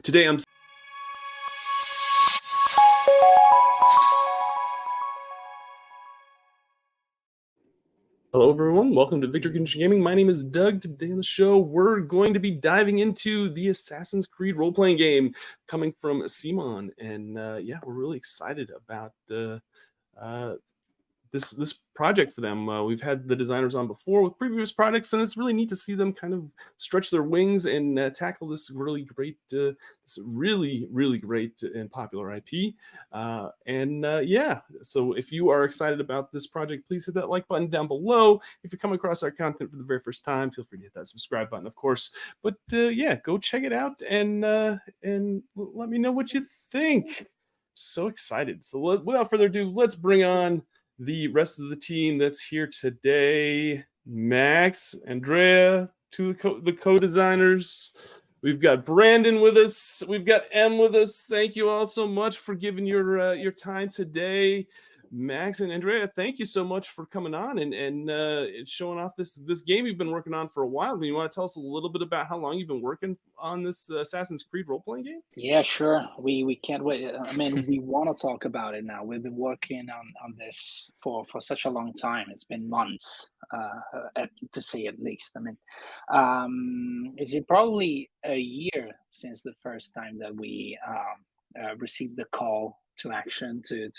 Today I'm Hello everyone, welcome to Victor Condition Gaming. My name is Doug. Today on the show, we're going to be diving into the Assassin's Creed role-playing game coming from CMON. And yeah, we're really excited about this project for them. We've had the designers on before with previous projects, and it's really neat to see them kind of stretch their wings and tackle this really great, really great and popular IP. Yeah, so if you are excited about this project, please hit that like button down below. If you come across our content for the very first time, feel free to hit that subscribe button, of course. But yeah, go check it out and let me know what you think. So excited. So without further ado, let's bring on the rest of the team that's here today. Max, Andrea, two of the co-designers. We've got Brandon with us. We've got Em with us. Thank you all so much for giving your time today. Max and Andrea, thank you so much for coming on and showing off this game you've been working on for a while. You want to tell us a little bit about how long you've been working on this Assassin's Creed role-playing game? Yeah, sure. We can't wait. I mean, we want to talk about it now. We've been working on this for such a long time. It's been months, to say at least. I mean, it's been probably a year since the first time that we received the call to action to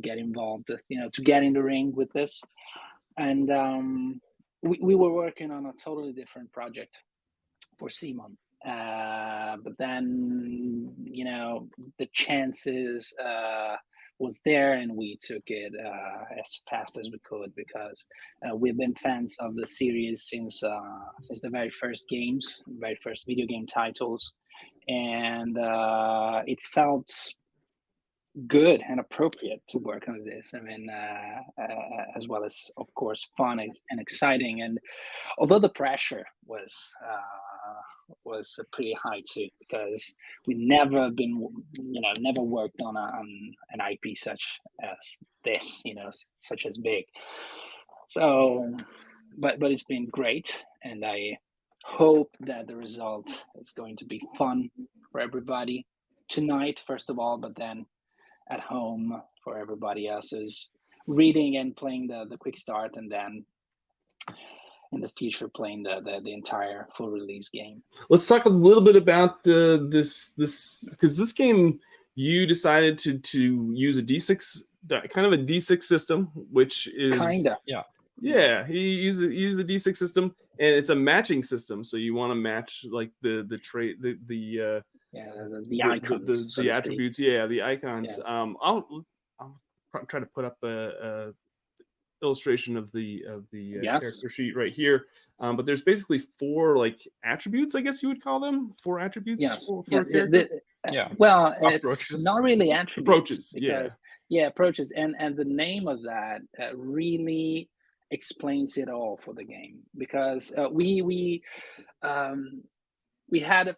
get involved, to get in the ring with this. And we were working on a totally different project for CMON. But then, the chances was there, and we took it as fast as we could because we've been fans of the series since the very first video game titles, and it felt good and appropriate to work on this. I mean, as well as, of course, fun and exciting. And although the pressure was pretty high too, because we never worked on an IP such as this, such as big. So, but it's been great, and I hope that the result is going to be fun for everybody tonight, first of all, but then at home for everybody else is reading and playing the quick start, and then in the future playing the entire full release game. Let's talk a little bit about this because this game you decided to use a D6 kind of a D6 system, which is yeah. You use a D6 system, and it's a matching system. So you want to match like the trait the icons, the attributes, the icons. Yes. I'll try to put up a illustration of the character sheet right here. But there's basically 4 like attributes, I guess you would call them. 4 attributes. Yes. For a character. Well, Approaches. It's not really attributes. Approaches. Because, approaches, and the name of that really explains it all for the game, because we had a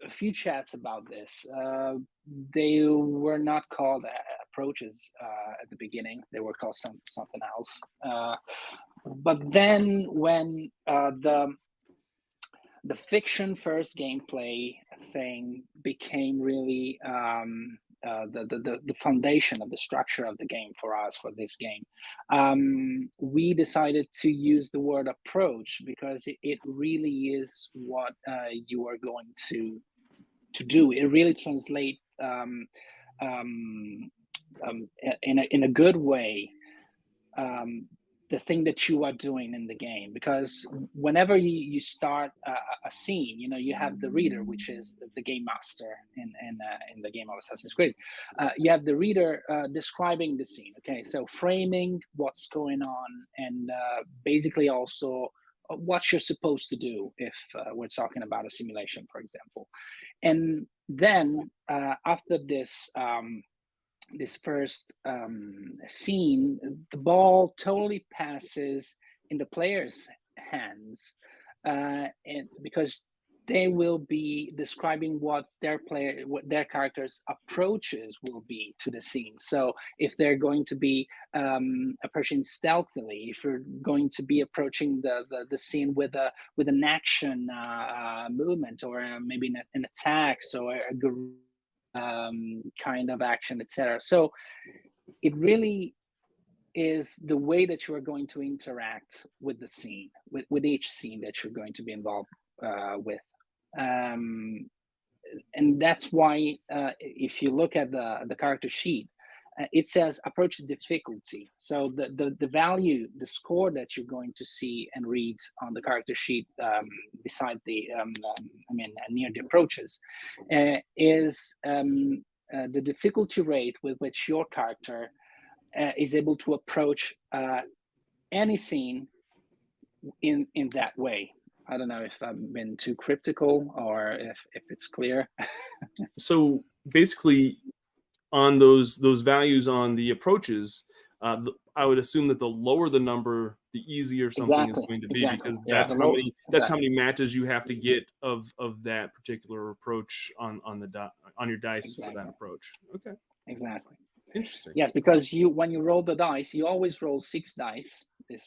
few chats about this. They were not called approaches at the beginning. They were called something else. But then when the fiction first gameplay thing became really the foundation of the structure of the game for us, for this game, we decided to use the word approach because it really is what you are going to do. It really translates in a good way the thing that you are doing in the game, because whenever you start a scene, you have the reader, which is the game master in the game of Assassin's Creed. You have the reader describing the scene, okay, so framing what's going on, and basically also what you're supposed to do if we're talking about a simulation, for example. And then after this first scene, the ball totally passes in the player's hands, and because they will be describing what their characters' approaches will be to the scene. So if they're going to be approaching stealthily, if you're going to be approaching the scene with an action movement, or maybe an attack, so a kind of action, etc. So it really is the way that you are going to interact with the scene, with each scene that you're going to be involved with. And that's why if you look at the character sheet, it says approach difficulty. So the value, the score that you're going to see and read on the character sheet beside the, near the approaches, is the difficulty rate with which your character is able to approach any scene in that way. I don't know if I've been too cryptical or if it's clear. So basically, on those values on the approaches, I would assume that the lower the number, the easier something is going to be, because that's how many matches you have to get of that particular approach on your dice for that approach. Okay. Exactly. Interesting. Yes, because when you roll the dice, you always roll 6 dice. This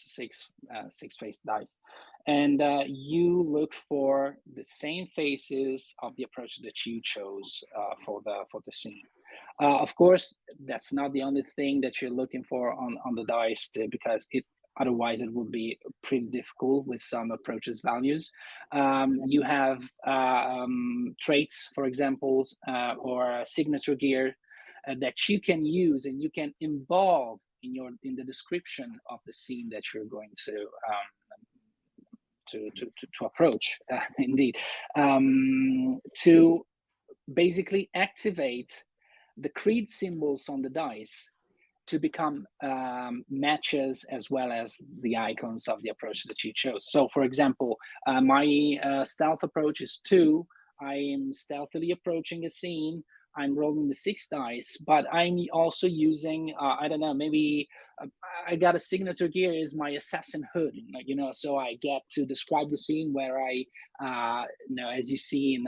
six-faced dice, and you look for the same faces of the approach that you chose for the scene. Of course, that's not the only thing that you're looking for on the dice, because otherwise it would be pretty difficult with some approaches values. You have traits, for example, or signature gear that you can use and you can involve in the description of the scene that you're going to approach. Indeed, to basically activate the creed symbols on the dice to become matches, as well as the icons of the approach that you chose. So, for example, my stealth approach is 2. I am stealthily approaching a scene. I'm rolling the 6 dice, but I'm also using, I don't know, maybe I got a signature gear is my assassin hood, so I get to describe the scene where I, as you see in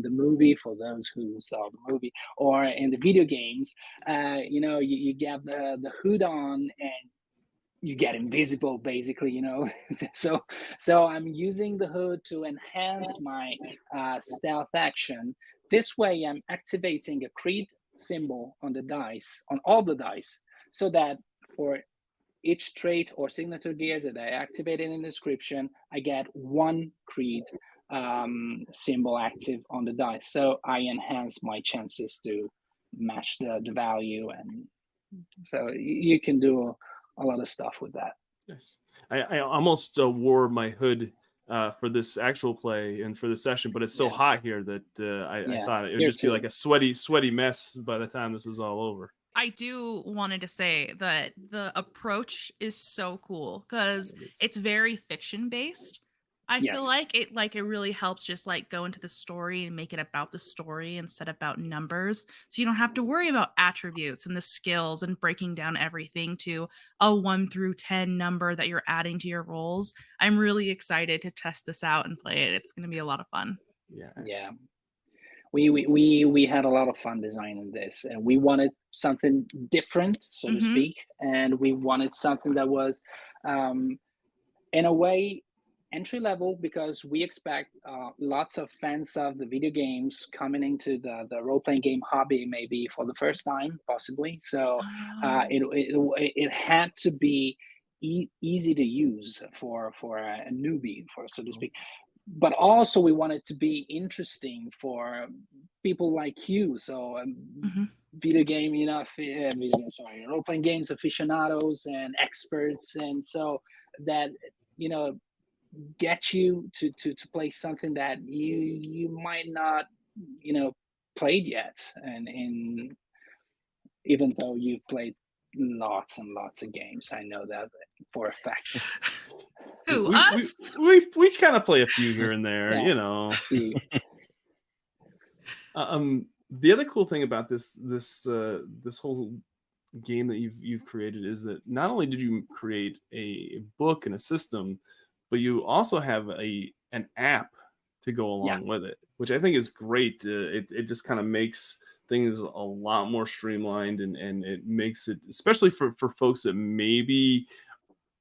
the movie, for those who saw the movie, or in the video games, you get the hood on and you get invisible, basically, so I'm using the hood to enhance my stealth action. This way I'm activating a creed symbol on the dice, on all the dice, so that for each trait or signature gear that I activated in the description, I get 1 creed symbol active on the dice, so I enhance my chances to match the value. And so you can do a lot of stuff with that. Yes, I almost wore my hood for this actual play and for the session, but it's so hot here that I thought it would just be like a sweaty mess by the time this is all over. I do wanted to say that the approach is so cool because it's very fiction based. I feel like it really helps just like go into the story and make it about the story instead of about numbers. So you don't have to worry about attributes and the skills and breaking down everything to a 1 through 10 number that you're adding to your rolls. I'm really excited to test this out and play it. It's going to be a lot of fun. Yeah. We had a lot of fun designing this, and we wanted something different, so to speak, and we wanted something that was in a way entry level, because we expect lots of fans of the video games coming into the role-playing game hobby maybe for the first time, possibly. So it had to be easy to use for a newbie, so to speak. But also we want it to be interesting for people like you. So role-playing games aficionados and experts, and so that get you to play something that you might not played yet, and even though you've played lots and lots of games, I know that for a fact. Who, us? We kind of play a few here and there, The other cool thing about this whole game that you've created is that not only did you create a book and a system, but you also have an app to go along with it, which I think is great. It just kind of makes things a lot more streamlined, and it makes it, especially for folks that maybe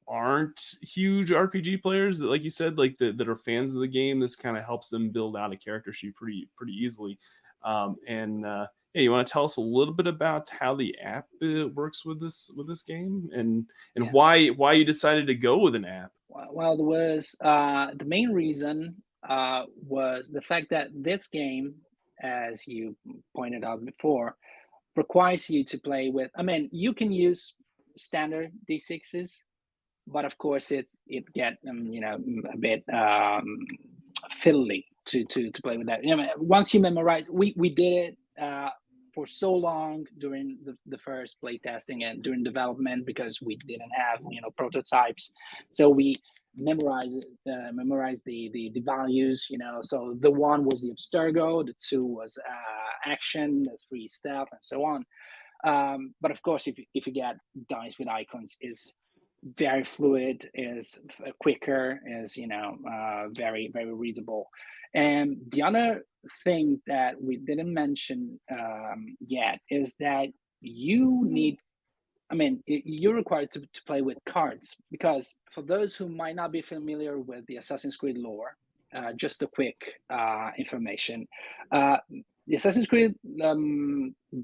aren't huge RPG players, that, like you said, like that are fans of the game, this kind of helps them build out a character sheet pretty easily. Yeah, you want to tell us a little bit about how the app works with this game, and why you decided to go with an app? Well, there was the main reason was the fact that this game, as you pointed out before, requires you to play with. I mean, you can use standard D6s, but of course it get a bit fiddly to play with that. Once you memorize, we did it for so long during the first play testing and during development, because we didn't have prototypes, so we memorized the values. So the 1 was the abstergo, the 2 was action, the 3 stealth, and so on. But of course, if you get dice with icons, is very fluid, is quicker, is very readable. And the other thing that we didn't mention yet is that you're required to play with cards, because for those who might not be familiar with the Assassin's Creed lore, just a quick information. The Assassin's Creed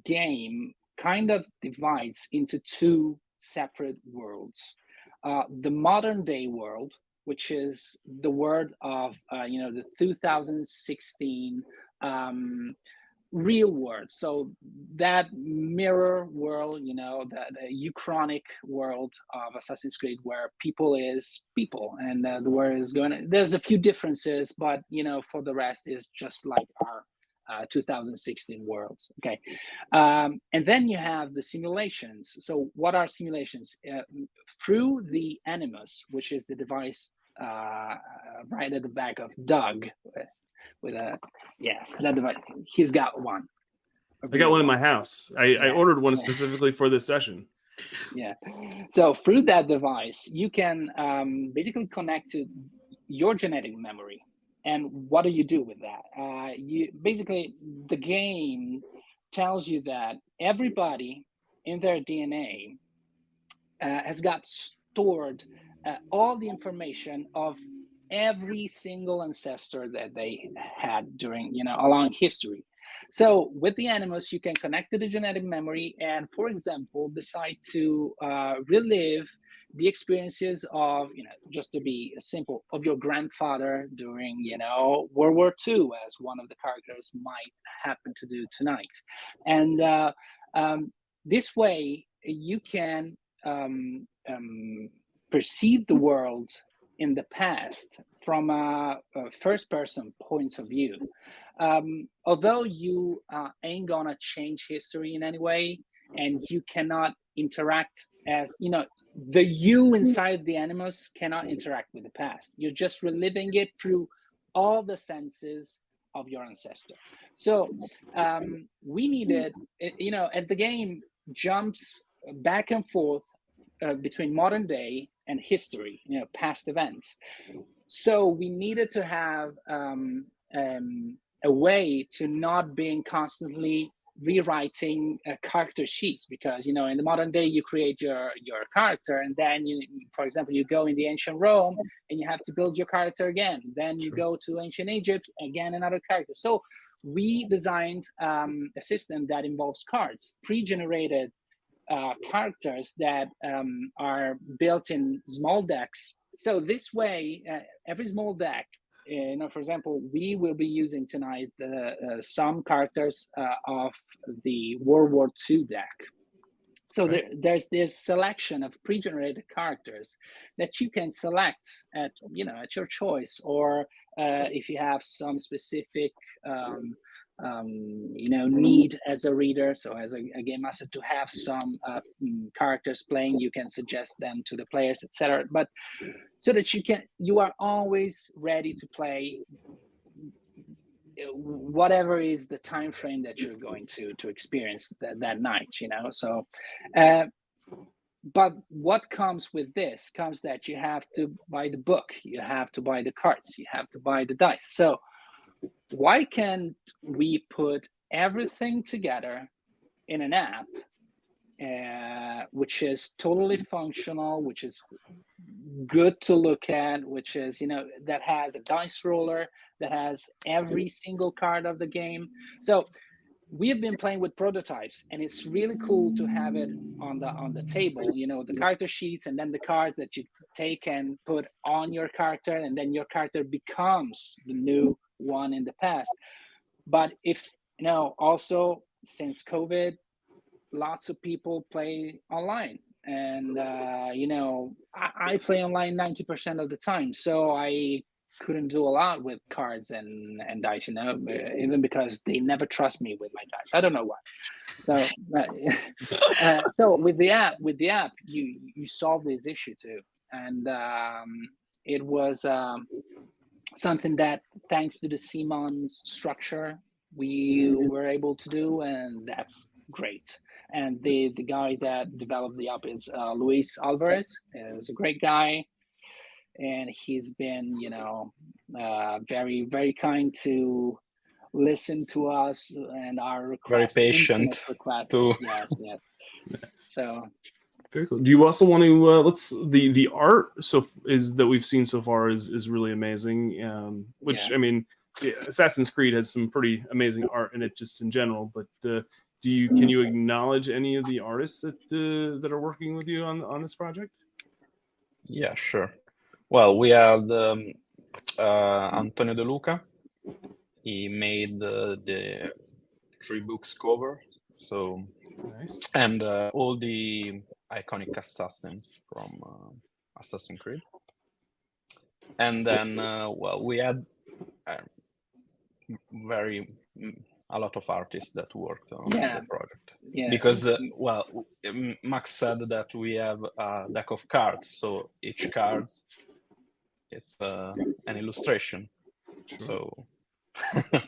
game kind of divides into 2 separate worlds. The modern day world, which is the world of the 2016 real world. So that mirror world, the uchronic world of Assassin's Creed, where people is people, and the world is going. There's a few differences, but for the rest is just like our 2016 worlds. Okay, and then you have the simulations. So what are simulations? Through the Animus, which is the device right at the back of Doug, with a that device. He's got one. I got one in my house. I ordered one specifically for this session. Yeah. So through that device, you can basically connect to your genetic memory. And what do you do with that? You basically, the game tells you that everybody in their DNA has got stored all the information of every single ancestor that they had during, along history. So with the Animus, you can connect to the genetic memory and, for example, decide to relive the experiences of, just to be simple, of your grandfather during, World War II, as one of the characters might happen to do tonight. And this way, you can perceive the world in the past from a first-person point of view. Although you ain't gonna change history in any way, and you cannot interact as, the you inside the Animus cannot interact with the past. You're just reliving it through all the senses of your ancestor. So we needed, and the game jumps back and forth between modern day and history, past events. So we needed to have a way to not being constantly rewriting character sheets, because in the modern day you create your character, and then for example, you go in the ancient Rome and you have to build your character again. Then you go to ancient Egypt, again another character. So we designed a system that involves cards, pre-generated characters that are built in small decks. So this way, every small deck, for example, we will be using tonight some characters of the World War II deck. So there's this selection of pre-generated characters that you can select at your choice, or if you have some specific need as a reader, so as a game master, to have some characters playing, you can suggest them to the players, etc. But so that you are always ready to play whatever is the time frame that you're going to experience that night. So but what comes with this comes that you have to buy the book, you have to buy the cards, you have to buy the dice. So why can't we put everything together in an app, which is totally functional, which is good to look at, which is, that has a dice roller, that has every single card of the game. So we have been playing with prototypes, and it's really cool to have it on the table, the character sheets, and then the cards that you take and put on your character, and then your character becomes the new one in the past. But if also since COVID, lots of people play online, and I play online 90% of the time, so I couldn't do a lot with cards and dice, even because they never trust me with my dice. I don't know why. So so with the app you solve this issue too, and it was something that, thanks to the CMON structure, we were able to do, and that's great. And the guy that developed the app is Luis Alvarez. Is a great guy, and he's been very, very kind to listen to us and our requests. Very patient requests. too. Yes. Nice. So very cool. Do you also want to the art that we've seen so far is really amazing. Which I mean, Assassin's Creed has some pretty amazing art in it just in general. But can you acknowledge any of the artists that are working with you on this project? Yeah, sure. Well, we have Antonio De Luca. He made the 3 books cover. So nice. And all the iconic assassins from Assassin's Creed. And then, we had a lot of artists that worked on the project. Yeah. Because, Max said that we have a deck of cards, so each card, it's an illustration. Sure. So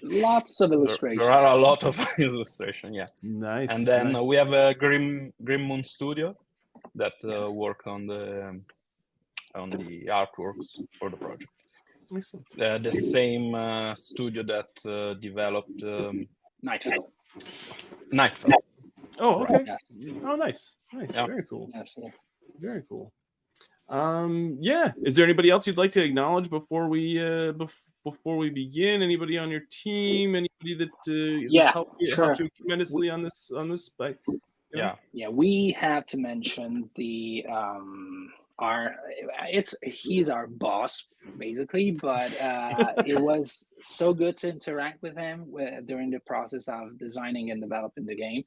lots of illustrations. There are a lot of illustration, yeah. Nice. And then nice. we have a Grim Moon Studio that worked on the artworks for the project. The same studio that developed Nightfall. Oh, okay. Yes. Oh, nice. Yeah. Very cool. Yes. Yeah. Very cool. Is there anybody else you'd like to acknowledge before we begin? Anybody on your team? Anybody that helped you tremendously on this? Yeah, we have to mention he's our boss basically, but it was so good to interact with him during the process of designing and developing the game.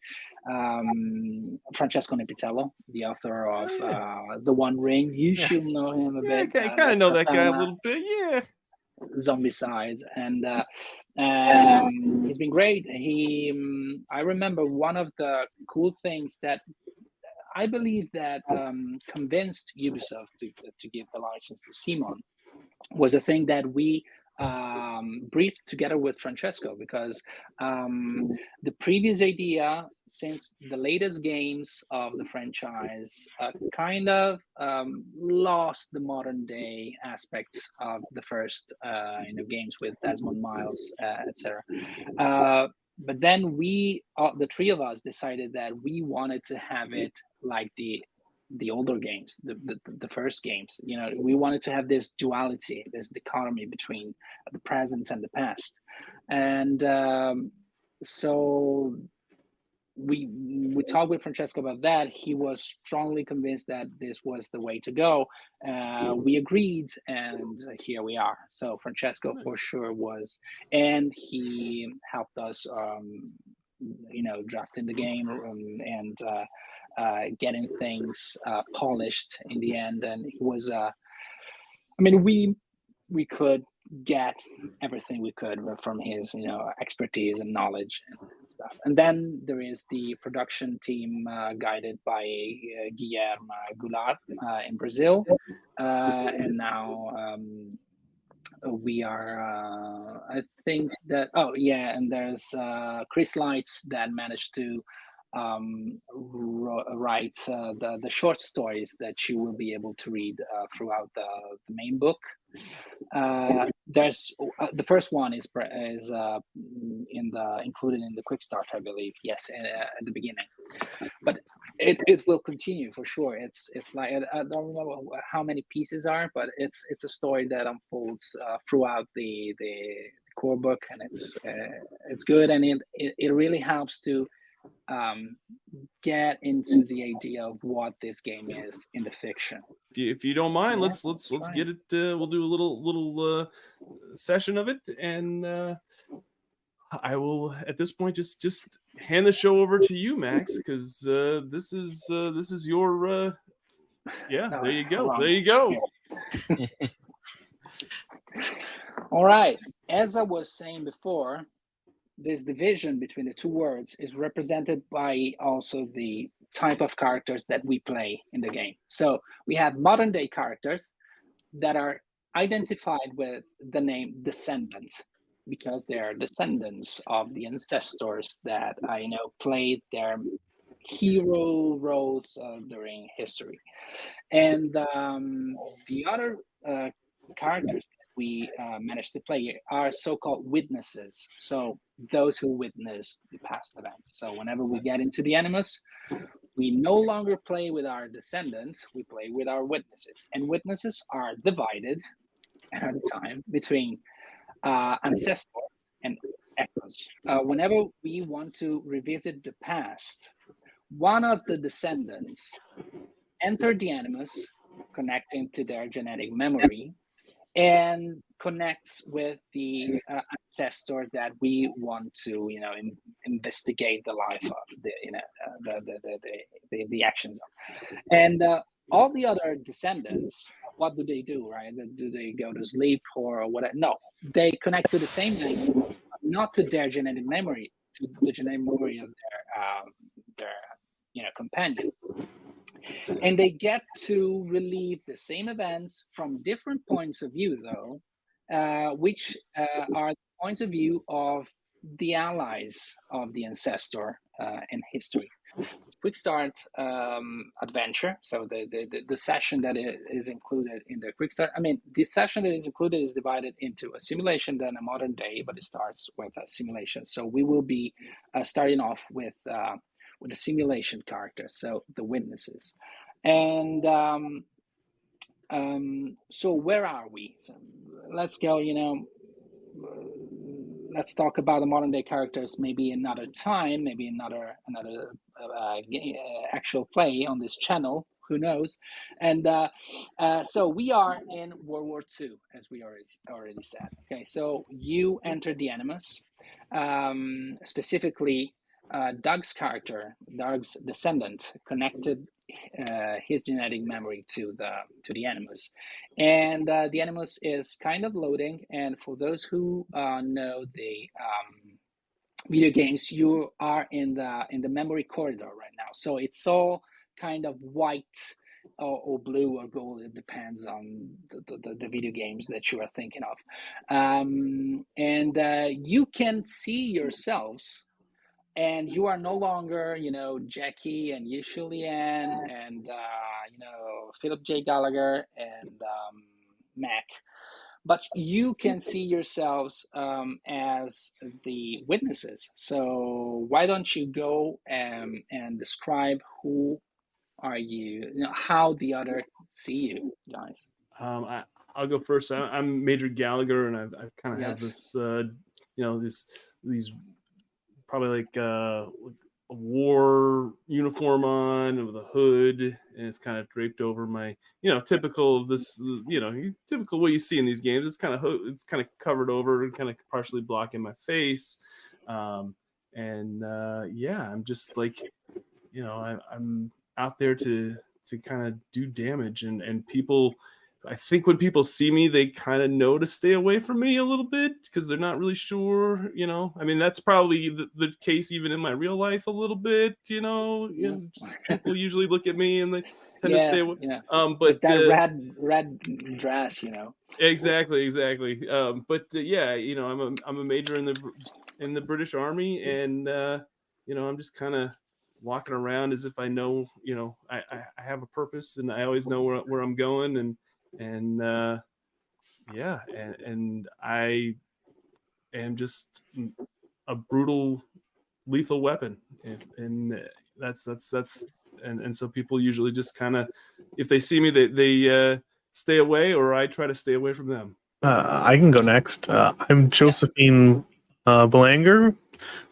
Francesco Nepitello, the author of The One Ring. You should know him a bit. I kind of know that guy a little bit. Yeah. Zombicide, and he's been great. I remember one of the cool things that I believe that convinced Ubisoft to give the license to CMON was a thing that we briefed together with Francesco, because the previous idea, since the latest games of the franchise kind of lost the modern day aspect of the first games with Desmond Miles, etc. But then we, the three of us, decided that we wanted to have it like the older games, the first games. We wanted to have this duality, this dichotomy between the present and the past. And so we talked with Francesco about that. He was strongly convinced that this was the way to go. We agreed, and here we are. So Francesco for sure was, and he helped us drafting the game and getting things polished in the end. And it was we could get everything we could from his expertise and knowledge and stuff. And then there is the production team guided by Guilherme Goulart in Brazil, and now we are I think that and there's Chris Lights that managed to write the short stories that you will be able to read throughout the main book There's the first one is included in the quick start, I believe. Yes, at the beginning, but it will continue for sure. It's like I don't know how many pieces are, but it's a story that unfolds throughout the core book, and it's good, and it really helps to get into the idea of what this game is in the fiction. If you don't mind, Yeah, let's get it. We'll do a little session of it, and I will at this point just hand the show over to you, Max, because this is your yeah. There you go. There you go. All right. As I was saying before, this division between the two words is represented by also the type of characters that we play in the game. So we have modern day characters that are identified with the name Descendant, because they are descendants of the ancestors that I know played their hero roles during history. And the other characters that we managed to play are so-called witnesses. So those who witnessed the past events. So whenever we get into the Animus, we no longer play with our descendants, we play with our witnesses. And witnesses are divided at a time between ancestors and echoes. Whenever we want to revisit the past, one of the descendants enter the Animus, connecting to their genetic memory, and connects with the ancestor that we want to, investigate the life of, the actions of. And all the other descendants, what do they do, right? Do they go to sleep or whatever? No, they connect to the same Animus, not to their genetic memory, to the genetic memory of their companion. And they get to relive the same events from different points of view, though, which are the points of view of the allies of the ancestor in history. Quick start adventure. So the session that is included in the quick start. I mean, the session that is included is divided into a simulation, then a modern day, but it starts with a simulation. So we will be starting off with the simulation characters, so the witnesses. And so where are we? So let's go, let's talk about the modern day characters maybe another time, maybe another actual play on this channel, who knows. And so we are in World War II, as we already said. Okay, so you entered the Animus, specifically Doug's character, Doug's descendant, connected his genetic memory to the Animus, and the Animus is kind of loading. And for those who know the video games, you are in the memory corridor right now. So it's all kind of white or blue or gold. It depends on the video games that you are thinking of, and you can see yourselves. And you are no longer, Jackie and Julianne and, Philip J. Gallagher and Mac, but you can see yourselves as the witnesses. So why don't you go and describe who are you, how the other see you, guys? I'll go first. I'm Major Gallagher, and I've kind of have this, these probably like a war uniform on with a hood, and it's kind of draped over my, typical of this, typical what you see in these games. It's kind of covered over and kind of partially blocking my face. I'm just like, I'm out there to kind of do damage, and people, I think when people see me, they kind of know to stay away from me a little bit because they're not really sure, I mean, that's probably the case even in my real life a little bit, just people usually look at me and they tend to stay away. Yeah. But with that red dress, Exactly. I'm a major in the British Army, and I'm just kind of walking around as if I know, I have a purpose, and I always know where I'm going, and yeah, and I am just a brutal, lethal weapon, and that's and so people usually just kind of, if they see me, they stay away, or I try to stay away from them. I can go next. I'm Josephine Belanger.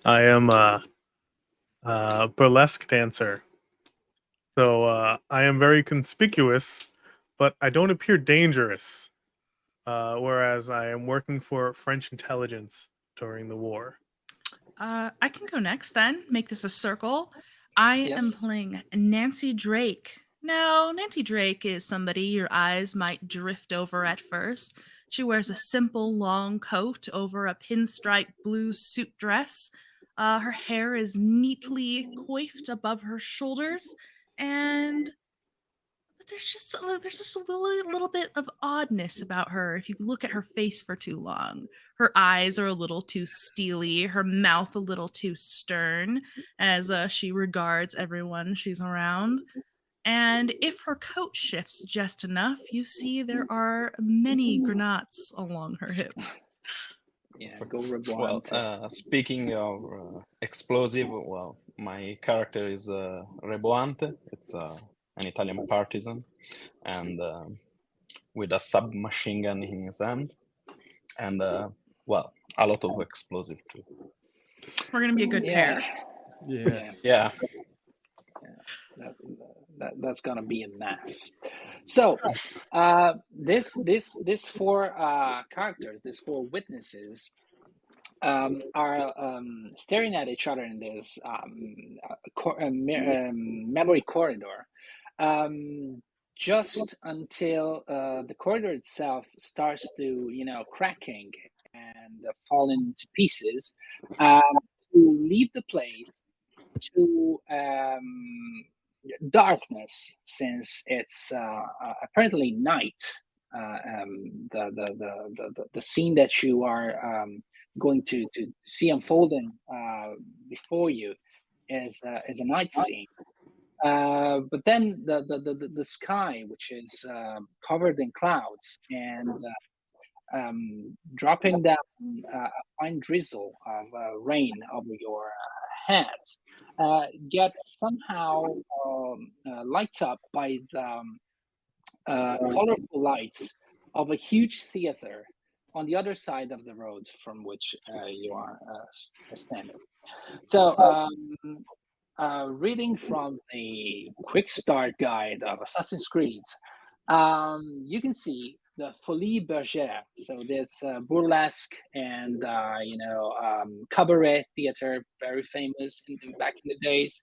I am a burlesque dancer. So I am very conspicuous, but I don't appear dangerous. Whereas I am working for French intelligence during the war. I can go next then. Make this a circle. I am playing Nancy Drake. Now, Nancy Drake is somebody your eyes might drift over at first. She wears a simple long coat over a pinstripe blue suit dress. Her hair is neatly coiffed above her shoulders, and there's just a little bit of oddness about her if you look at her face for too long. Her eyes are a little too steely, her mouth a little too stern as she regards everyone she's around. And if her coat shifts just enough, you see there are many grenades along her hip. Yeah, go Reboante. Well, speaking of explosive, well, my character is Reboante. It's an Italian partisan, and with a submachine gun in his hand, and well, a lot of explosive too. We're gonna be a good pair. Yes. Yeah. That's gonna be a mess. So, this four characters, these four witnesses, are staring at each other in this memory corridor, just until the corridor itself starts to, cracking and falling into pieces, to lead the place to darkness, since it's apparently night. The scene that you are going to see unfolding before you is a night scene. But then the sky, which is covered in clouds and dropping down a fine drizzle of rain over your heads, gets somehow lights up by the colorful lights of a huge theater on the other side of the road from which you are standing. So, reading from the quick start guide of Assassin's Creed, you can see the Folie Bergère. So this burlesque and cabaret theater, very famous back in the days.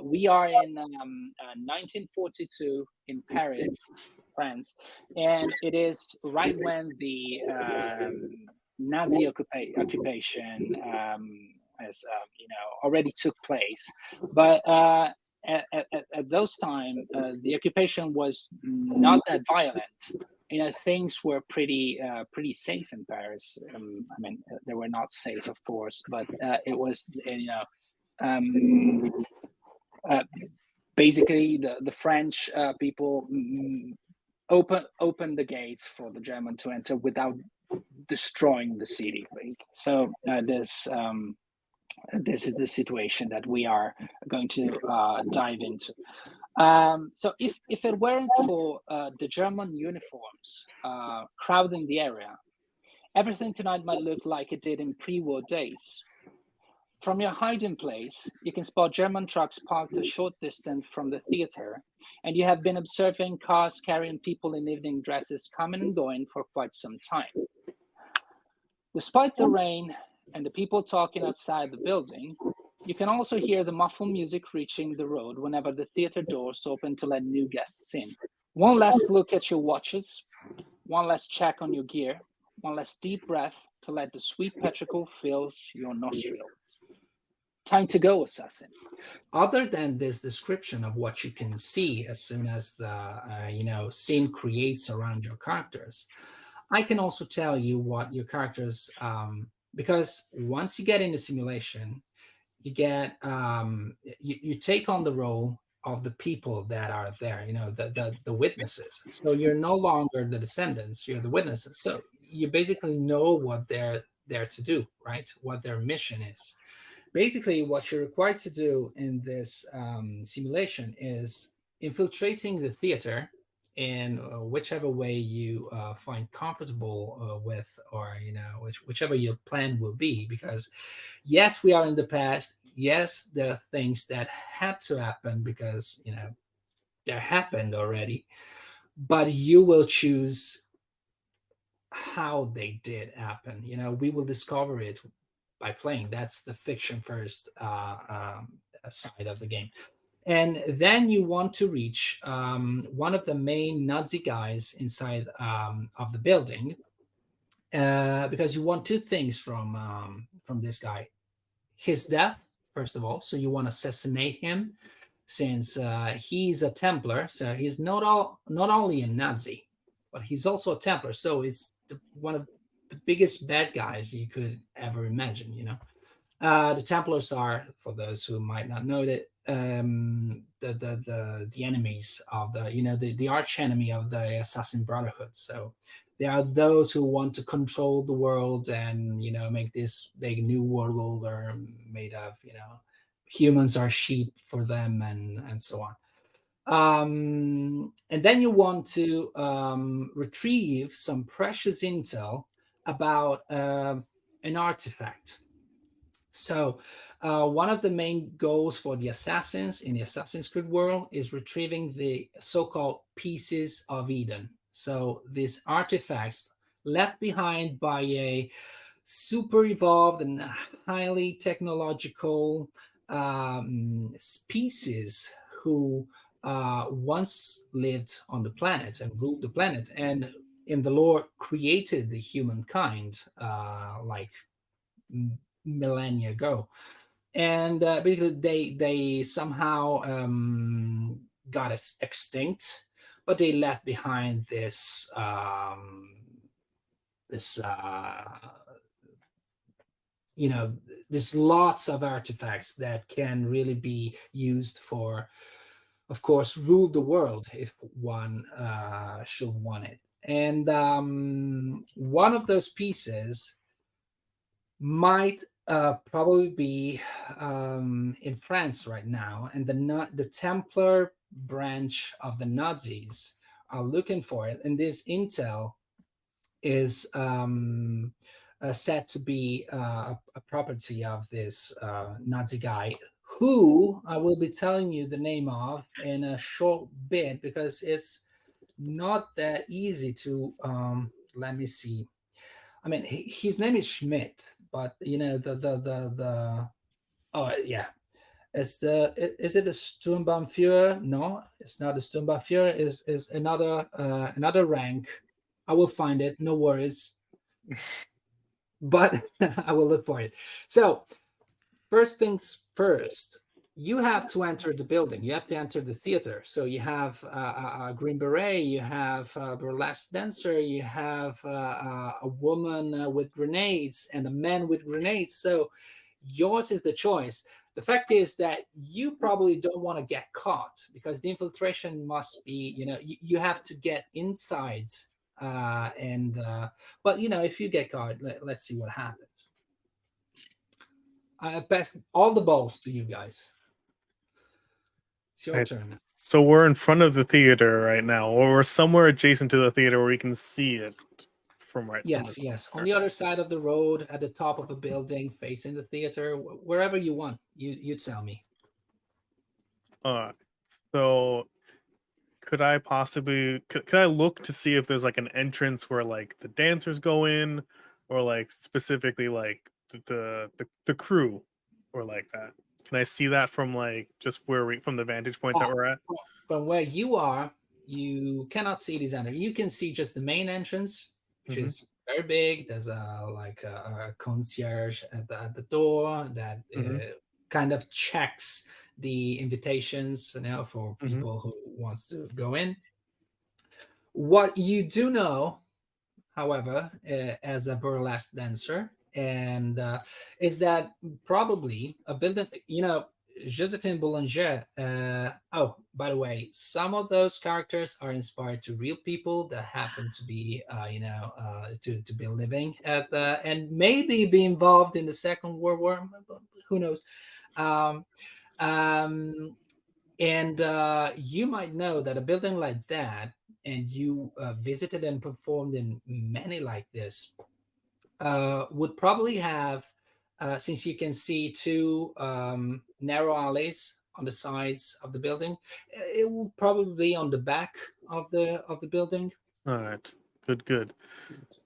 We are in 1942 in Paris, France, and it is right when the Nazi occupation has already took place, but at those times the occupation was not that violent. Things were pretty safe in Paris. I mean, they were not safe, of course, but it was basically the French people open the gates for the German to enter without destroying the city. So this is the situation that we are going to dive into. So if it weren't for the German uniforms crowding the area, everything tonight might look like it did in pre-war days. From your hiding place, you can spot German trucks parked a short distance from the theater, and you have been observing cars carrying people in evening dresses coming and going for quite some time. Despite the rain and the people talking outside the building, you can also hear the muffled music reaching the road whenever the theater doors open to let new guests in. One last look at your watches, one last check on your gear, one last deep breath to let the sweet petrichor fill your nostrils. Time to go, assassin. Other than this description of what you can see as soon as the scene creates around your characters, I can also tell you what your characters, because once you get into simulation, you get you take on the role of the people that are there, the witnesses. So you're no longer the descendants, you're the witnesses. So you basically know what they're there to do, right? What their mission is. Basically, what you're required to do in this simulation is infiltrating the theater in whichever way you find comfortable with, or whichever your plan will be. Because yes, we are in the past. Yes, there are things that had to happen because they happened already, but you will choose how they did happen. We will discover it by playing. That's the fiction first side of the game. And then you want to reach one of the main Nazi guys inside of the building, because you want two things from this guy: his death, first of all. So you want to assassinate him, since he's a Templar. So he's not only a Nazi, but he's also a Templar. So it's one of the biggest bad guys you could ever imagine. The Templars are, for those who might not know it, the enemies of the arch enemy of the Assassin Brotherhood. So they are those who want to control the world and make this big new world order made of humans are sheep for them, and so on. And then you want to retrieve some precious intel about an artifact. So one of the main goals for the assassins in the Assassin's Creed world is retrieving the so-called pieces of Eden. So these artifacts left behind by a super evolved and highly technological species who once lived on the planet and ruled the planet, and in the lore created the humankind like millennia ago. And basically they somehow got extinct, but they left behind this there's lots of artifacts that can really be used for, of course, rule the world if one should want it. And one of those pieces might probably be in France right now, and the Templar branch of the Nazis are looking for it. And this intel is said to be a property of this Nazi guy, who I will be telling you the name of in a short bit, because it's not that easy to let me see. I mean, his name is Schmidt, but the oh yeah, is it a Sturmbannführer? No, it's not a Sturmbannführer. Is another rank. I will find it. No worries. But I will look for it. So first things first, you have to enter the building. You have to enter the theater. So you have a Green Beret, you have a burlesque dancer, you have a woman with grenades and a man with grenades. So yours is the choice. The fact is that you probably don't want to get caught, because the infiltration must be, you have to get inside. But if you get caught, let's see what happens. I pass all the balls to you guys. It's your turn. So we're in front of the theater right now, or we're somewhere adjacent to the theater where we can see it from right. Yes. On the other side of the road, at the top of a building, facing the theater, wherever you want. You tell me. So could I possibly could I look to see if there's like an entrance where like the dancers go in, or like specifically like the crew, or like that? Can I see that from like just from the vantage point that we're at? From where you are, you cannot see these entrance. You can see just the main entrance, which is very big. There's a concierge at the door that kind of checks the invitations for people who wants to go in. What you do know, however, as a burlesque dancer, and is that probably a building, Josephine Boulanger. Oh, by the way, some of those characters are inspired to real people that happen to be, to be living at the, and maybe be involved in the Second World War. Who knows? And you might know that a building like that, and you visited and performed in many like this, would probably have, since you can see two narrow alleys on the sides of the building, it will probably be on the back of the building. All right, good.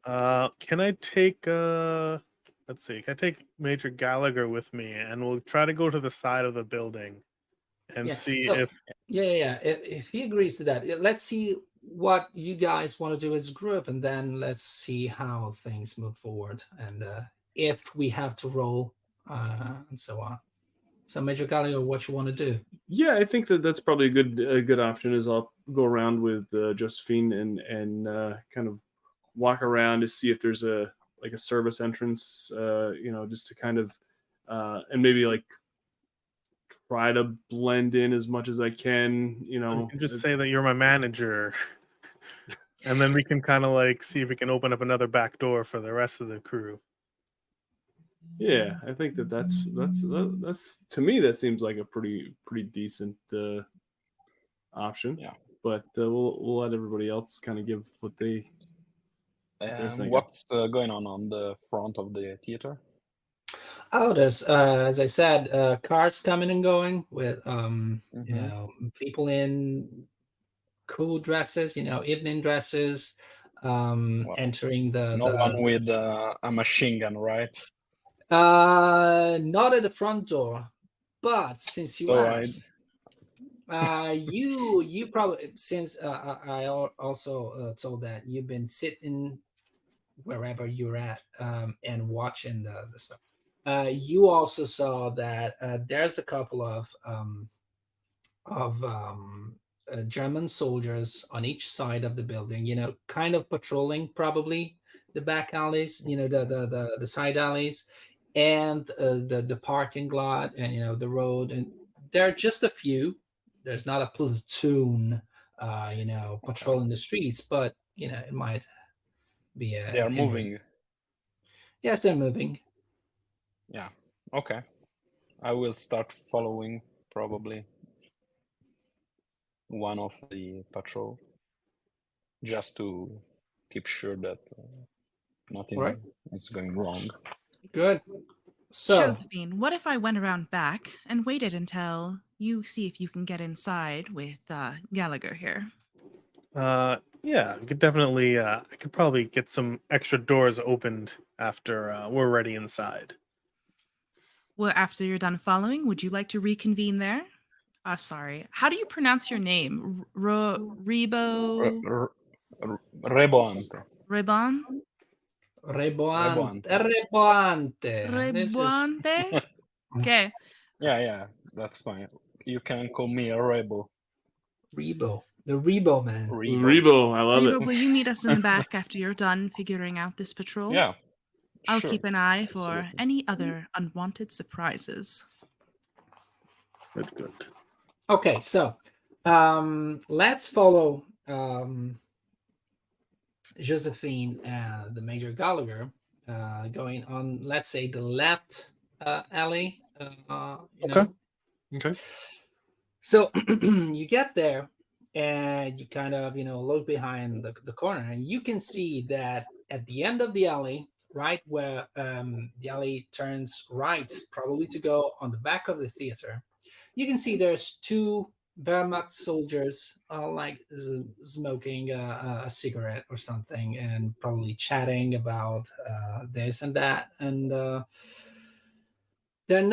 Can I take let's see, can I take Major Gallagher with me, and we'll try to go to the side of the building and see if if he agrees to that, let's see what you guys want to do as a group, and then let's see how things move forward, and if we have to roll and so on. So Major Gallagher, what you want to do? Yeah, I think that's probably a good option. Is I'll go around with Josephine and kind of walk around to see if there's a service entrance, just to kind of and maybe like try to blend in as much as I can. You can just say that you're my manager, and then we can kind of like see if we can open up another back door for the rest of the crew. Yeah, I think that's to me that seems like a pretty decent option. Yeah. But we'll let everybody else kind of give what they're thinking. What's going on the front of the theater? Oh, there's as I said, cars coming and going with people in cool dresses, evening dresses, entering the one with a machine gun, right? Not at the front door, but since you asked, you probably, since I also told that you've been sitting wherever you're at and watching the stuff. You also saw that there's a couple of German soldiers on each side of the building, kind of patrolling probably the back alleys, the side alleys, and the parking lot, and the road. And there are just a few. There's not a platoon, patrolling the streets, but it might be they are moving. Yes, they're moving. Yeah. Okay. I will start following probably one of the patrol, just to keep sure that nothing is going wrong. Good. So, Josephine, what if I went around back and waited until you see if you can get inside with Gallagher here? Yeah, I could definitely. I could probably get some extra doors opened after we're ready inside. Well, after you're done following, would you like to reconvene there? Sorry. How do you pronounce your name? Reboante. Reboante. Okay. Yeah, that's fine. You can call me a Rebo. Rebo. The Rebo man. Rebo, I love it. Will you meet us in the back after you're done figuring out this patrol? Yeah. I'll keep an eye for any other unwanted surprises. Good. Okay, so let's follow Josephine and the Major Gallagher going on, let's say, the left alley. Okay. So you get there and you kind of, look behind the corner, and you can see that at the end of the alley, right where the alley turns right, probably to go on the back of the theater, you can see there's two Wehrmacht soldiers smoking a cigarette or something, and probably chatting about this and that. And they're on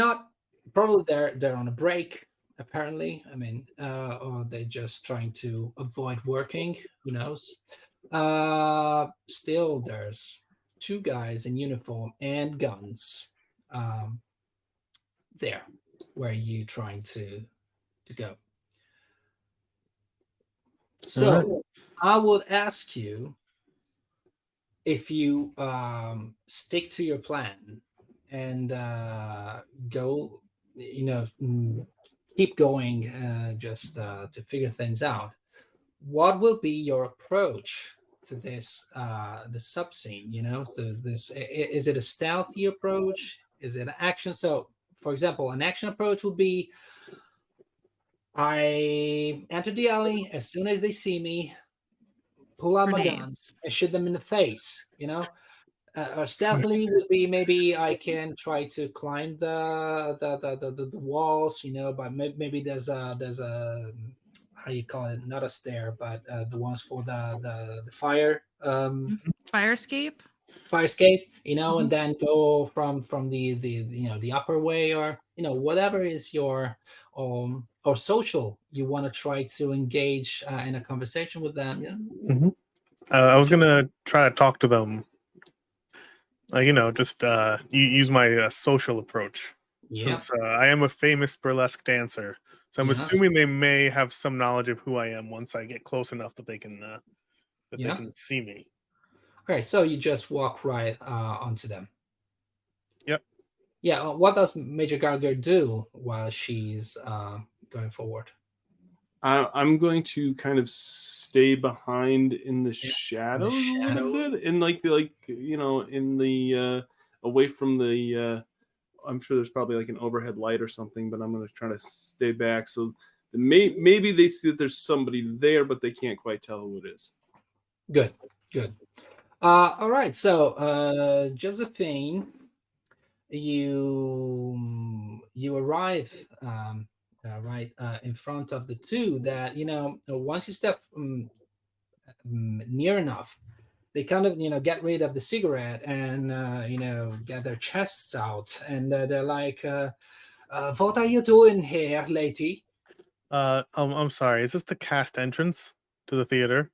a break, apparently. I mean, or they're just trying to avoid working. Who knows? Still, there's two guys in uniform and guns there where you trying to go. So I would ask you if you stick to your plan and go, keep going just to figure things out, what will be your approach to this the sub scene? So this is it a stealthy approach? Is it an action? So, for example, an action approach would be I enter the alley as soon as they see me, pull out my gun Grenades. and shoot them in the face. Or stealthily would be maybe I can try to climb the walls. But maybe there's a how you call it, not a stair, but the ones for the fire Fire escape. escape, Mhm. and then go from the the upper way, or whatever is your or social you want to try to engage in a conversation with them. I was gonna try to talk to them. Just use my social approach. Yeah. Since I am a famous burlesque dancer, so I'm Yes. assuming they may have some knowledge of who I am once I get close enough that they can they Yeah. can see me. Okay, so you just walk right onto them. Yep. Yeah. What does Major Gallagher do while she's going forward? I'm going to kind of stay behind in the shadows a little shadows. bit, in like in the away from the. I'm sure there's probably like an overhead light or something, but I'm going to try to stay back so maybe they see that there's somebody there, but they can't quite tell who it is. Good. All right. So, Josephine, you arrive right in front of the two that once you step near enough, they kind of get rid of the cigarette and get their chests out, and they're like, "What are you doing here, lady?" I'm sorry. Is this the cast entrance to the theater?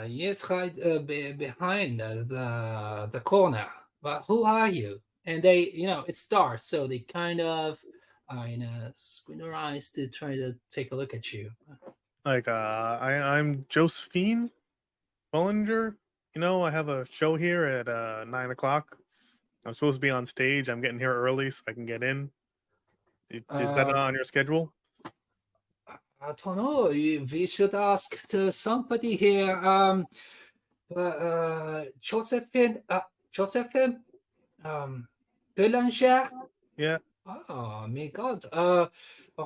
Yes, right behind the corner. But who are you? And they, it's dark, so they kind of, squint their eyes to try to take a look at you. Like, I'm Josephine Bollinger. I have a show here at 9:00. I'm supposed to be on stage. I'm getting here early so I can get in. Is that on your schedule? I don't know. We should ask to somebody here. Josephine, Boulanger. Yeah. Oh my God. All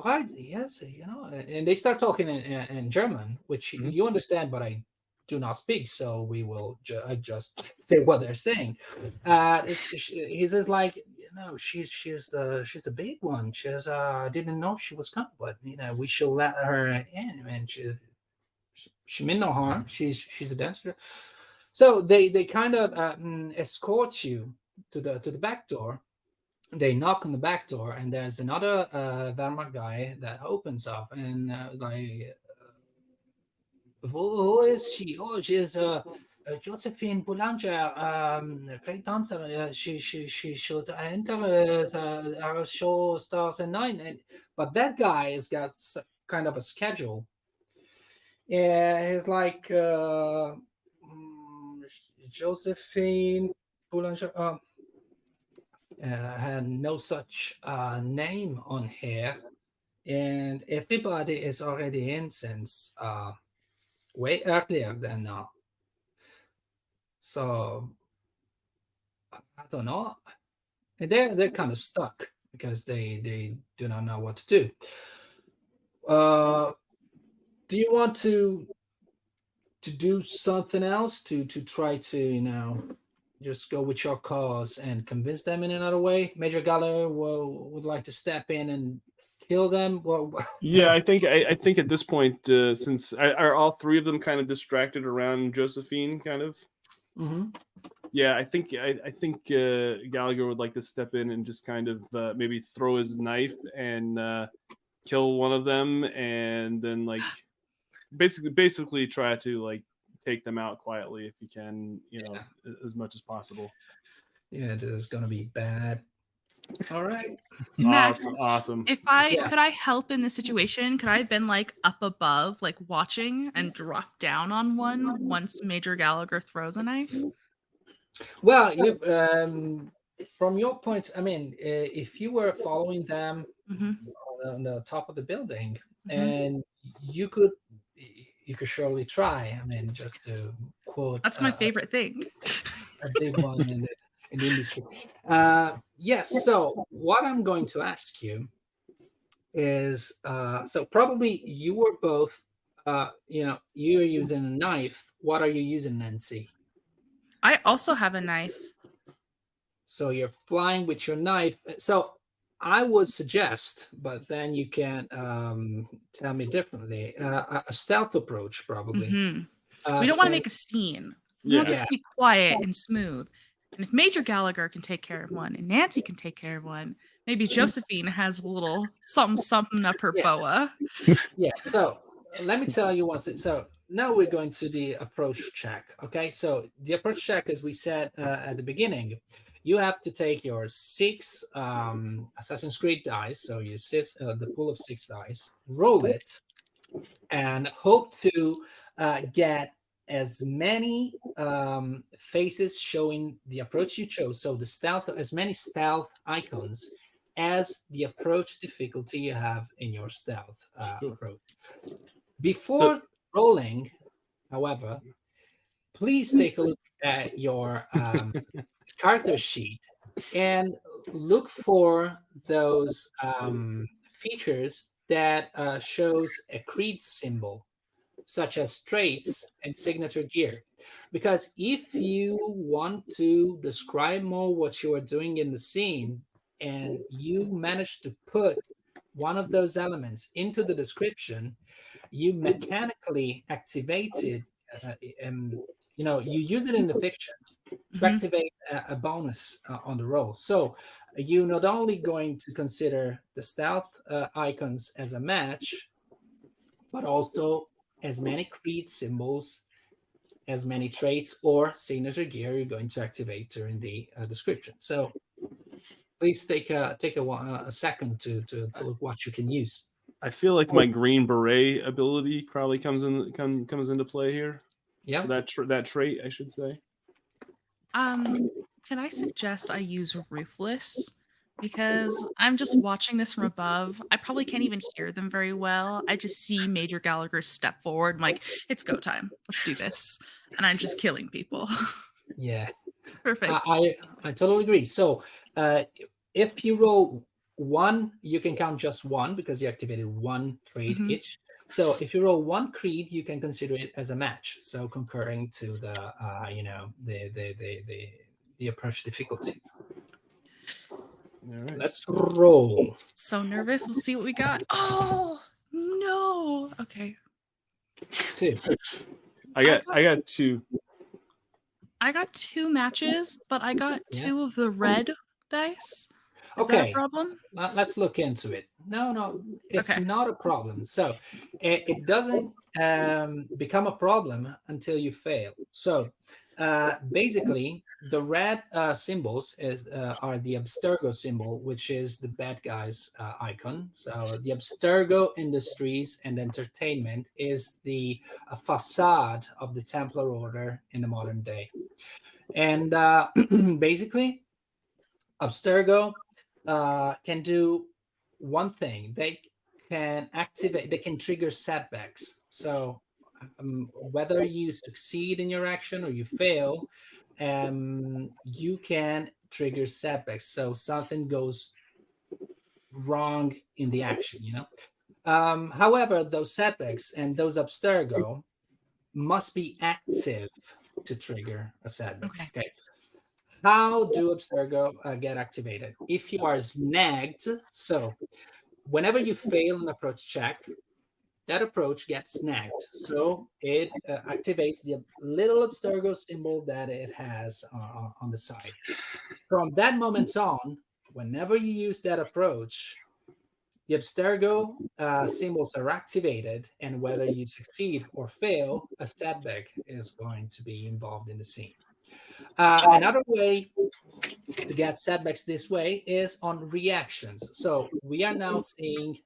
right. Yes. And they start talking in German, which you understand, but I do not speak. So we will just say what they're saying. He says like, she's a big one. She's didn't know she was coming, but we should let her in, and she meant no harm. She's a dancer. So they kind of escort you to the back door. They knock on the back door, and there's another Wehrmacht guy that opens up, and who is she? Oh, she's Josephine Boulanger, great dancer. She should enter our show starts at 9. But that guy has got kind of a schedule. Yeah, he's like Josephine Boulanger. Had no such name on here, and everybody is already in since way earlier than now. So I don't know. And they're kind of stuck because they do not know what to do. Do you want to do something else to try to just go with your cause and convince them in another way? Major Galler would like to step in and kill them. Well, yeah, I think at this point, since are all three of them kind of distracted around Josephine, kind of. Mm-hmm. Yeah, I think Gallagher would like to step in and just kind of maybe throw his knife and kill one of them, and then like basically try to like take them out quietly if you can, as much as possible. Yeah, this is gonna be bad. All right, Max, awesome. If could I help in this situation? Could I have been like up above, like watching, and drop down on one once Major Gallagher throws a knife? Well, you from your point, I mean, if you were following them on the top of the building, and you could surely try. I mean, just to quote, that's my favorite thing. A big one in the industry. Yes. So what I'm going to ask you is, so probably you were both, you're using a knife. What are you using, Nancy? I also have a knife. So you're flying with your knife. So I would suggest, but then you can tell me differently, a stealth approach, probably. We don't want to make a scene. We want this to be quiet and smooth. And if Major Gallagher can take care of one, and Nancy can take care of one, maybe Josephine has a little something up her boa. Yeah. So let me tell you one thing. So now we're going to the approach check. Okay. So the approach check, as we said at the beginning, you have to take your 6 Assassin's Creed dice. So you the pool of 6 dice, roll it, and hope to get as many faces showing the approach you chose. So the stealth, as many stealth icons as the approach difficulty you have in your stealth approach. Before rolling, however, please take a look at your character sheet and look for those features that shows a creed symbol, such as traits and signature gear. Because if you want to describe more what you are doing in the scene, and you manage to put one of those elements into the description, you mechanically activate it. You use it in the fiction to activate a bonus on the roll. So you're not only going to consider the stealth icons as a match, but also as many creed symbols, as many traits or signature gear you're going to activate during the description. So please take a second to look what you can use. I feel like my Green Beret ability probably comes into play here. Yeah, that trait, I should say. Can I suggest I use Ruthless? Because I'm just watching this from above. I probably can't even hear them very well. I just see Major Gallagher step forward. I'm like, it's go time. Let's do this. And I'm just killing people. Yeah. Perfect. I totally agree. So if you roll 1, you can count just 1 because you activated 1 trait each. So if you roll 1 creed, you can consider it as a match. So concurring to the the approach difficulty. All right. Let's roll. So nervous. Let's see what we got. Oh no. Okay. 2. I got 2. I got 2 matches, but I got 2 of the red dice. Is that a problem? Let's look into it. No, it's not a problem. So it doesn't become a problem until you fail. So basically, the red symbols are the Abstergo symbol, which is the bad guy's icon. So the Abstergo Industries and Entertainment is the facade of the Templar Order in the modern day. And basically, Abstergo can do one thing. They can trigger setbacks. So whether you succeed in your action or you fail, you can trigger setbacks. So something goes wrong in the action, However, those setbacks and those Abstergo must be active to trigger a setback. Okay. How do Abstergo get activated? If you are snagged, so whenever you fail an approach check, that approach gets snagged. So it activates the little Abstergo symbol that it has on the side. From that moment on, whenever you use that approach, the Abstergo symbols are activated, and whether you succeed or fail, a setback is going to be involved in the scene. Another way to get setbacks this way is on reactions. So we are now seeing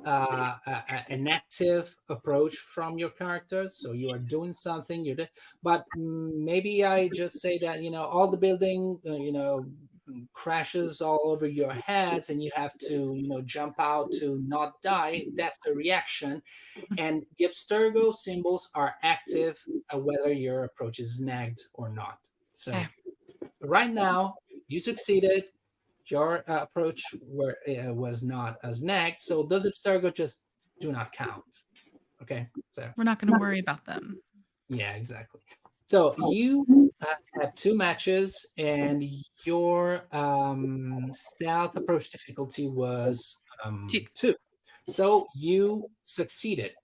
an active approach from your characters. So you are doing something, but maybe I just say that, all the building, crashes all over your heads and you have to jump out to not die, that's a reaction. And the abstergo symbols are active whether your approach is snagged or not. So right now you succeeded. Your approach was not snagged, so those abstergo just do not count. Okay, so we're not going to worry about them. Yeah, exactly. So you had 2 matches, and your stealth approach difficulty was 2. So you succeeded,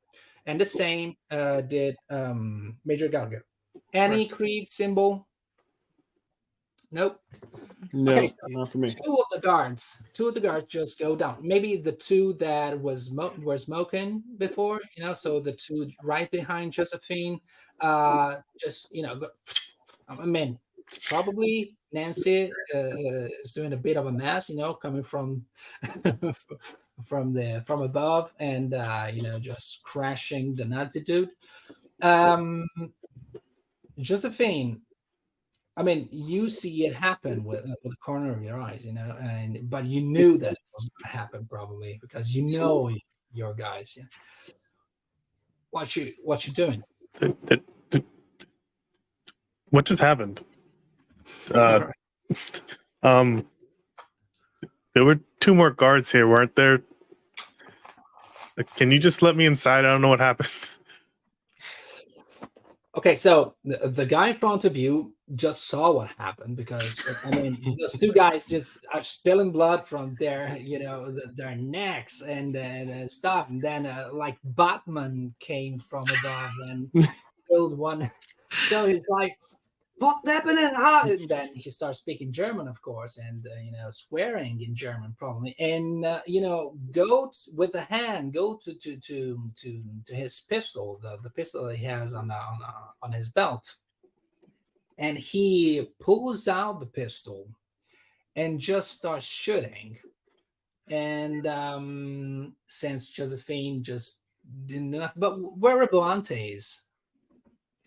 and the same did Major Galga. Any creed symbol? Nope. No, Okay, so not for me. 2 of the guards just go down. Maybe the 2 that were smoking before, so the 2 right behind Josephine, just go. I mean, probably Nancy is doing a bit of a mess, coming from from above and just crashing the Nazi dude. Josephine, I mean, you see it happen with the corner of your eyes, but you knew that it was going to happen probably because your guys. Yeah. What you doing? What just happened? There were 2 more guards here, weren't there? Can you just let me inside? I don't know what happened. Okay, so the guy in front of you just saw what happened because those 2 guys just are spilling blood from their their necks and stuff, and then like Batman came from above and killed one. So he's like, "What's happening?" And then he starts speaking German, of course, and swearing in German probably, and go with the hand, go to his pistol, the pistol that he has on his belt, and he pulls out the pistol and just starts shooting. And since Josephine just did nothing, but where are Belantes?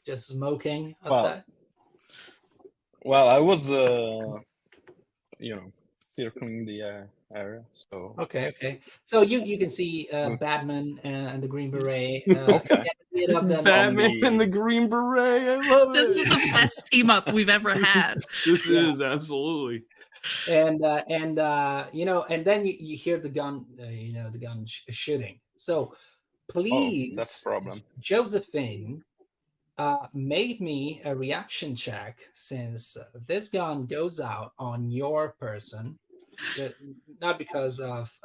Just smoking outside. Well, I was, circling the area. So Okay. So you can see Batman and the Green Beret. Okay. Batman and the Green Beret. I love it. This is the best team up we've ever had. This is absolutely. And then you hear the gun, the gun shooting. So please, that's a problem. Josephine, made me a reaction check since this gun goes out on your person, not because of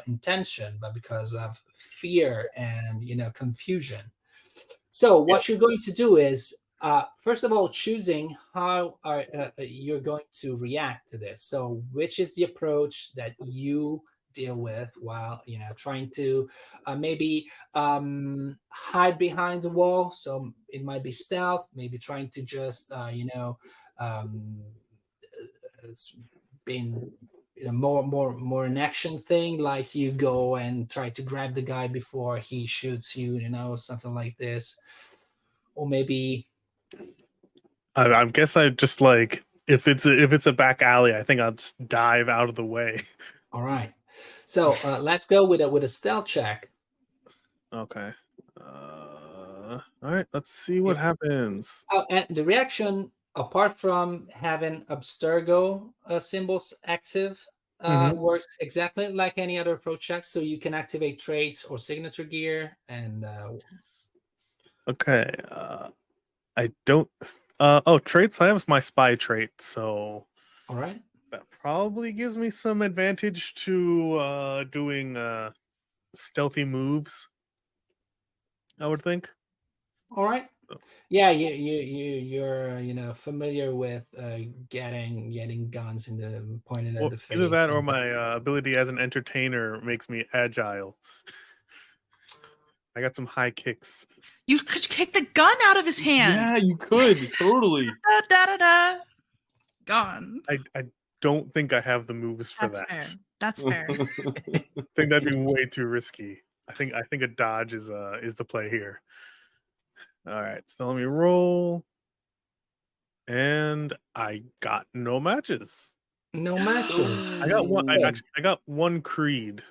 intention, but because of fear and confusion. So what you're going to do is first of all choosing how you're going to react to this. So which is the approach that you deal with while trying to maybe hide behind the wall, so it might be stealth, maybe trying to just it's been more an action thing, like you go and try to grab the guy before he shoots you, something like this. Or maybe I guess I just like if it's a back alley, I think I'll just dive out of the way. All right. So let's go with a stealth check. Okay. All right. Let's see what happens. And the reaction, apart from having abstergo symbols active, works exactly like any other approach check. So you can activate traits or signature gear. And okay. I don't. Traits. I have my spy trait. So. All right. That probably gives me some advantage to doing stealthy moves, I would think. All right. Yeah, you're familiar with getting guns pointed at the face. Either that or my ability as an entertainer makes me agile. I got some high kicks. You could kick the gun out of his hand. Yeah, you could totally. Gone. I don't think I have the moves for that. Fair. That's fair. I think that'd be way too risky. I think a dodge is the play here. All right, so let me roll, and I got no matches. No matches. I got one. So- I got one creed.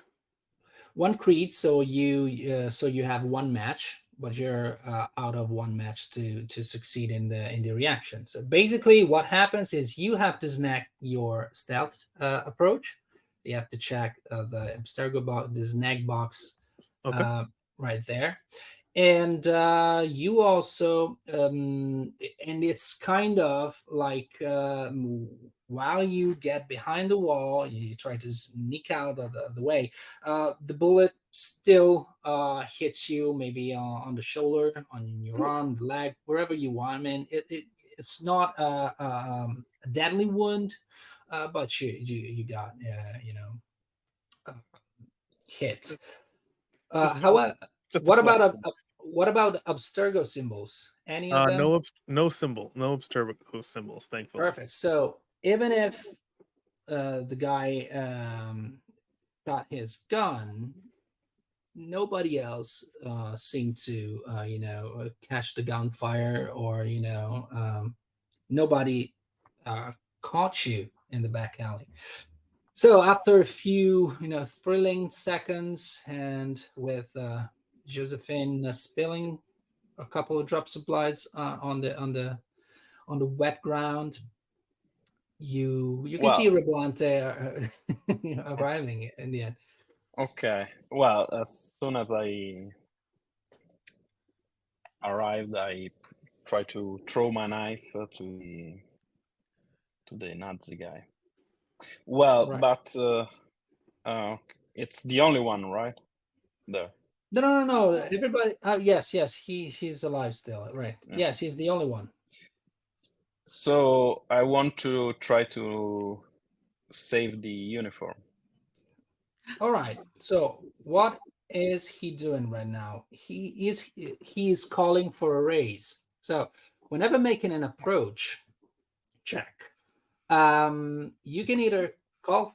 One creed, so you have one match, but you're out of one match to succeed in the reaction. So basically, what happens is you have to snag your stealth approach. You have to check the abstergo box, the snag box, Okay. right there, and you also and it's kind of like while you get behind the wall, you try to sneak out of the way, the bullet still hits you maybe on the shoulder, on your arm, the leg, wherever you want. I mean, it's not a deadly wound, but you got hit. However, Just what about what about abstergo symbols? Any of them? no abstergo symbols, thankfully. Perfect. So even if the guy got his gun, nobody else seemed to catch the gunfire, or nobody caught you in the back alley. So after a few thrilling seconds, and with Josephine spilling a couple of drops of blood on the wet ground, you can see Reblante arriving in the end. Okay. Well, as soon as I arrived, I tried to throw my knife to the Nazi guy. Well, Right. but it's the only one, right? There. No. Everybody. Yes. He's alive still. Right. Yeah. Yes, he's the only one. So I want to try to save the uniform. All right. So what is he doing right now? He is calling for a raise. So whenever making an approach check, you can either call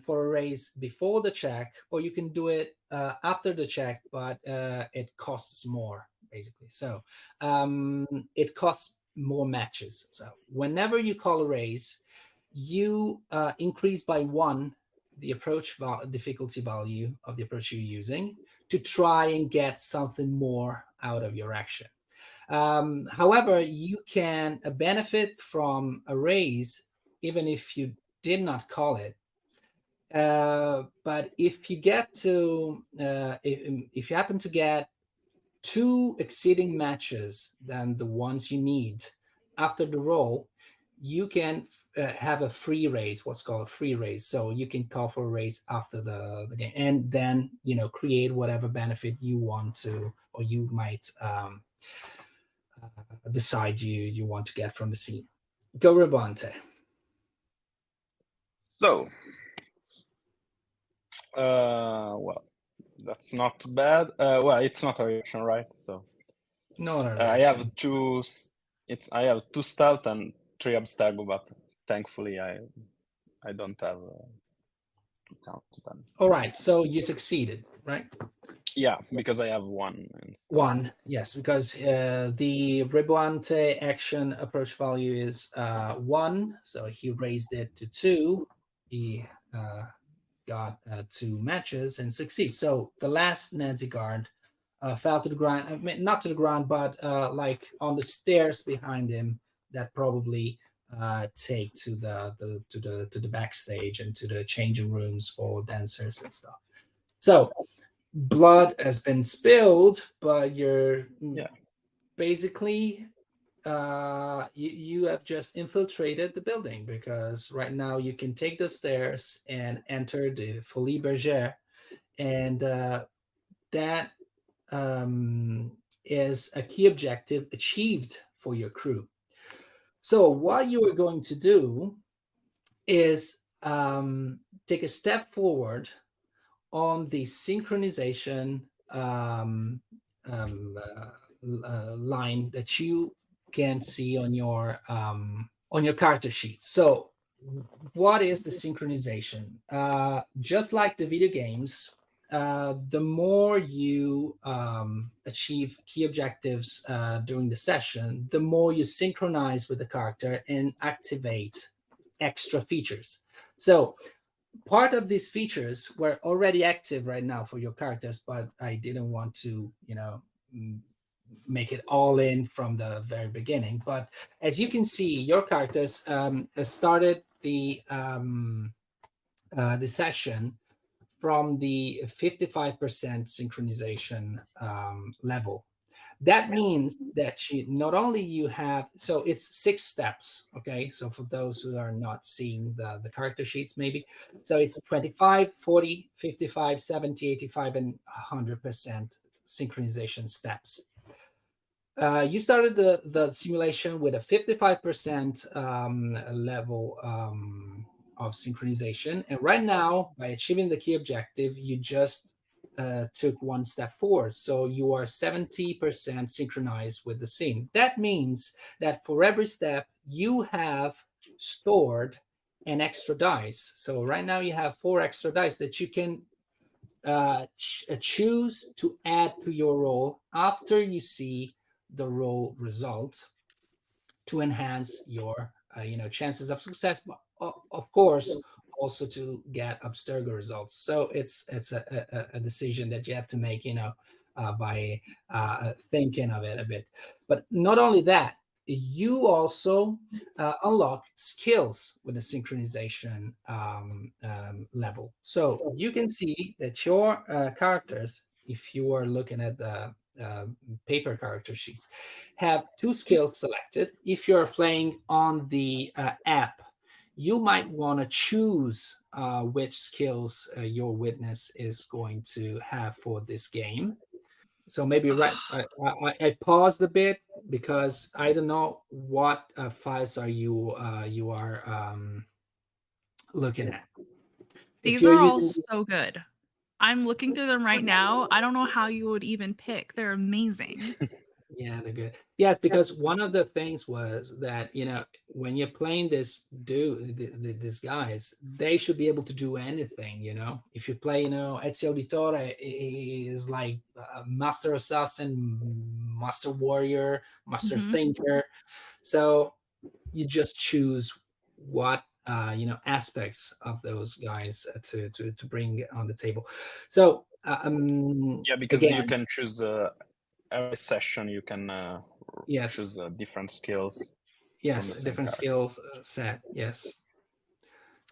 for a raise before the check, or you can do it after the check, but it costs more, basically. So it costs more matches. So whenever you call a raise, you increase by 1 the approach difficulty value of the approach you're using, to try and get something more out of your action. However, you can benefit from a raise even if you did not call it. But if you get to if you happen to get 2 exceeding matches than the ones you need after the roll, you can have a free raise, what's called a free raise. So you can call for a raise after the game, and then create whatever benefit you want to, or you might decide you want to get from the scene. Go, Rebante. So, well, that's not bad. Well, it's not a reaction, right? So No, I have two. I have 2 stealth and 3 abstergo, but thankfully I don't have to count them. All right, so you succeeded, right? Yeah, because I have 1. 1, yes, because the Rebante action approach value is 1, so he raised it to 2. He got 2 matches and succeeds. So the last Nazi guard fell to the ground. I mean, not to the ground, but like on the stairs behind him that probably take to the backstage and to the changing rooms for dancers and stuff. So blood has been spilled, but you're basically you have just infiltrated the building, because right now you can take the stairs and enter the Folie Bergère, and that is a key objective achieved for your crew. So what you are going to do is take a step forward on the synchronization line that you can see on your character sheet. So what is the synchronization? Just like the video games, the more you achieve key objectives during the session, the more you synchronize with the character and activate extra features. So part of these features were already active right now for your characters, but I didn't want to, make it all in from the very beginning. But as you can see, your characters started the session from the 55% synchronization level. That means that not only you have, so it's 6 steps, okay? So for those who are not seeing the character sheets, maybe. So it's 25, 40, 55, 70, 85, and 100% synchronization steps. You started the simulation with a 55% level of synchronization. And right now, by achieving the key objective, you just took one step forward. So you are 70% synchronized with the scene. That means that for every step, you have stored an extra dice. So right now you have 4 extra dice that you can choose to add to your roll after you see the roll result to enhance your chances of success, but of course also to get Abstergo results. So it's a decision that you have to make by thinking of it a bit. But not only that, you also unlock skills with the synchronization level. So you can see that your characters, if you are looking at the paper character sheets, have 2 skills selected. If you're playing on the app, you might want to choose which skills your witness is going to have for this game. So maybe I paused a bit because I don't know what files are you are looking at. These are all so good. I'm looking through them right now. I don't know how you would even pick. They're amazing. Yeah, they're good. Yes, because one of the things was that when you're playing these guys, they should be able to do anything. If you play, Ezio Auditore is like a master assassin, master warrior, master thinker. So you just choose what aspects of those guys to bring on the table. So because again, you can choose every session you can choose different skills. Yes, different skills set. Yes.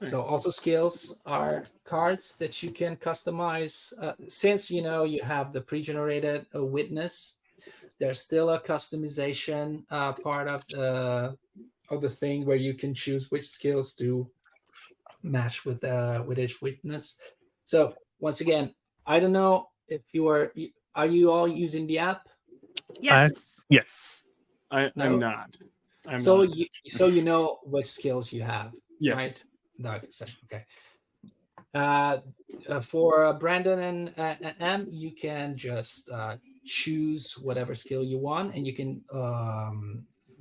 Nice. So also skills are cards that you can customize. Since you have the pre-generated witness, there's still a customization part of the thing where you can choose which skills to match with each witness. So once again, I don't know if are you all using the app? Yes. Yes. I'm not. So you know which skills you have. Yes. Right? Okay. For Brandon and M, you can just choose whatever skill you want, and you can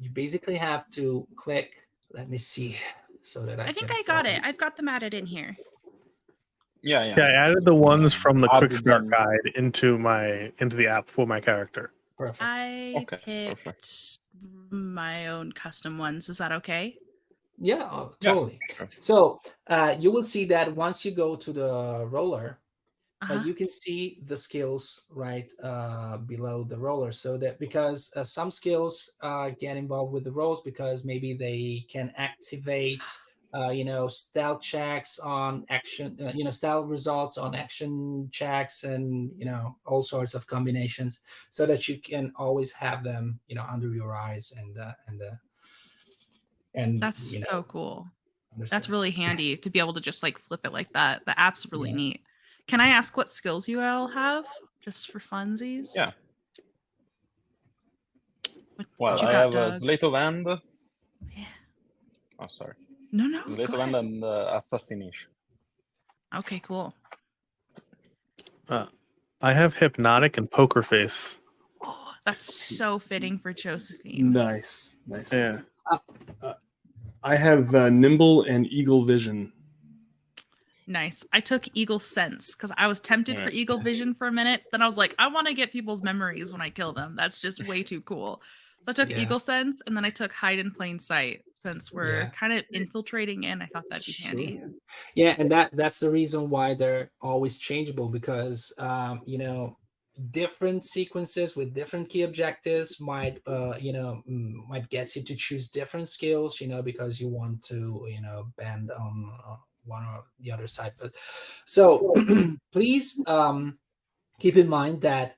you basically have to click. Let me see, so that I think I got it. I've got them added in here. Yeah. I added the ones from the quick start guide into the app for my character. Perfect. I picked my own custom ones. Is that okay? Yeah, totally. Yeah, sure. So you will see that once you go to the roller, you can see the skills right below the roller. So that because some skills get involved with the rolls because maybe they can activate stealth checks on action, stealth results on action checks, and all sorts of combinations, so that you can always have them under your eyes and that's so cool. That's really handy to be able to just like flip it like that. The app's really neat. Can I ask what skills you all have, just for funsies? Yeah. Well, I have a Sleight of Hand. Yeah. Oh, sorry. No. Sleight of Hand and Assassination. Okay, cool. I have Hypnotic and Poker Face. Oh, that's so fitting for Josephine. Nice. Yeah. I have Nimble and Eagle Vision. Nice. I took Eagle Sense because I was tempted for Eagle Vision for a minute. Then I was like, I want to get people's memories when I kill them. That's just way too cool. So I took Eagle Sense, and then I took Hide in Plain Sight, since we're Yeah. kind of infiltrating in. I thought that'd be handy. Yeah, and that's the reason why they're always changeable, because you know, different sequences with different key objectives might might get you to choose different skills, you know, because you want to, you know, bend on one or the other side. But so please keep in mind that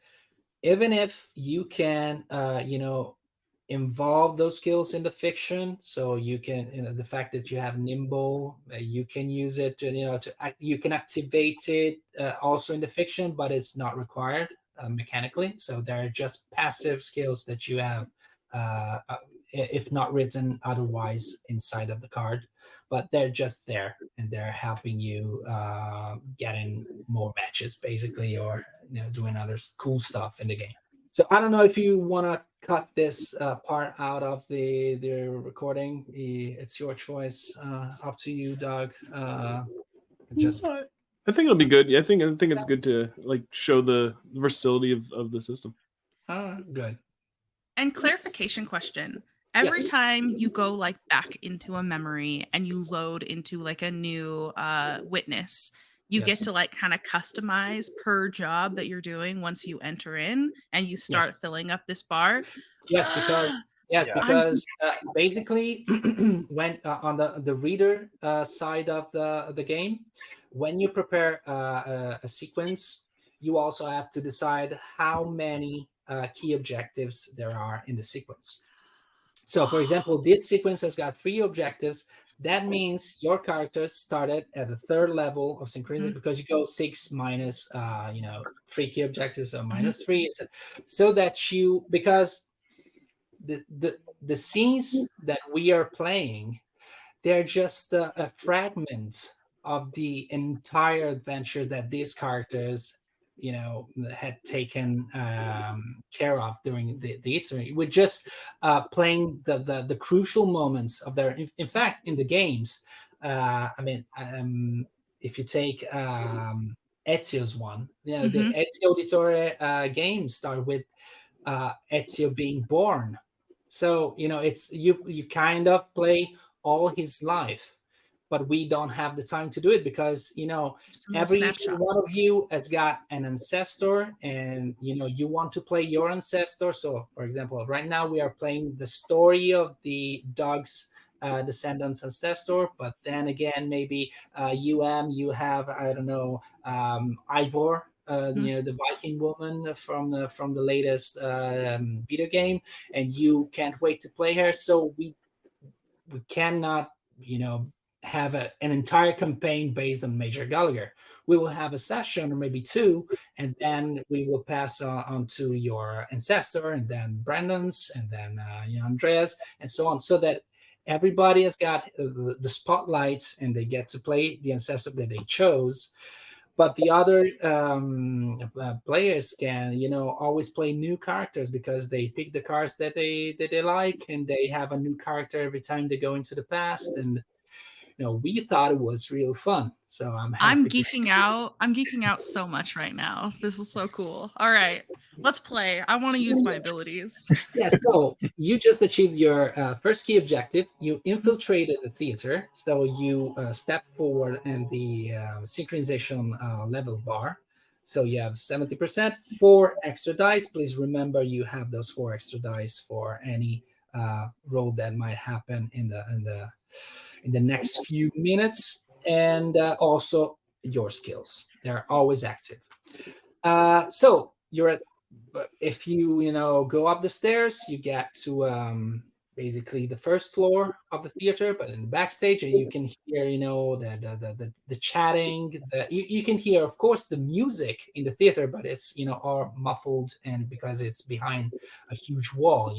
even if you can involve those skills in the fiction, so you can, you know, the fact that you have nimble, you can use it to, you know, you can activate it also in the fiction, but it's not required mechanically. So they're just passive skills that you have, if not written otherwise inside of the card, but they're just there and they're helping you get in more matches basically, or, you know, doing other cool stuff in the game. So I don't know if you want to cut this part out of the recording. It's your choice. Up to you, Doug. Just I think it'll be good. Yeah, I think it's good to like show the versatility of the system. Good. And clarification question. Every Yes. time you go like back into a memory and you load into like a new witness, you Yes. get to like kind of customize per job that you're doing once you enter in and you start filling up this bar. Yes, because basically when on the reader side of the game, when you prepare a sequence, you also have to decide how many key objectives there are in the sequence. So, for example, this sequence has got 3 objectives. That means your character started at the 3rd level of synchronicity, because you go 6 minus 3 key objectives, so minus 3, so that you, because the scenes that we are playing, they're just a fragment of the entire adventure that these characters, you know, had taken care of during the history. We're just playing the crucial moments of their. In fact, in the games, if you take Ezio's one, you know, the Ezio Auditore game start with Ezio being born. So, you know, it's you kind of play all his life, but we don't have the time to do it because, you know, every one of you has got an ancestor, and, you know, you want to play your ancestor. So, for example, right now we are playing the story of the dog's descendants ancestor, but then again, maybe you have, I don't know, Ivor, you know, the Viking woman from the latest video game, and you can't wait to play her. So we cannot, you know, have an entire campaign based on Major Gallagher. We will have a session or maybe 2, and then we will pass on to your ancestor, and then Brandon's, and then Andrea's, and so on, so that everybody has got the spotlight and they get to play the ancestor that they chose. But the other players can, you know, always play new characters because they pick the cards that they like, and they have a new character every time they go into the past. And, you know, we thought it was real fun. So I'm geeking out. I'm geeking out so much right now. This is so cool. All right, let's play. I want to use my abilities. Yeah, so you just achieved your first key objective. You infiltrated the theater. So you step forward in the synchronization level bar. So you have 70%, 4 extra dice. Please remember you have those 4 extra dice for any roll that might happen in the next few minutes, and also your skills. They're always active. So you're at. But if you go up the stairs, you get to basically the first floor of the theater, but in the backstage, and you can hear the chatting. You can hear, of course, the music in the theater, but it's all muffled, and because it's behind a huge wall,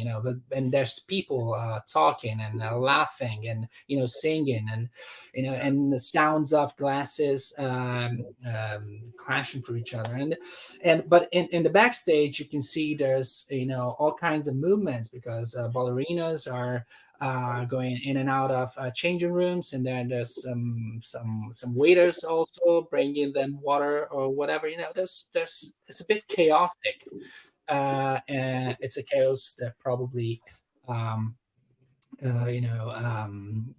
and there's people talking and laughing and singing, and and the sounds of glasses clashing for each other, but in the backstage you can see there's all kinds of movements because ballerinas are going in and out of changing rooms, and then there's some waiters also bringing them water or whatever. There's it's a bit chaotic, and it's a chaos that probably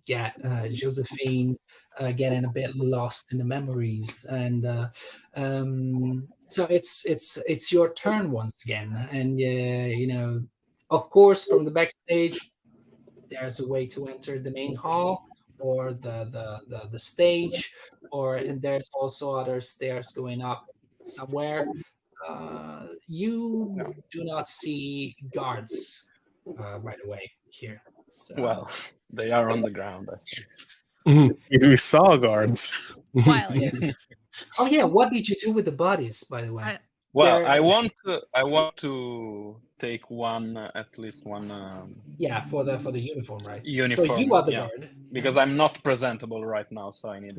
get Josephine getting a bit lost in the memories, and so it's your turn once again, and of course, from the backstage, there's a way to enter the main hall or the stage, and there's also other stairs going up somewhere. You do not see guards right away here. So, Well, they are on the ground, I think. We saw guards. Wild. yeah. Oh yeah, what did you do with the bodies, by the way? Well, I want to take at least one. For the uniform, right? Uniform. So you are the guard. Because I'm not presentable right now, so I need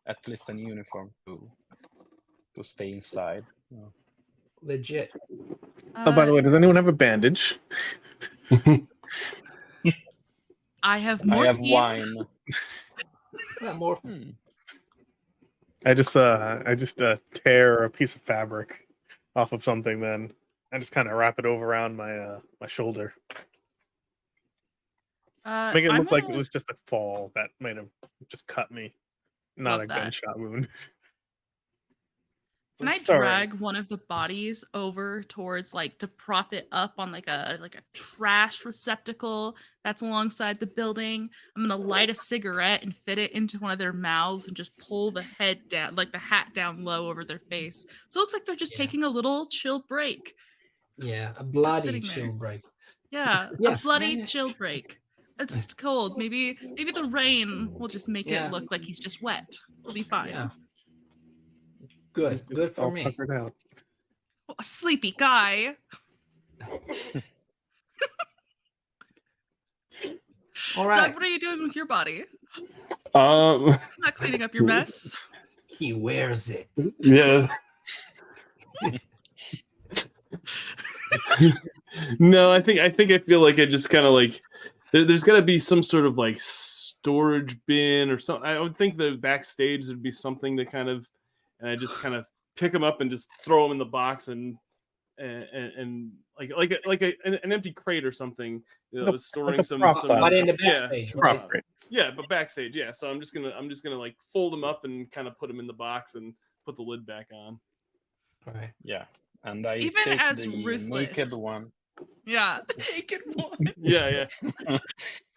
at least an uniform to stay inside. Legit. By the way, does anyone have a bandage? I have more. I have wine. More. I just tear a piece of fabric off of something, then I just kind of wrap it over around my my shoulder. Make it look like it was just a fall that might have just cut me, not a gunshot wound. Can I drag one of the bodies over towards to prop it up on like a trash receptacle that's alongside the building? I'm gonna light a cigarette and fit it into one of their mouths and just pull the head down, the hat down low over their face. So it looks like they're just taking a little chill break. Yeah, a bloody chill break. Yeah, a bloody chill break. It's cold. Maybe the rain will just make it look like he's just wet. We'll be fine. Yeah. Good for me. Out. Oh, a sleepy guy. All right. Doug, what are you doing with your body? Not cleaning up your mess. He wears it. Yeah. No, I feel like I just kind of there's got to be some sort of storage bin or something. I would think the backstage would be something to kind of. And I just kind of pick them up and just throw them in the box and like an empty crate or something, storing some. But in the backstage, right? Yeah, but backstage, yeah. So I'm just gonna fold them up and kind of put them in the box and put the lid back on. All right. Yeah, and I even take as the ruthless. naked one. Yeah, the naked one. Yeah.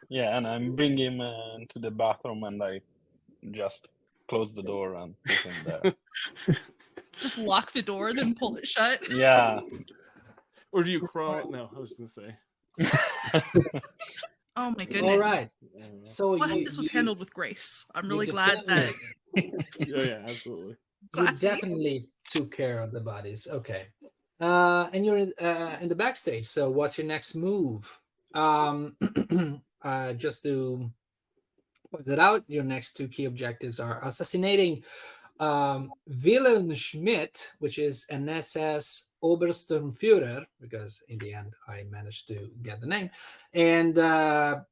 Yeah, and I'm bringing him into the bathroom, and I just close the door and put him there. Just lock the door, then pull it shut. Yeah. Or do you crawl? No, I was gonna say. Oh my goodness! All right. So this was handled with grace. I'm really glad that. Yeah, absolutely. You definitely took care of the bodies. Okay. And you're in the backstage. So what's your next move? Just to point it out, your next two key objectives are assassinating Wilhelm Schmidt, which is an SS Obersturmführer, because in the end I managed to get the name, and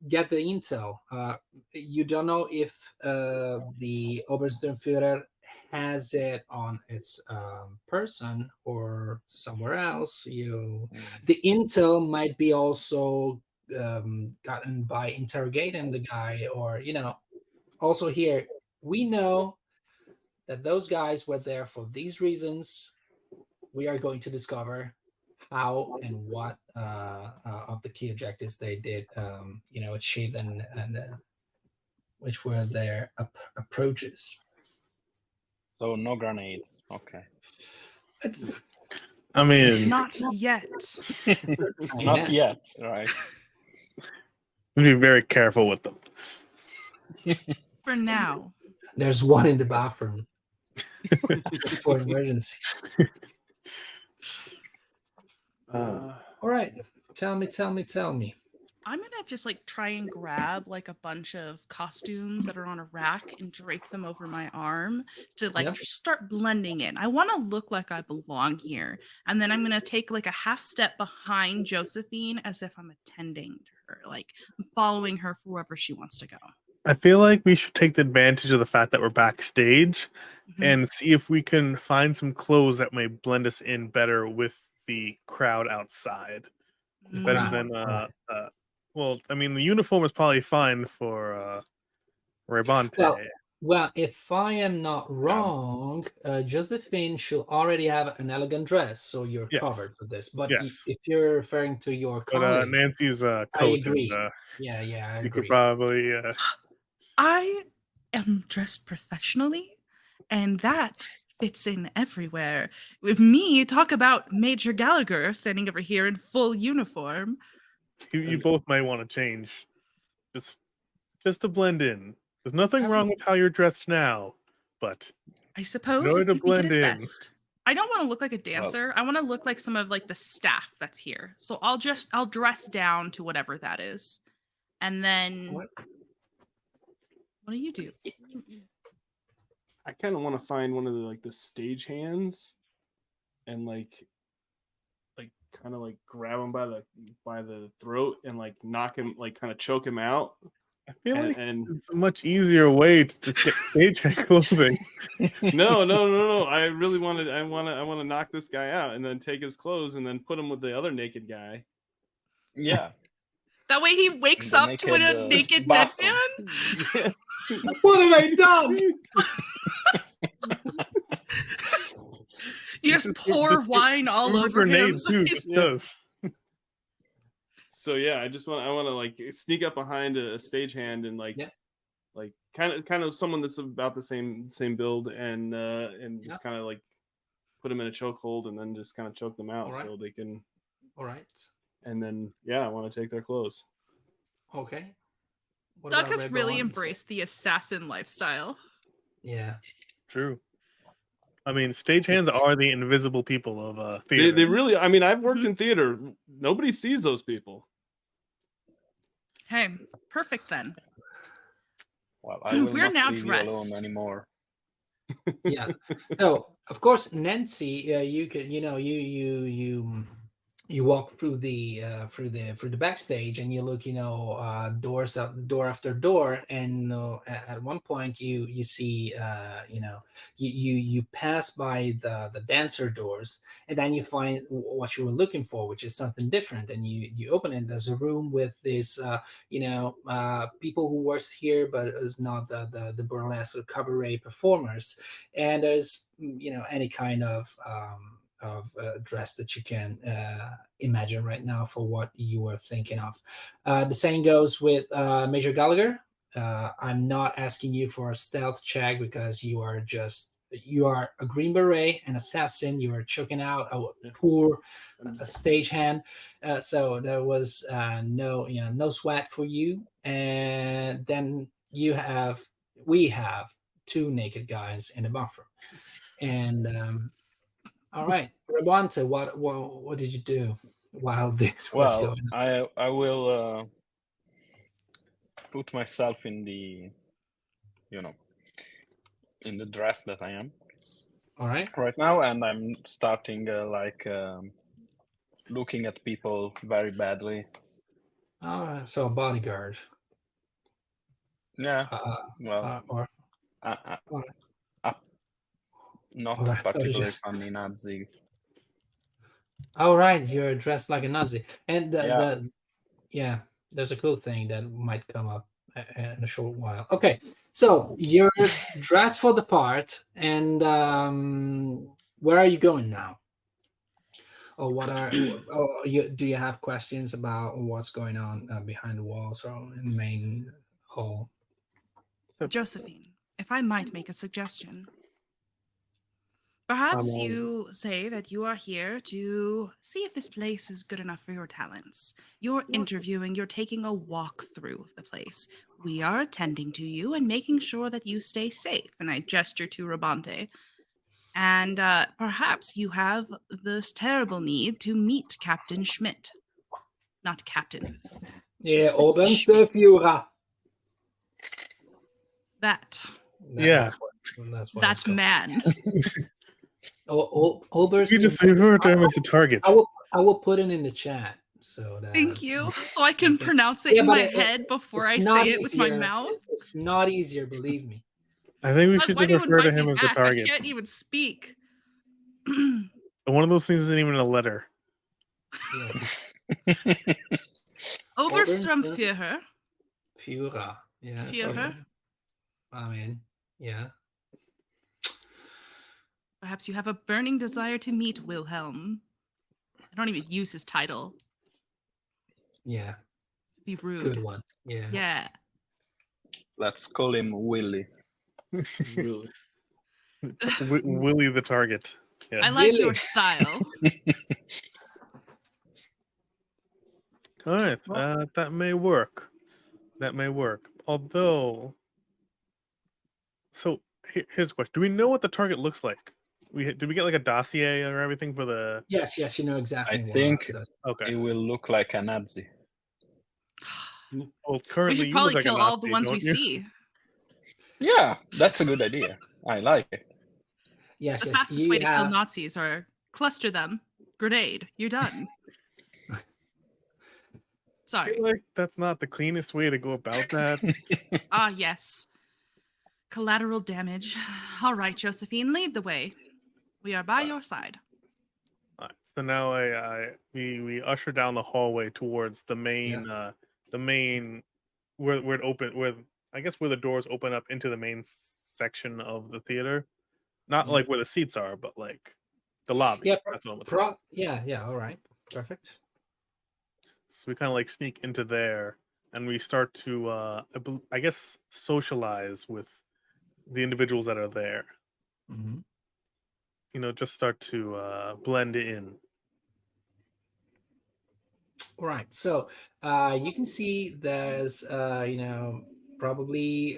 get the intel. You don't know if the Obersturmführer has it on its person or somewhere else. The intel might be also gotten by interrogating the guy, or also here we know that those guys were there for these reasons. We are going to discover how and what of the key objectives they did achieve, and which were their approaches. So no grenades. Okay. I mean, not yet. Not yet, right? Be very careful with them. For now. There's one in the bathroom. Just for emergency. All right. Tell me. I'm gonna just try and grab a bunch of costumes that are on a rack and drape them over my arm to just start blending in. I want to look like I belong here, and then I'm gonna take a half step behind Josephine as if I'm attending to her, I'm following her for wherever she wants to go. I feel like we should take the advantage of the fact that we're backstage and see if we can find some clothes that may blend us in better with the crowd outside. Mm. Better than well, I mean, the uniform is probably fine for Rebante. Well, if I am not wrong, Josephine should already have an elegant dress, so you're covered for this. But if you're referring to your colleagues, Nancy's coat, I agree. and, I you agree. could probably. I am dressed professionally, and that fits in everywhere. With me, talk about Major Gallagher standing over here in full uniform. You both might want to change, just to blend in. There's nothing wrong with how you're dressed now, but I suppose in order to blend in. Best. I don't want to look like a dancer. I want to look like some of like the staff that's here. So I'll dress down to whatever that is, and then what do you do? I kind of want to find one of the stage hands, and kind of grab him by the throat and knock him, kind of choke him out. I feel like it's a much easier way to just get stagehand clothing. No. I really want to knock this guy out and then take his clothes and then put him with the other naked guy. Yeah. That way he wakes up to a naked dead man. Yeah. What have I done? You just pour wine all over him. So yeah, I want to sneak up behind a stagehand and kind of someone that's about the same build and just kind of put them in a chokehold and then just kind of choke them out so they can. All right. And then I want to take their clothes. Okay. Doug has really embraced the assassin lifestyle. Yeah. True. I mean, stagehands are the invisible people of theater. They really. I mean, I've worked in theater. Nobody sees those people. Hey, perfect then. Well, we're now leave dressed. You alone anymore. Yeah. So of course, Nancy, you could, you walk through the backstage and you look, door after door, and at one point you see, you pass by the dancer doors, and then you find what you were looking for, which is something different, and you open it. There's a room with this, people who works here, but it's not the burlesque or cabaret performers, and there's any kind of dress that you can imagine right now for what you are thinking of. The same goes with Major Gallagher. I'm not asking you for a stealth check because you are a Green Beret, an assassin. You are choking out a poor stagehand. So there was no sweat for you. And then we have two naked guys in the buffer. And all right, Rebante, what did you do while this was going on? I will put myself in the in the dress that I am. All right. Right now, and I'm starting looking at people very badly. So a bodyguard. Yeah. Not particularly funny Nazi. All right, you're dressed like a Nazi, and there's a cool thing that might come up in a short while. Okay, so you're dressed for the part, and where are you going now? Or do you have questions about what's going on behind the walls or in the main hall? Josephine, if I might make a suggestion. Perhaps you say that you are here to see if this place is good enough for your talents. You're interviewing, you're taking a walk through of the place. We are attending to you and making sure that you stay safe. And I gesture to Rebante. And perhaps you have this terrible need to meet Captain Schmidt. Not Captain. Yeah, Oberstführer. That. That's that man. You just refer to him as the target. I will put it in the chat. So thank you. So I can pronounce it in my head before I say it with my mouth. It's not easier, believe me. I think we should just refer to him as the target. I can't even speak. One of those things isn't even a letter. Yeah. Obersturmführer. Führer. Yeah. Führer. Okay. I mean, yeah. Perhaps you have a burning desire to meet Wilhelm. I don't even use his title. Yeah. Be rude. Good one. Yeah. Yeah. Let's call him Willy. Really. Willie the target. Yeah. I like your Really? style. All right, that may work. That may work. Although, so here's a question: do we know what the target looks like? Did we get like a dossier or everything for the? Yes. You know exactly. I what think it does. Okay. it will look like a Nazi. Well, We currently should you probably look like a kill all the Nazi, ones we don't you? see. Yeah, that's a good idea. I like it. Yes. The Yes. fastest You way to kill have. Nazis are cluster them, grenade. You're done. I Sorry. feel like that's not the cleanest way to go about that. Ah, yes. Collateral damage. All right, Josephine, lead the way. We are by your side. All right, so now we usher down the hallway towards the main where it open where I guess where the doors open up into the main section of the theater, not like where the seats are, but like the lobby. Yeah. That's what I'm looking for. Yeah. All right. Perfect. So we kind of like sneak into there, and we start to I guess socialize with the individuals that are there. Mm-hmm. You know, just start to blend in. All right. So you can see there's probably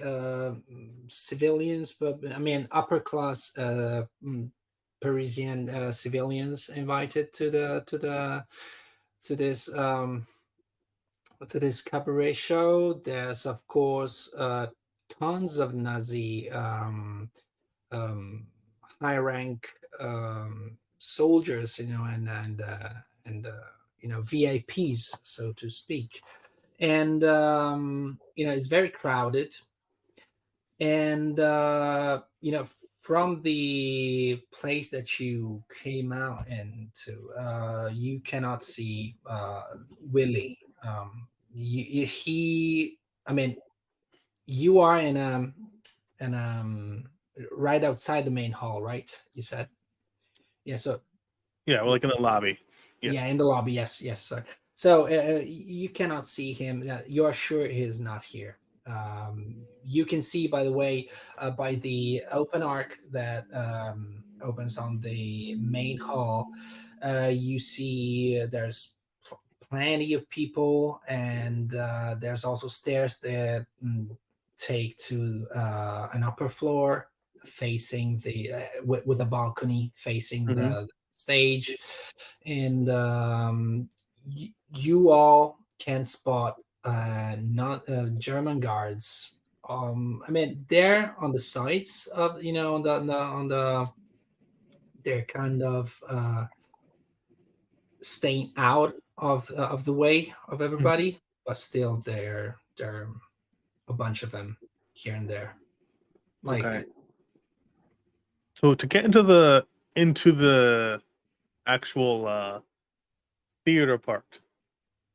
civilians, but I mean upper class Parisian civilians invited to this cabaret show. There's of course tons of Nazi high rank soldiers, and VIPs, so to speak, and it's very crowded, and from the place that you came out into, you cannot see Willie. I mean, you are in right outside the main hall, right? You said, yeah. So Yeah, we're like in the lobby. yeah, in the lobby. Yes, sir. So you cannot see him. You're sure he is not here. You can see, by the way, by the open arc that opens on the main hall, you see there's plenty of people, and there's also stairs that take to an upper floor facing the with a balcony facing the stage, and you all can spot not German guards. I mean, they're on the sides of on the they're kind of staying out of the way of everybody, but still there are a bunch of them here and there. Like, Okay. So to get into the actual theater part,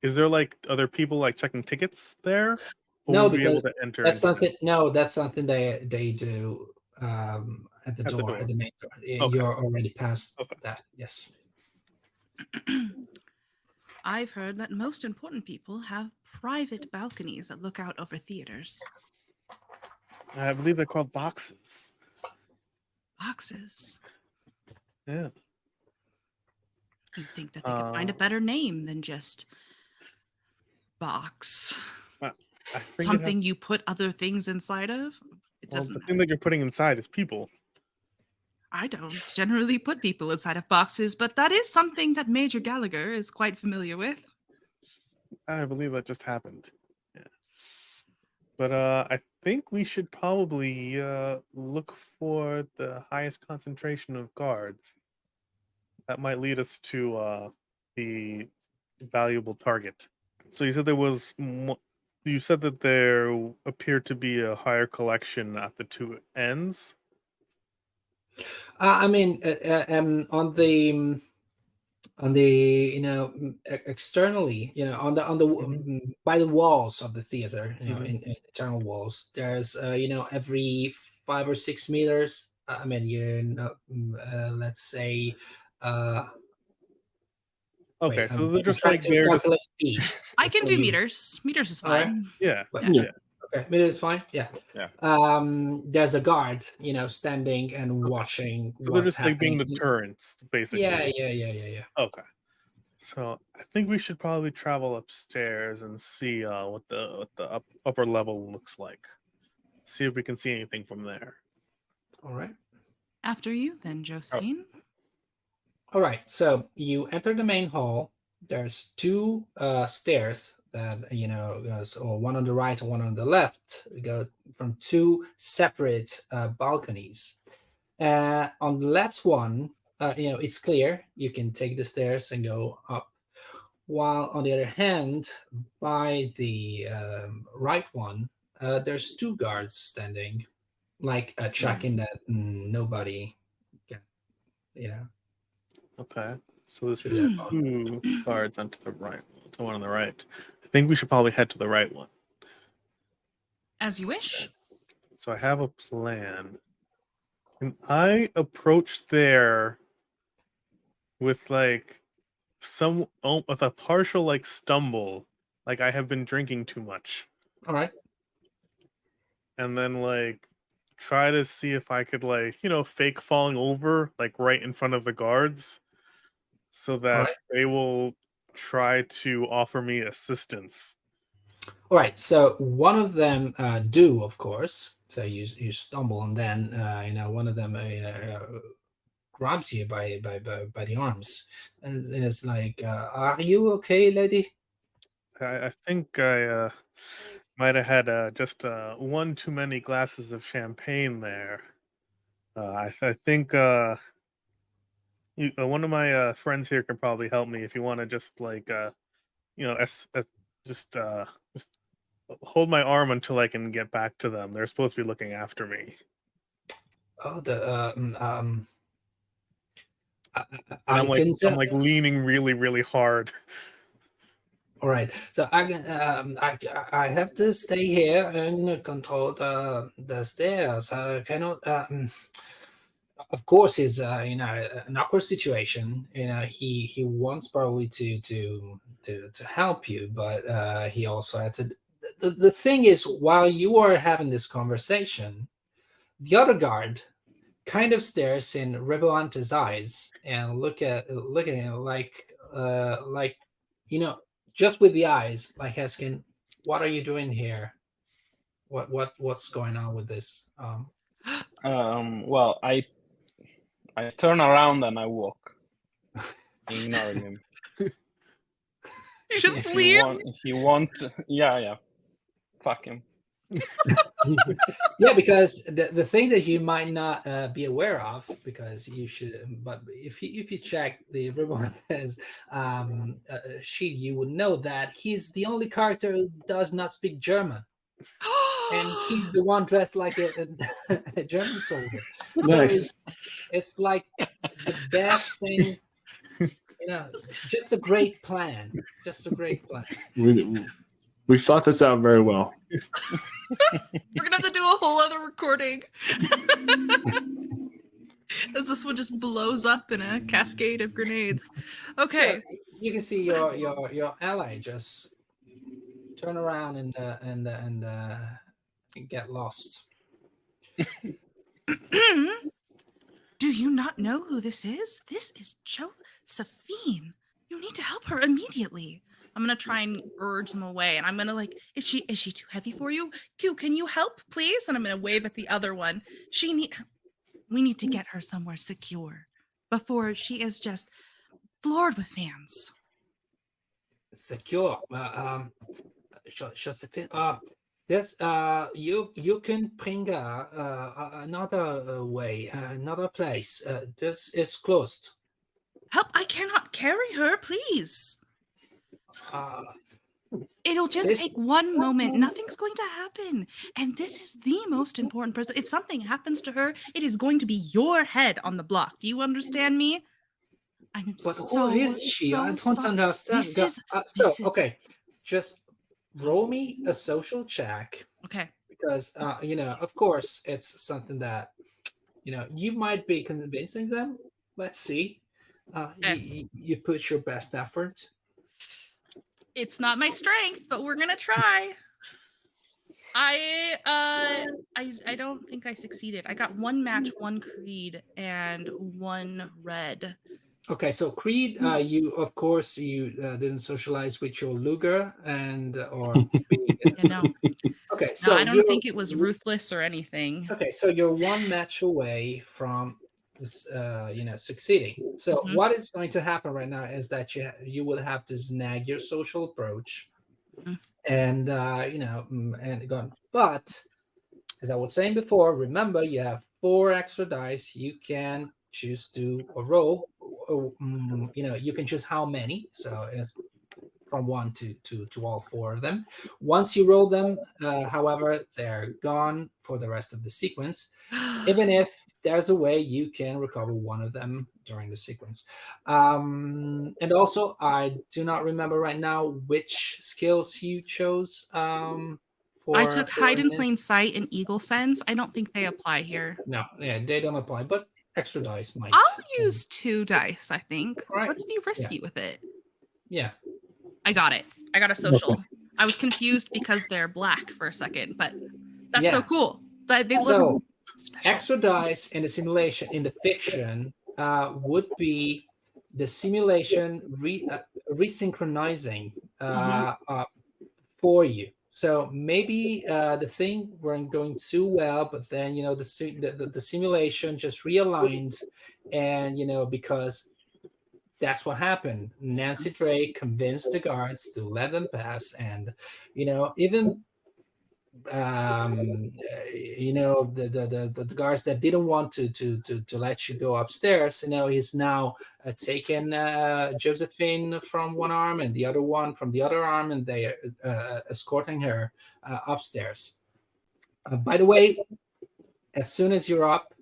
is there like other people like checking tickets there? Or no, would we be able because to enter that's into something. them? No, that's something they do at the door, at the main door. Okay. You're already past Okay. that. Yes. I've heard that most important people have private balconies that look out over theaters. I believe they're called boxes. Boxes. Yeah. You'd think that they could find a better name than just box. I think Something you put other things inside of? It doesn't the thing that you're putting inside is people. I don't generally put people inside of boxes, but that is something that Major Gallagher is quite familiar with. I believe that just happened. Yeah. But I think we should probably look for the highest concentration of guards. That might lead us to the valuable target. So you said you said that there appeared to be a higher collection at the two ends. I mean, on the on the externally, on the by the walls of the theater, in internal walls, there's every 5 or 6 meters, let's say, Okay, wait, so they're I'm just trying like to they're just calculate feet. I can before do you- meters. Meters is All right. fine. yeah. Yeah. Okay, meters is fine. Yeah. Yeah. There's a guard, standing and watching So they're what's just like being happening. deterrents, basically. Yeah. Okay. So I think we should probably travel upstairs and see what the upper level looks like. See if we can see anything from there. All right. After you, then, Josephine. All right, so you enter the main hall. There's 2 stairs that goes, one on the right and one on the left. We go from 2 separate balconies. On the left one, it's clear. You can take the stairs and go up. While on the other hand, by the right one, there's 2 guards standing, like checking that nobody can, Okay. So there's through that 2 guards onto the right, to one on the right. I think we should probably head to the right one. As you wish. So I have a plan. Can I approach there with like with a partial like stumble, like I have been drinking too much, All right. and then like try to see if I could like fake falling over like right in front of the guards, so that Alright. they will try to offer me assistance. All right, so one of them do, of course. So you stumble, and then one of them grabs you by the arms, and it's like, "Are you okay, lady?" I think I might have had just one too many glasses of champagne there. I think one of my friends here can probably help me if you want to just like just hold my arm until I can get back to them. They're supposed to be looking after me. Oh, the And I I'm like can tell. I'm like leaning really really hard. All right, so I have to stay here and control the stairs. I cannot. Of course, it's an awkward situation. He wants probably to help you, but he also had to. The thing is, while you are having this conversation, the other guard kind of stares in Reboante's eyes and look at him like just with the eyes, like asking, "What are you doing here? What's going on with this?" Well, I turn around and I walk, ignoring him. You just Yeah. leave. He won't. Yeah. Fuck him. Yeah, because the thing that you might not be aware of, because you should, but if you check the Reboante's sheet, you would know that he's the only character who does not speak German. And he's the one dressed like a German soldier. Nice. So it's like the best thing, just a great plan. Just a great plan. We thought this out very well. We're gonna have to do a whole other recording. As this one just blows up in a cascade of grenades. Okay. Yeah, you can see your ally just turn around and get lost. Do you not know who this is? This is Josephine. You need to help her immediately. I'm gonna try and urge them away, and I'm gonna like, is she too heavy for you? Q, can you help, please? And I'm gonna wave at the other one. We need to get her somewhere secure before she is just floored with fans. Secure. Josephine. Yes. You can bring her another way, another place. This is closed. Help! I cannot carry her, please. It'll just take one moment. Nothing's going to happen. And this is the most important person. If something happens to her, it is going to be your head on the block. Do you understand me? I'm But so, who is she? so I don't sorry. understand. This is Okay, just roll me a social check okay. because of course, it's something that you might be convincing them. Let's see. You put your best effort. It's not my strength, but we're gonna try. I don't think I succeeded. I got 1 match, 1 creed, and 1 red. Okay, so creed, you of course you didn't socialize with your Luger or No. Okay, No, so I don't think it was ruthless or anything. Okay, so you're 1 match away from this, succeeding. So what is going to happen right now is that you will have to snag your social approach, and and gone. But as I was saying before, remember you have 4 extra dice. You can choose to roll. You can choose how many. So it's from 1 to all 4 of them. Once you roll them, however, they're gone for the rest of the sequence, even if there's a way you can recover 1 of them during the sequence. And also, I do not remember right now which skills you chose. I took hide in plain sight and eagle sense. I don't think they apply here. No, yeah, they don't apply, but extra dice might. I'll use 2 dice, I think. Right. Let's be risky with it. Yeah. I got it. I got a social. Okay. I was confused because they're black for a second, but that's so cool. They look special. Extra dice in the simulation, in the fiction, would be the simulation resynchronizing for you. So maybe the thing weren't going too well, but then the simulation just realigned, and because that's what happened. Nancy Drake convinced the guards to let them pass, and even the guards that didn't want to let you go upstairs, he's now taken Josephine from one arm and the other one from the other arm, and they are escorting her upstairs. By the way, as soon as you're up,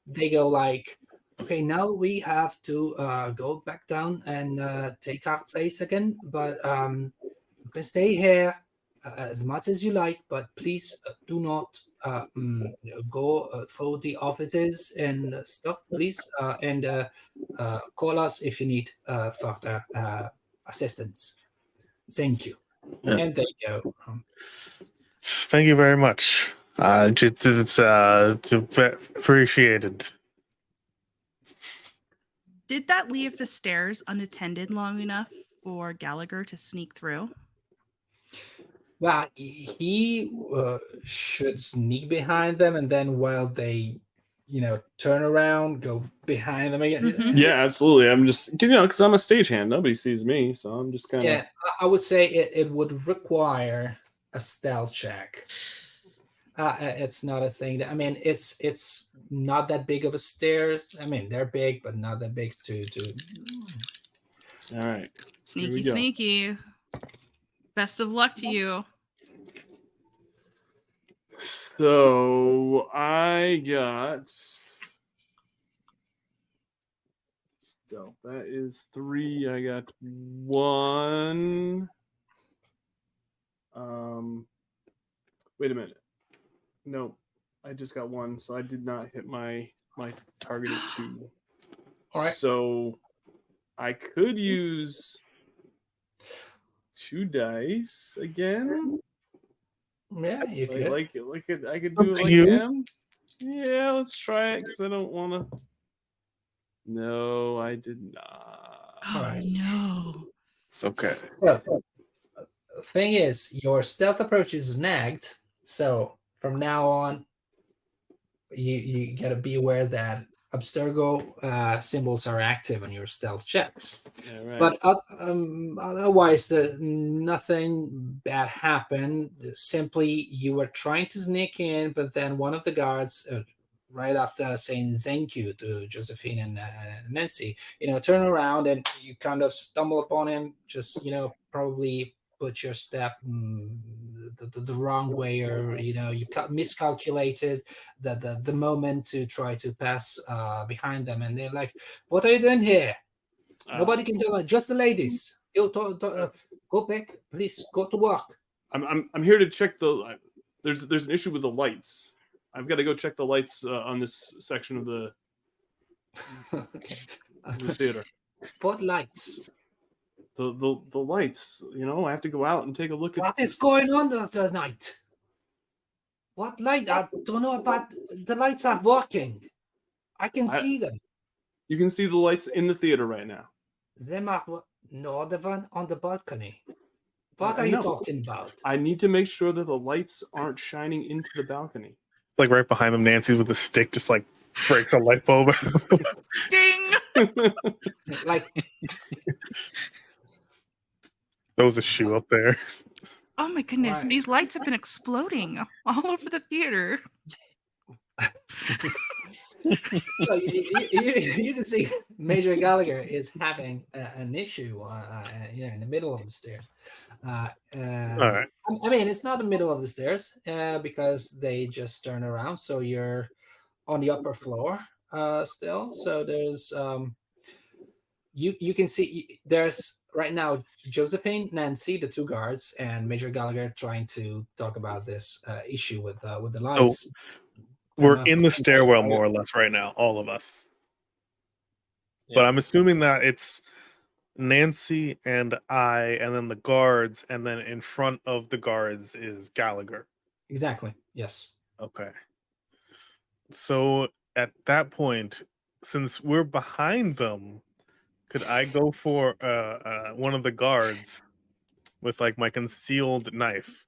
they go like, okay, now we have to go back down and take our place again, but you can stay here as much as you like, but please do not go through the offices and stuff, please, and call us if you need further assistance. Thank you. Yeah. And there you go. Thank you very much. It's appreciated. Did that leave the stairs unattended long enough for Gallagher to sneak through? Well, he should sneak behind them, and then while they, turn around, go behind them again. Mm-hmm. Yeah, absolutely. I'm just, because I'm a stagehand. Nobody sees me, so I'm just kind of. Yeah, I would say it would require a stealth check. It's not a thing. It's not that big of a stairs. They're big, but not that big to. All right. Sneaky. Best of luck to you. So I got. So that is 3. I got 1. Wait a minute. No, I just got 1, so I did not hit my targeted 2. All right. So I could use 2 dice again. Yeah, you could. I could do it like him. Yeah, let's try it because I don't want to. No, I did not. Oh, no. It's okay. So, the thing is, your stealth approach is nagged. So from now on, you got to be aware that Abstergo symbols are active on your stealth checks. Yeah, right. But otherwise, nothing bad happened. Simply, you were trying to sneak in, but then one of the guards, right after saying thank you to Josephine and Nancy, turn around and you kind of stumble upon him, just, probably put your step the wrong way, or you miscalculated the moment to try to pass behind them, and they're like, what are you doing here? Nobody can do it. Just the ladies. You go back, please. Go to work. I'm here to check the. There's an issue with the lights. I've got to go check the lights on this section of the Okay. the theater. What lights? The lights. You know, I have to go out and take a look at. What is going on tonight? What light? I don't know about the lights are working. I can see them. You can see the lights in the theater right now. Them are no, the one on the balcony. What are you talking about? I need to make sure that the lights aren't shining into the balcony. It's like right behind them, Nancy with a stick just like breaks a light bulb. Ding! Like throws a shoe up there. Oh my goodness, Right. these lights have been exploding all over the theater. so you can see Major Gallagher is having an issue, in the middle of the stairs. All right. I mean, it's not the middle of the stairs because they just turn around. So you're on the upper floor still. So there's you can see there's right now Josephine, Nancy, the two guards, and Major Gallagher trying to talk about this issue with the lights. We're in the stairwell more or less right now, all of us. Yeah. But I'm assuming that it's Nancy and I, and then the guards, and then in front of the guards is Gallagher. Exactly. Yes. Okay. So at that point, since we're behind them, could I go for one of the guards with like my concealed knife?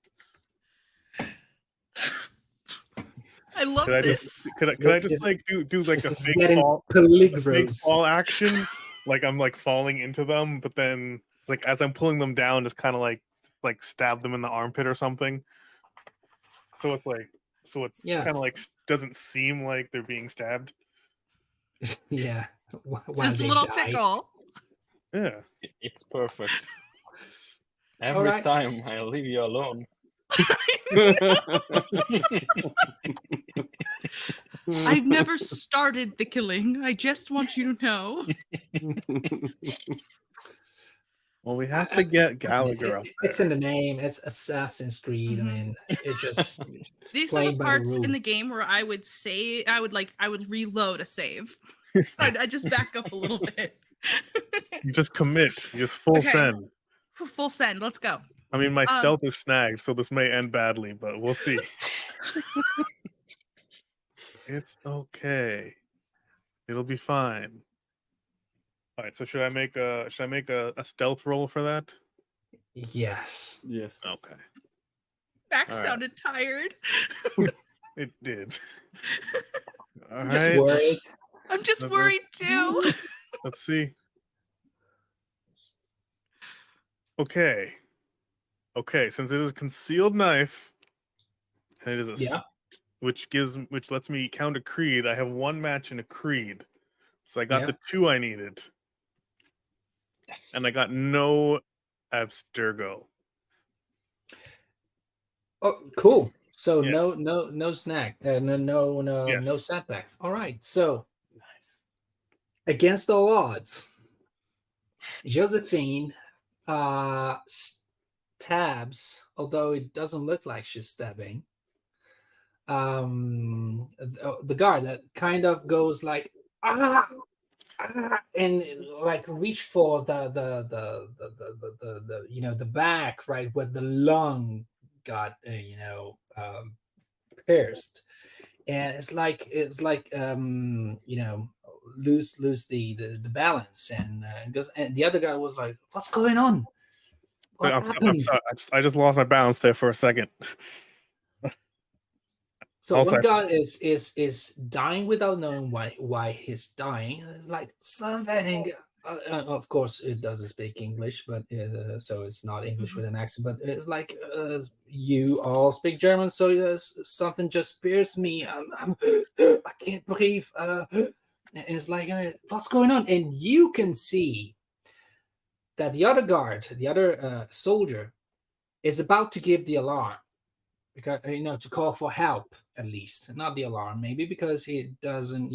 I love Could I this. just could I just like do like a This is big getting fall, polygrams. action? Like I'm like falling into them, but then it's like as I'm pulling them down, just kind of like stab them in the armpit or something. So it's Yeah. kind of like doesn't seem like they're being stabbed. Yeah. Just a little tickle. Yeah. It's perfect. Every right. time I'll leave you alone. I've never started the killing. I just want you to know. Well, we have to get Gallagher up there. It's in the name. It's Assassin's Creed. Mhm. I mean, it just These are the playing by the parts in rule. the game where I would reload a save. I'd just back up a little bit. You just commit. You just full Okay. send. Full send. Let's go. I mean, my stealth is snagged, so this may end badly, but we'll see. It's okay. It'll be fine. All right. So should I make a stealth roll for that? Yes. Yes. Okay. Max All right. sounded tired. It did. All I'm just right. worried. I'm just Let's- worried too. Let's see. Okay. Okay. Since it is a concealed knife, and it is a Yeah. which lets me count a creed. I have one match in a creed, so I got Yeah. the 2 I needed, Yes. and I got no abstergo. Oh, cool. So Yes. no snag. No Yes. setback. All right. So Nice. against all odds, Josephine stabs, although it doesn't look like she's stabbing. The guard that kind of goes like and like reach for the the back, right, where the lung got pierced, and it's like lose the balance, and goes, and the other guy was like, what's going on? What I'm happened? sorry. I just lost my balance there for a second. So Also, one guy is dying without knowing why he's dying. It's like something. Of course, it doesn't speak English, but so it's not English with an accent. But it's like you all speak German, so something just pierced me. I can't breathe. And it's like, what's going on? And you can see that the other guard, the other soldier, is about to give the alarm, because to call for help, at least not the alarm, maybe because he doesn't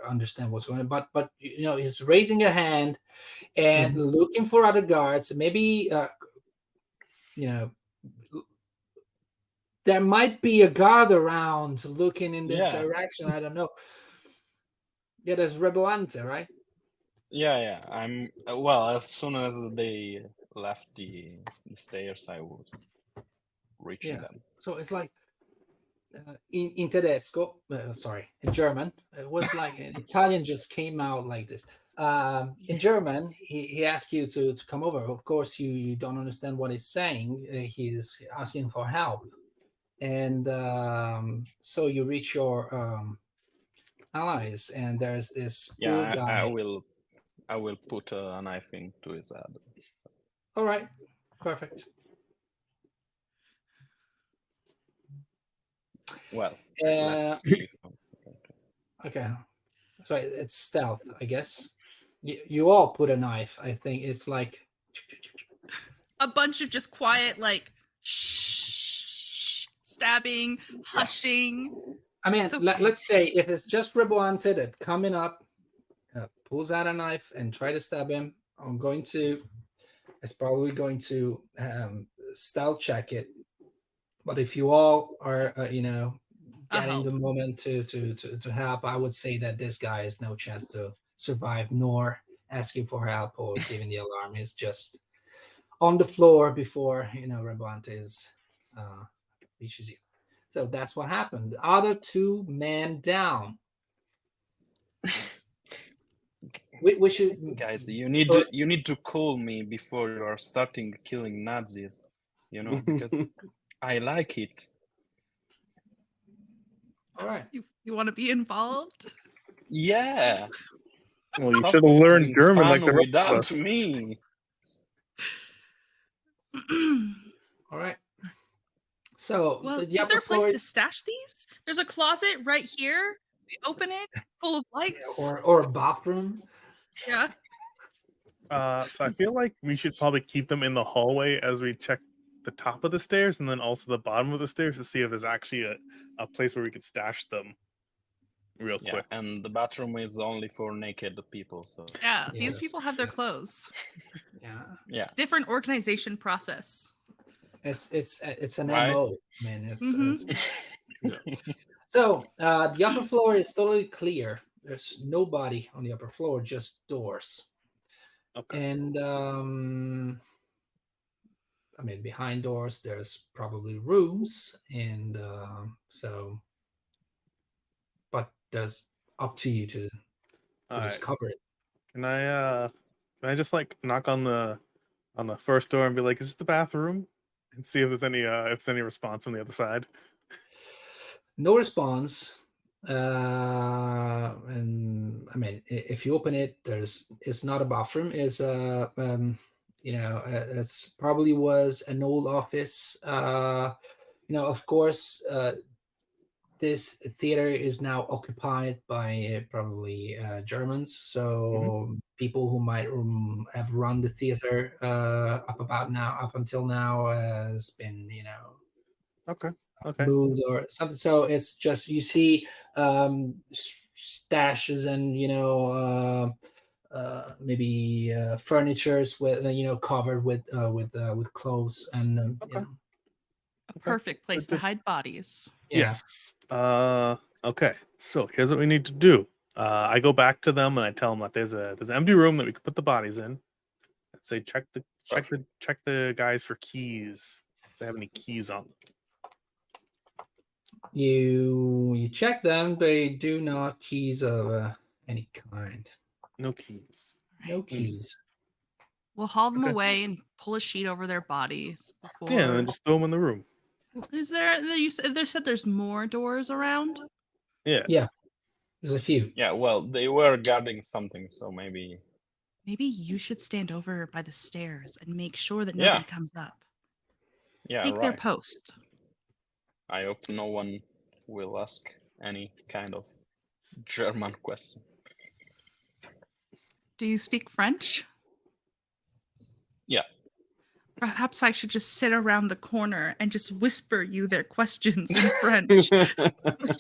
understand what's going on, but he's raising a hand and looking for other guards. Maybe there might be a guard around looking in this direction. I don't know. Yeah, there's Reboante, right? Yeah. I'm well. As soon as they left the stairs, I was reaching them. So it's like in Tedesco, in German, it was like in Italian just came out like this. In German, he asked you to come over. Of course, you don't understand what he's saying. He's asking for help, and so you reach your allies, and there's this poor guy. I will put a knife into his head. All right, perfect. Well, let's see. Okay, so it's stealth, I guess. You all put a knife. I think it's like a bunch of just quiet, like shh, stabbing, hushing. I mean, let's say if it's just Reboante that coming up, pulls out a knife and try to stab him, it's probably going to stealth check it. But if you all are, getting the moment to help, I would say that this guy has no chance to survive, nor asking for help or giving the alarm. He's just on the floor before Reboante reaches you. So that's what happened. The other 2 men down. We should, guys. You need to call me before you are starting killing Nazis. Because I like it. All right. You want to be involved? Yeah. Well, you should have learned German like the rest without of us. me. All right. So, is there a place to stash these? There's a closet right here. We open it, full of lights. Or a bathroom. Yeah. So I feel like we should probably keep them in the hallway as we check the top of the stairs and then also the bottom of the stairs to see if there's actually a place where we could stash them real quick. And the bathroom is only for naked people. So these people have their clothes. Yeah. Different organization process. It's an right? MO, man. So the upper floor is totally clear. There's nobody on the upper floor, just doors. Okay. And behind doors, there's probably rooms, and but there's up to you to discover it. Can I just like knock on the first door and be like, "Is this the bathroom?" and see if there's any response from the other side? No response. And if you open it, it's not a bathroom. It's it's probably was an old office. Of course, this theater is now occupied by probably Germans. So people who might have run the theater up until now has been Okay. moved or something. So it's just you see stashes and maybe furnitures with covered with clothes and a perfect place to hide bodies. Yes. Okay. So here's what we need to do. I go back to them and I tell them that there's an empty room that we could put the bodies in. I'd say check the guys for keys. If they have any keys on them. You check them. They do not keys of any kind. No keys. No keys. We'll haul them away and pull a sheet over their bodies. Yeah, and then just throw them in the room. Is there? You said there's more doors around. Yeah. There's a few. Yeah. Well, they were guarding something, so maybe. Maybe you should stand over by the stairs and make sure that nobody comes up. Yeah. Take their post. I hope no one will ask any kind of German question. Do you speak French? Yeah. Perhaps I should just sit around the corner and just whisper you their questions in French. You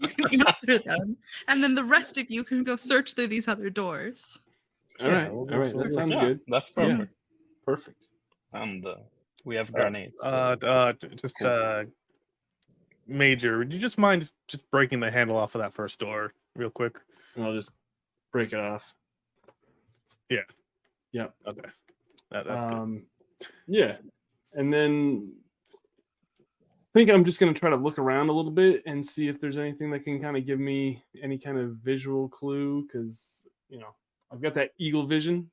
can answer them, and then the rest of you can go search through these other doors. All right, that sounds good. That's perfect. Perfect. And we have grenades. Just Major, would you just mind just breaking the handle off of that first door real quick? And I'll just break it off. Yeah. Yep. Okay. That's good. Yeah. And then I think I'm just going to try to look around a little bit and see if there's anything that can kind of give me any kind of visual clue, because, I've got that eagle vision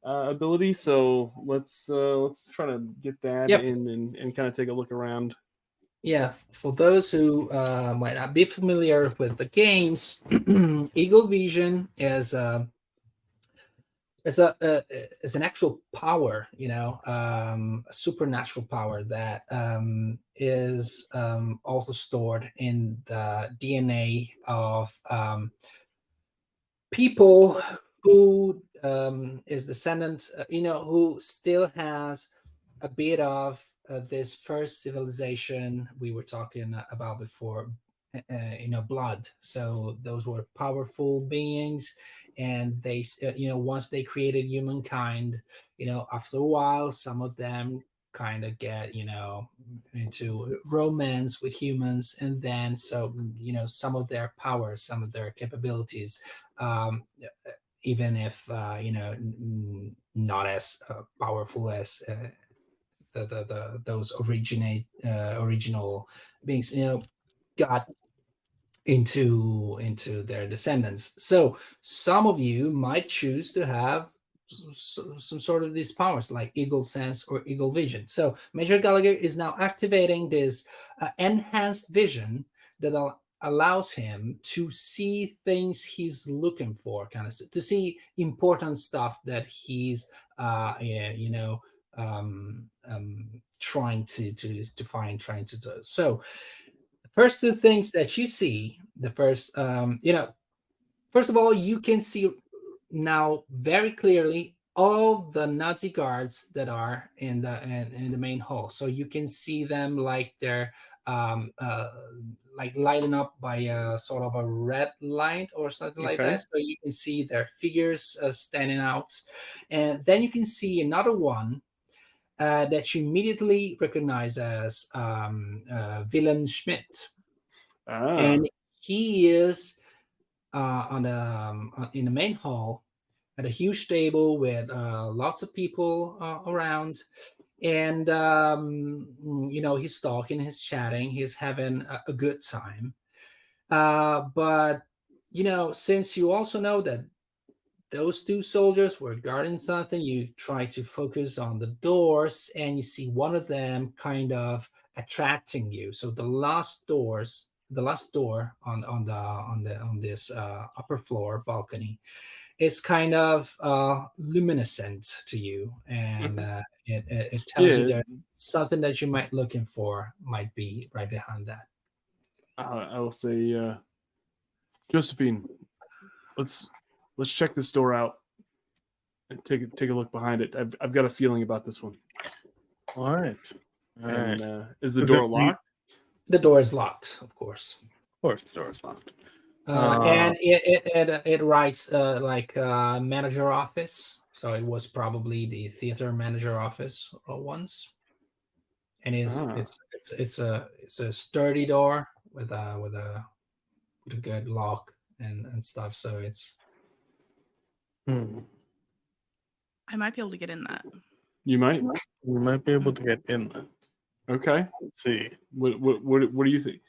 ability. So let's try to get that in and kind of take a look around. Yeah, for those who might not be familiar with the games, Eagle Vision is an actual power, a supernatural power that is also stored in the DNA of people who is descendant, who still has a bit of this first civilization we were talking about before, blood. So those were powerful beings, and they, once they created humankind, after a while, some of them kind of get, into romance with humans, and then some of their powers, some of their capabilities, even if not as powerful as those original beings, got into their descendants. So some of you might choose to have some sort of these powers like eagle sense or eagle vision. So Major Gallagher is now activating this enhanced vision that allows him to see things he's looking for, kind of to see important stuff that he's trying to find, trying to do. So the first two things that you see, the first first of all, you can see now very clearly all the Nazi guards that are in the main hall. So you can see them like they're like lighting up by a sort of a red light or something like that. So you can see their figures standing out, and then you can see another one that you immediately recognize as Willem Schmidt, and he is in the main hall at a huge table with lots of people around. And he's talking, he's chatting, he's having a good time, but since you also know that those two soldiers were guarding something, you try to focus on the doors, and you see one of them kind of attracting you. So the last door on this upper floor balcony is kind of luminescent to you, and it tells you that something that you might looking for might be right behind that. I will say, Josephine, let's check this door out and take a look behind it. I've got a feeling about this one. All right. Is the door locked? The door is locked, of course. Of course, the door is locked. And it writes like manager office, so it was probably the theater manager office once. And it's a sturdy door with a good lock and stuff. So it's. I might be able to get in that. You might. You might be able to get in that. Okay. Let's see. What do you think?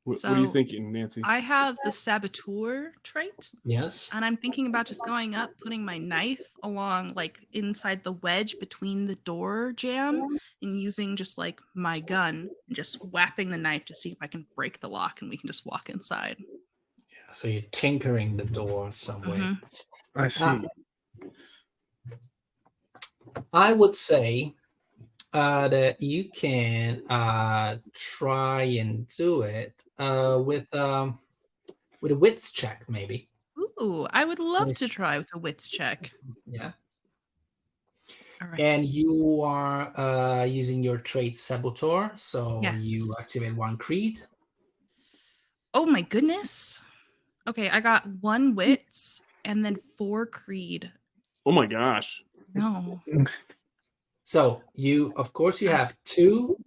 What are you thinking, Nancy? I have the saboteur trait. Yes. And I'm thinking about just going up, putting my knife along, like, inside the wedge between the door jamb, and using just, like, my gun, and just whapping the knife to see if I can break the lock, and we can just walk inside. Yeah, so you're tinkering the door some way. I see. I would say that you can try and do it with a wits check, maybe. Ooh, I would love to try with a wits check. Yeah. All right. And you are using your trait Saboteur, so Yes. you activate 1 creed. Oh my goodness. Okay, I got 1 wits and then 4 creed. Oh my gosh. No. So you, of course, you have two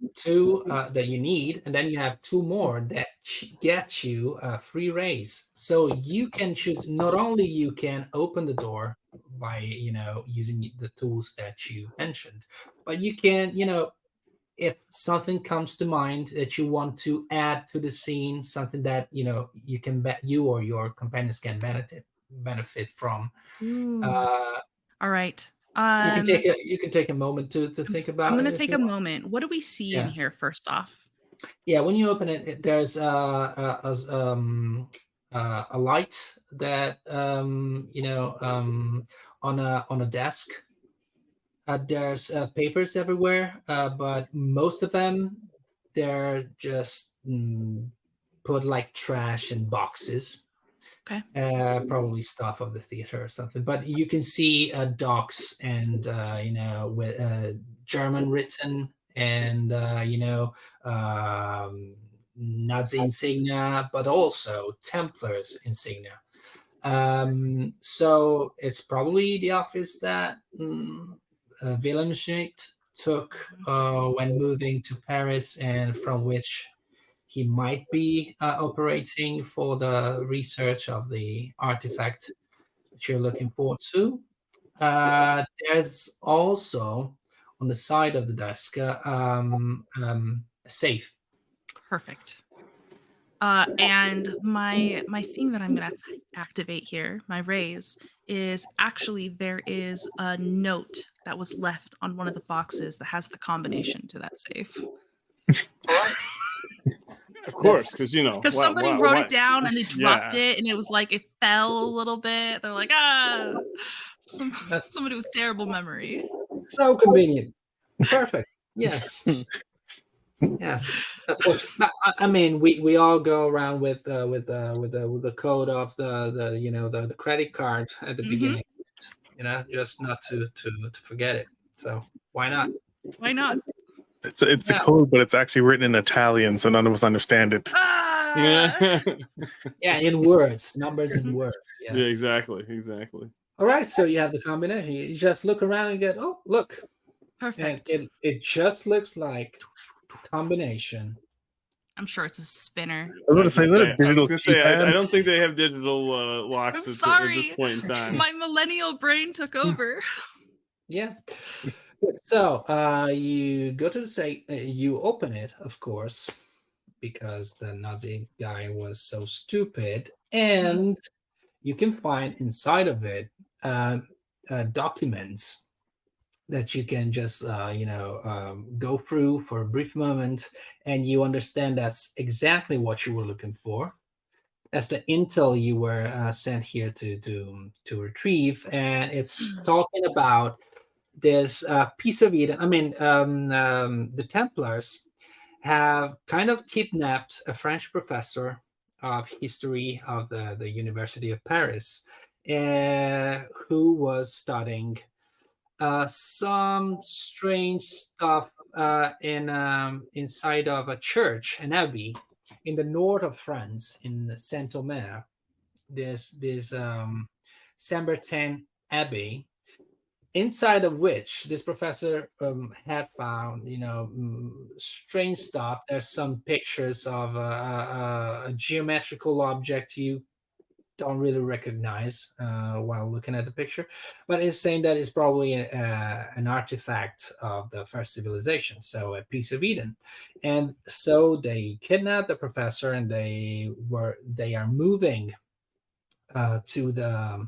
that you need, and then you have 2 more that get you a free raise. So you can choose. Not only you can open the door by using the tools that you mentioned, but you can if something comes to mind that you want to add to the scene, something that you can you or your companions can benefit from. Ooh. Uh, All right. you can take a moment to think about it. I'm gonna if take you a want. moment. What do we see in Yeah. here first off? Yeah, when you open it, there's a light that on a desk. There's papers everywhere, but most of them they're just put like trash in boxes. Okay. Probably stuff of the theater or something. But you can see docs and with German written and Nazi insignia, but also Templars insignia. So it's probably the office that Wilhelmschmidt took when moving to Paris, and from which he might be operating for the research of the artifact that you're looking forward to. There's also on the side of the desk a safe. Perfect. And my thing that I'm gonna activate here, my raise, is actually there is a note that was left on one of the boxes that has the combination to that safe. Of course, because Because somebody wrote it down and they dropped it, and it was like it fell a little bit. They're like, somebody with terrible memory. So convenient. Perfect. Yes. Yes, that's what. I mean, we all go around with the code of the credit card at the beginning, just not to forget it. So why not? Why not? It's a code, but it's actually written in Italian, so none of us understand it. Yeah. Yeah, in words, numbers in words. Yes. Yeah, exactly. All right, so you have the combination. You just look around and get, oh, look. Perfect. And it just looks like combination. I'm sure it's a spinner. I was going to say, is that a digital keypad? I don't think they have digital locks I'm at sorry. this point in time. My millennial brain took over. Yeah. So you go to the site, you open it, of course, because the Nazi guy was so stupid, and you can find inside of it documents that you can just go through for a brief moment, and you understand that's exactly what you were looking for. That's the intel you were sent here to retrieve, and it's talking about this piece of Eden. I mean, the Templars have kind of kidnapped a French professor of history of the University of Paris, who was studying some strange stuff inside of a church, an abbey, in the north of France, in Saint-Omer. This Saint-Bertin Abbey, inside of which this professor had found, strange stuff. There's some pictures of a geometrical object you don't really recognize while looking at the picture, but it's saying that it's probably an artifact of the first civilization, so a piece of Eden. And so they kidnapped the professor, and they are moving to the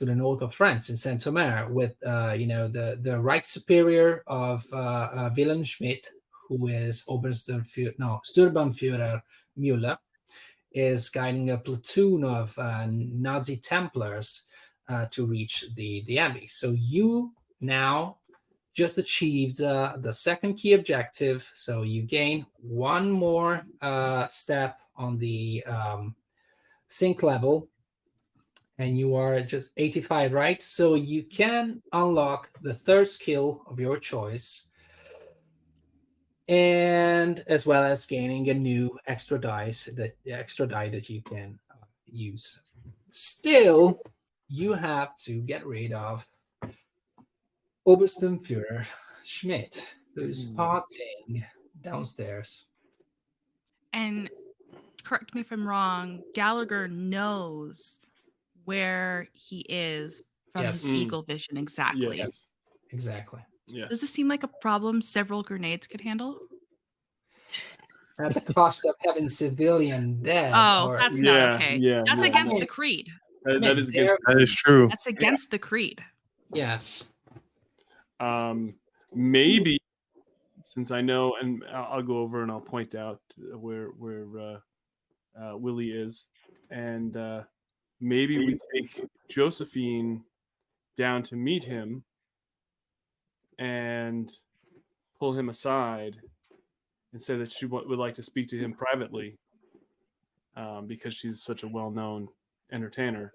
north of France in Saint-Omer with the right superior of Wilhelm Schmidt, who is Sturmbannführer Müller, is guiding a platoon of Nazi Templars to reach the abbey. So you now just achieved the second key objective. So you gain one more step on the sync level, And you are just 85, right? So you can unlock the third skill of your choice, and as well as gaining a new extra die that you can use. Still, you have to get rid of Obersturmführer Schmidt, who's spotting downstairs. And correct me if I'm wrong, Gallagher knows where he is from his eagle vision exactly. Yes. Exactly. Yes. Does this seem like a problem several grenades could handle? At the cost of having civilian dead. Oh, that's not okay. That's against no. the creed. That is against. That is true. That's against the creed. Yes. Maybe, since I know, and I'll go over and I'll point out where Willie is, and maybe we take Josephine down to meet him and pull him aside and say that she would like to speak to him privately, because she's such a well-known entertainer.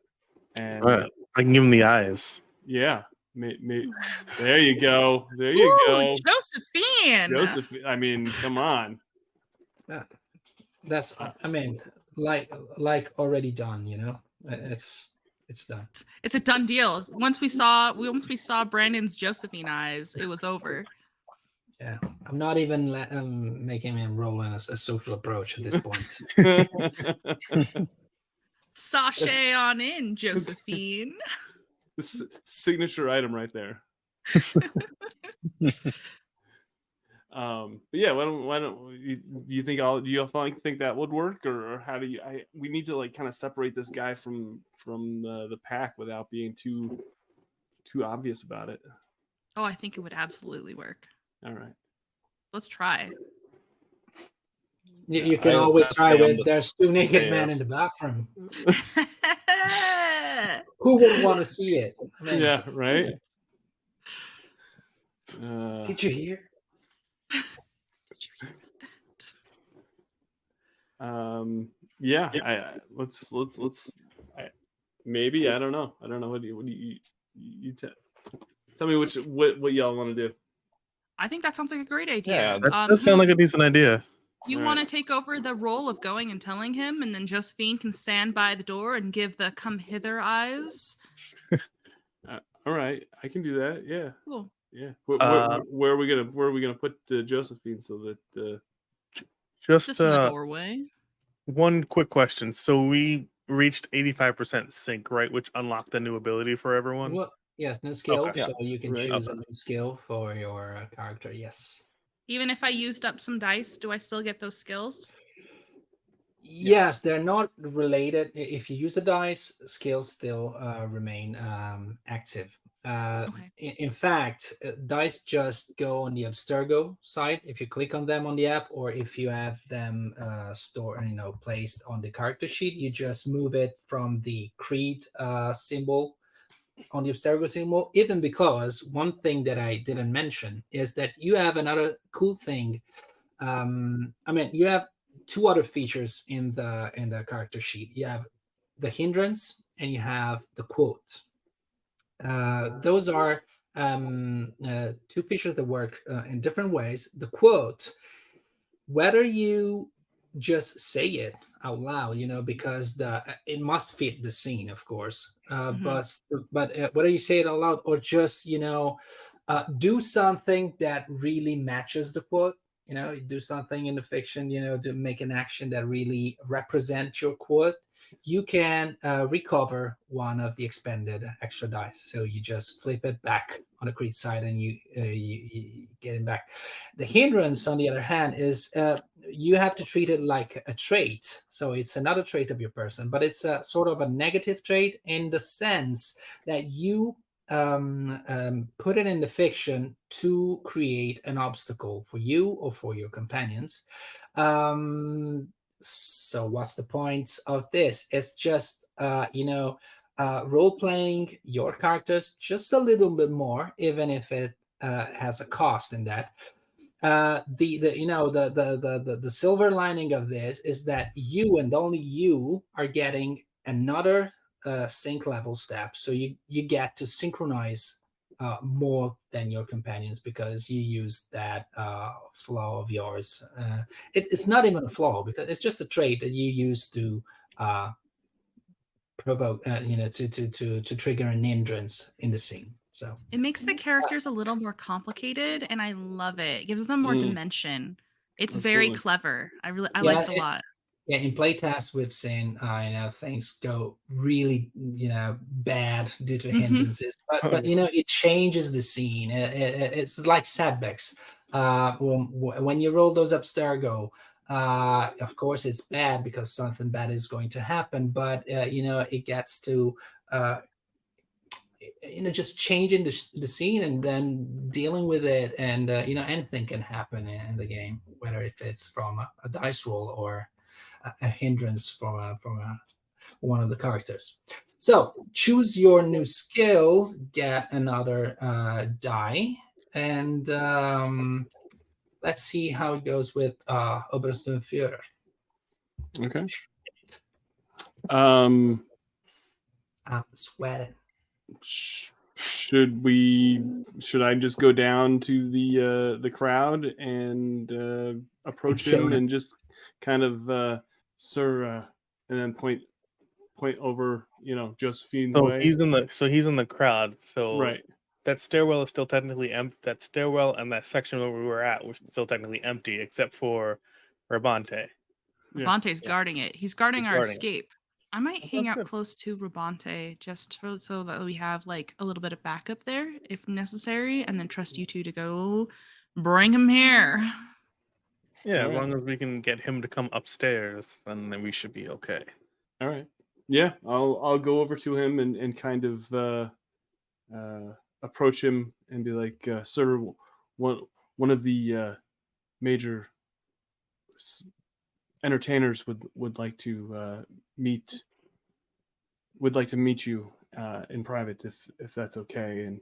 And I can give him the eyes. Yeah. There you go. There you go. Josephine. I mean, come on. That's, I mean, like already done, you know. It's done. It's a done deal. Once we saw Brandon's Josephine eyes, it was over. Yeah, I'm not even making him roll in a social approach at this point. Sashay on in, Josephine. This signature item right there. But yeah, why don't you think do you think that would work, or how do you? We need to like kind of separate this guy from the pack without being too obvious about it. Oh, I think it would absolutely work. All right, let's try. You can always try with there's two naked men in the bathroom. Who would want to see it? I mean, yeah, right. Did you hear? Yeah, let's maybe I don't know. What do you tell me what y'all want to do? I think that sounds like a great idea. Yeah, that does sound like a decent idea. You want to take over the role of going and telling him, and then Josephine can stand by the door and give the come hither eyes. All right, I can do that. Yeah. Cool. Yeah. Where are we gonna put Josephine so that just in the doorway? One quick question. So we reached 85% sync, right? Which unlocked a new ability for everyone. Well, yes, new skill. Okay. So you can choose a new skill for your character. Yes. Even if I used up some dice, do I still get those skills? Yes, they're not related. If you use the dice, skills still remain active. Okay. In fact, dice just go on the Abstergo side if you click on them on the app, or if you have them placed on the character sheet, you just move it from the creed symbol on the Abstergo symbol. Even because one thing that I didn't mention is that you have another cool thing. You have two other features in the character sheet. You have the hindrance and you have the quote. Those are two features that work in different ways. The quote, whether you just say it out loud, because it must fit the scene, of course. But whether you say it out loud or just do something that really matches the quote. Do something in the fiction, to make an action that really represents your quote. You can recover one of the expended extra dice. So you just flip it back on the creed side and you get it back. The hindrance, on the other hand, is you have to treat it like a trait. So it's another trait of your person, but it's a sort of a negative trait in the sense that you put it in the fiction to create an obstacle for you or for your companions. So what's the point of this? It's just role-playing your characters just a little bit more, even if it has a cost in that. The silver lining of this is that you and only you are getting another sync level step, so you get to synchronize more than your companions because you use that flaw of yours. It's not even a flaw because it's just a trait that you use to provoke, to trigger an hindrance in the scene. So it makes the characters a little more complicated, and I love it. It gives them more dimension. It's very Absolutely. clever. I like it a lot. Yeah, in playtests we've seen things go really bad due to hindrances, but it changes the scene. It's like setbacks. When you roll those upstairs go, of course it's bad because something bad is going to happen, but it gets to just changing the scene and then dealing with it, and anything can happen in the game, whether it's from a dice roll or a hindrance from one of the characters. So choose your new skill, get another die, and let's see how it goes with Obersturmführer. Okay. I'm sweating. Should I just go down to the crowd and approach him and just kind of sir, and then point over Josephine's way? He's in the crowd, so right. That stairwell is still technically empty. That stairwell and that section where we were at was still technically empty, except for Rabante. Rabante's guarding it. He's guarding our escape. I might hang out close to Rabante just so that we have like a little bit of backup there if necessary, and then trust you two to go bring him here. Yeah, as long as we can get him to come upstairs, then we should be okay. All right. Yeah, I'll go over to him and kind of approach him and be like, sir, one of the major entertainers would like to meet you in private if that's okay. And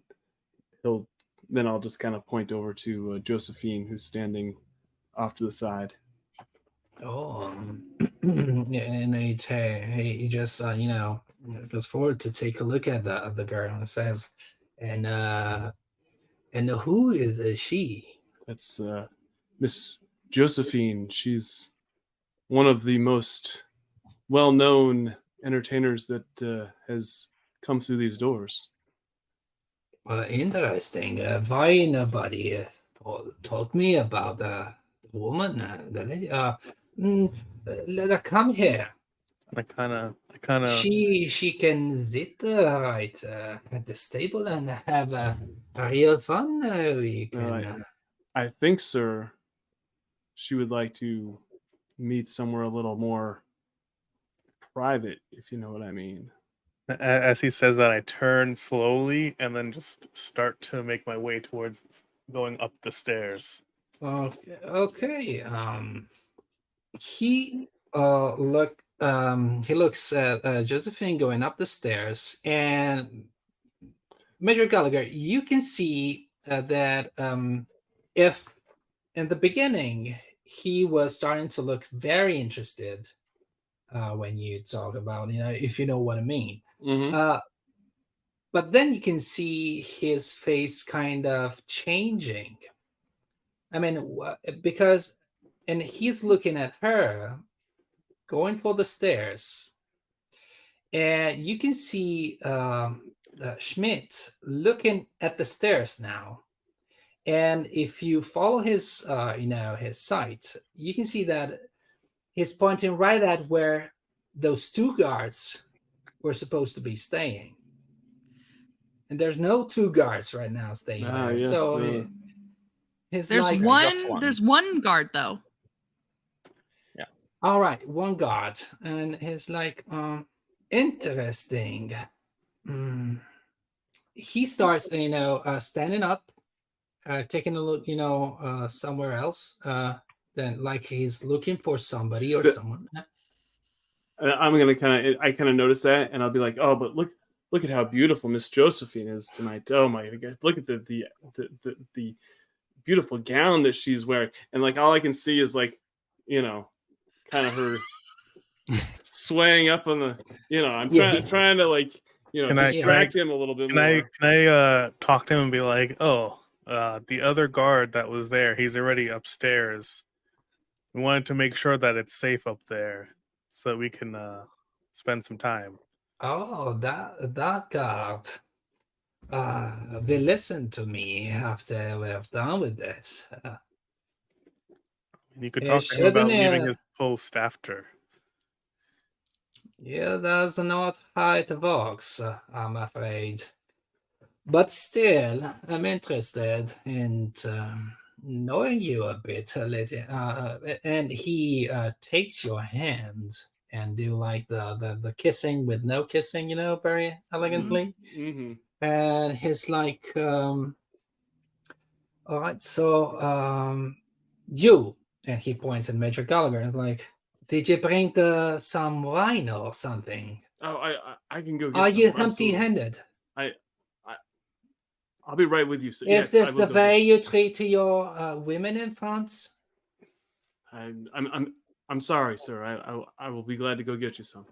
I'll just kind of point over to Josephine, who's standing off to the side. Oh, and he just goes forward to take a look at the girl and says, and who is she? That's Miss Josephine. She's one of the most well-known entertainers that has come through these doors. Interesting. Why nobody told me about the woman, the lady? Let her come here. I kind of. She can sit right at the stable and have a real fun. I think, sir, she would like to meet somewhere a little more private, if you know what I mean. As he says that, I turn slowly and then just start to make my way towards going up the stairs. Okay. He looks at Josephine going up the stairs, and Major Gallagher, you can see that if in the beginning he was starting to look very interested when you talk about, if you know what I mean. Mm-hmm. But then you can see his face kind of changing. I mean, because, and he's looking at her going for the stairs, and you can see Schmidt looking at the stairs now. And if you follow his his sight, you can see that he's pointing right at where those two guards were supposed to be staying, and there's no two guards right now staying there. Yes, so there's one guard though. Yeah. All right, one guard, and he's like, interesting. He starts, standing up, taking a look, somewhere else. Then, like he's looking for somebody or someone. I'm gonna kind of notice that, and I'll be like, oh, but look at how beautiful Miss Josephine is tonight. Oh my God, look at the beautiful gown that she's wearing, and like all I can see is like, kind of her swaying up on the, I'm Yeah, trying to like, distract him a little bit more. Can I talk to him and be like, oh, the other guard that was there, he's already upstairs. We wanted to make sure that it's safe up there so that we can spend some time. Oh, that guard. Will listen to me after we're done with this. You could talk to him about leaving his post after. Yeah, that's not how it works, I'm afraid. But still, I'm interested in knowing you a bit, and he takes your hand and do like the kissing with no kissing, very elegantly. Mm-hmm. And he's like, all right, so you, and he points at Major Gallagher, and is like, did you bring some wine or something? Oh, I can go get Are some. you empty-handed? I'll be right with you. So, Is this the way you treat your women in France? I'm sorry, sir. I will be glad to go get you some.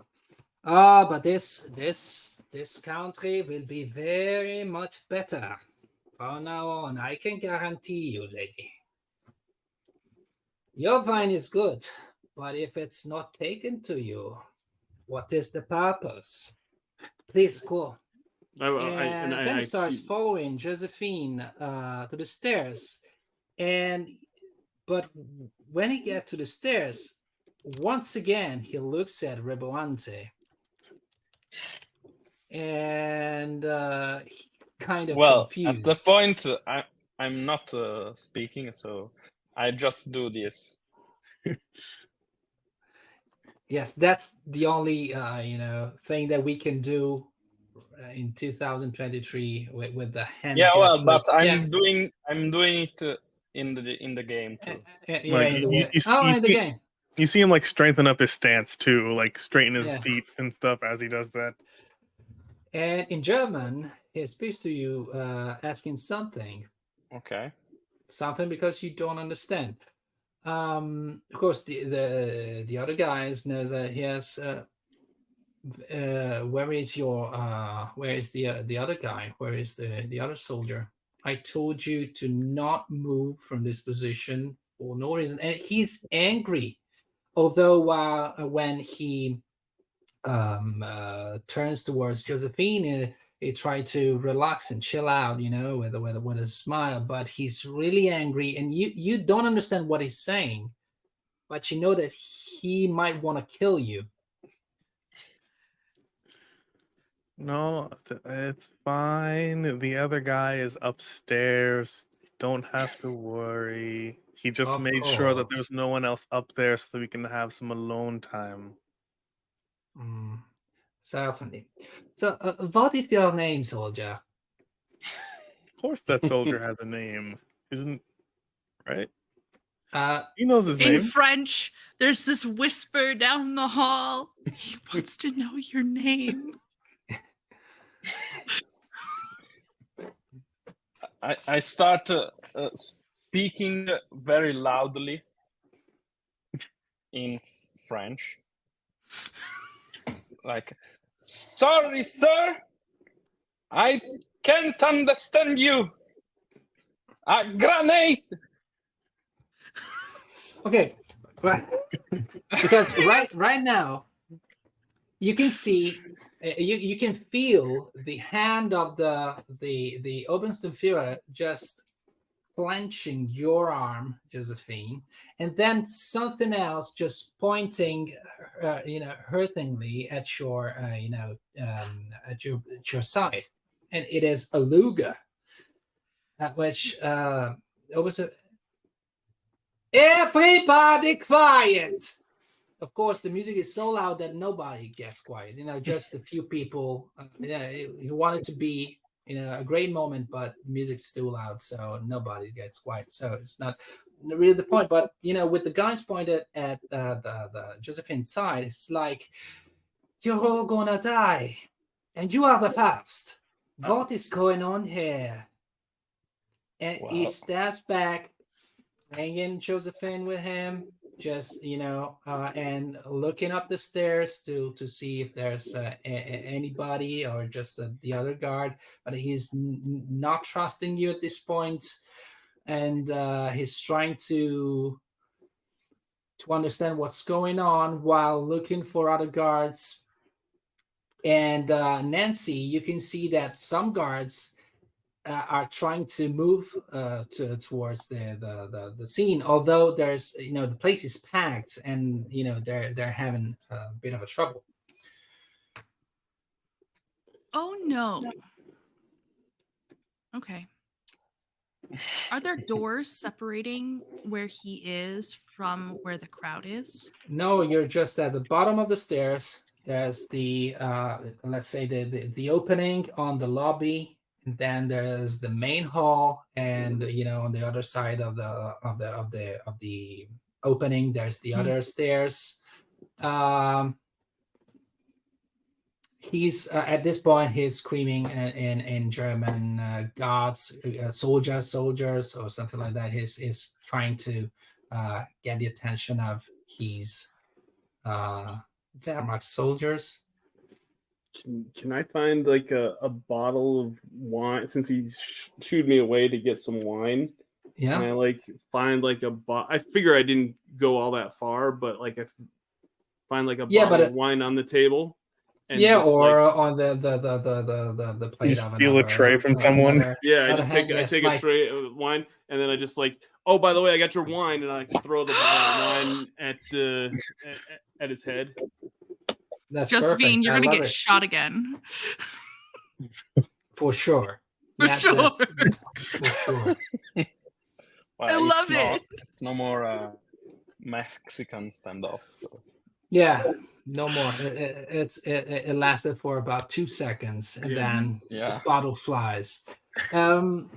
But this country will be very much better from now on. I can guarantee you, lady. Your wine is good, but if it's not taken to you, what is the purpose? Please go. And then he starts following Josephine to the stairs. But when he gets to the stairs, once again, he looks at Reboante. And he's kind of confused. At the point, I'm not speaking, so I just do this. Yes, that's the only thing that we can do in 2023 with the hand. Yeah, well, but I'm doing it in the game too. In the game. You see him like strengthen up his stance too, like straighten his feet and stuff as he does that. And in German, he speaks to you asking something. Okay. Something because you don't understand. Of course, the other guys know that he has. Where is the other guy? Where is the other soldier? I told you to not move from this position for no reason, and he's angry. Although when he turns towards Josephine, he tried to relax and chill out, with a smile. But he's really angry, and you don't understand what he's saying, but you know that he might want to kill you. No, it's fine. The other guy is upstairs. Don't have to worry. He just made sure that there's no one else up there so we can have some alone time. Certainly. So, what is your name, soldier? Of course that soldier has a name. Isn't right? He knows his in name. In French, there's this whisper down the hall. He wants to know your name. I start speaking very loudly in French. Like, sorry, sir, I can't understand you. A grenade. Okay, right. Because right now, you can see, you can feel the hand of the Obernsturmführer just clenching your arm, Josephine, and then something else just pointing, hurtingly at your, at your side, and it is a Luger, at which everybody quiet. Of course, the music is so loud that nobody gets quiet. Just a few people. You want it to be, a great moment, but music's too loud, so nobody gets quiet. So it's not really the point. But with the guns pointed at the Josephine's side, it's like, you're all gonna die, and you are the first. What is going on here? And he steps back, bringing Josephine with him. just and looking up the stairs to see if there's anybody or just the other guard, but he's not trusting you at this point, and he's trying to understand what's going on while looking for other guards. And Nancy, you can see that some guards are trying to move towards the scene, although there's the place is packed, and they're having a bit of a trouble. Oh no. Okay. Are there doors separating where he is from where the crowd is? No, you're just at the bottom of the stairs. There's the let's say the opening on the lobby, and then there's the main hall, and on the other side of the opening, there's the other stairs. He's at this point he's screaming in German, "Gods, soldiers," or something like that. He's trying to get the attention of his Wehrmacht soldiers. Can I find like a bottle of wine, since he shooed me away to get some wine? Yeah. Can I like find like a I figure I didn't go all that far, but like I find like a bottle of wine on the table. And or like, on the plate. You steal a tray from someone. Yeah, I take a tray of wine, and then I just like, oh, by the way, I got your wine, and I throw the bottle of wine at his head. That's Josephine, you're gonna get shot again. For sure. For sure. For sure. Well, I love it. It's no more Mexican standoff. So. Yeah, no more. It lasted for about 2 seconds, and then the bottle flies. All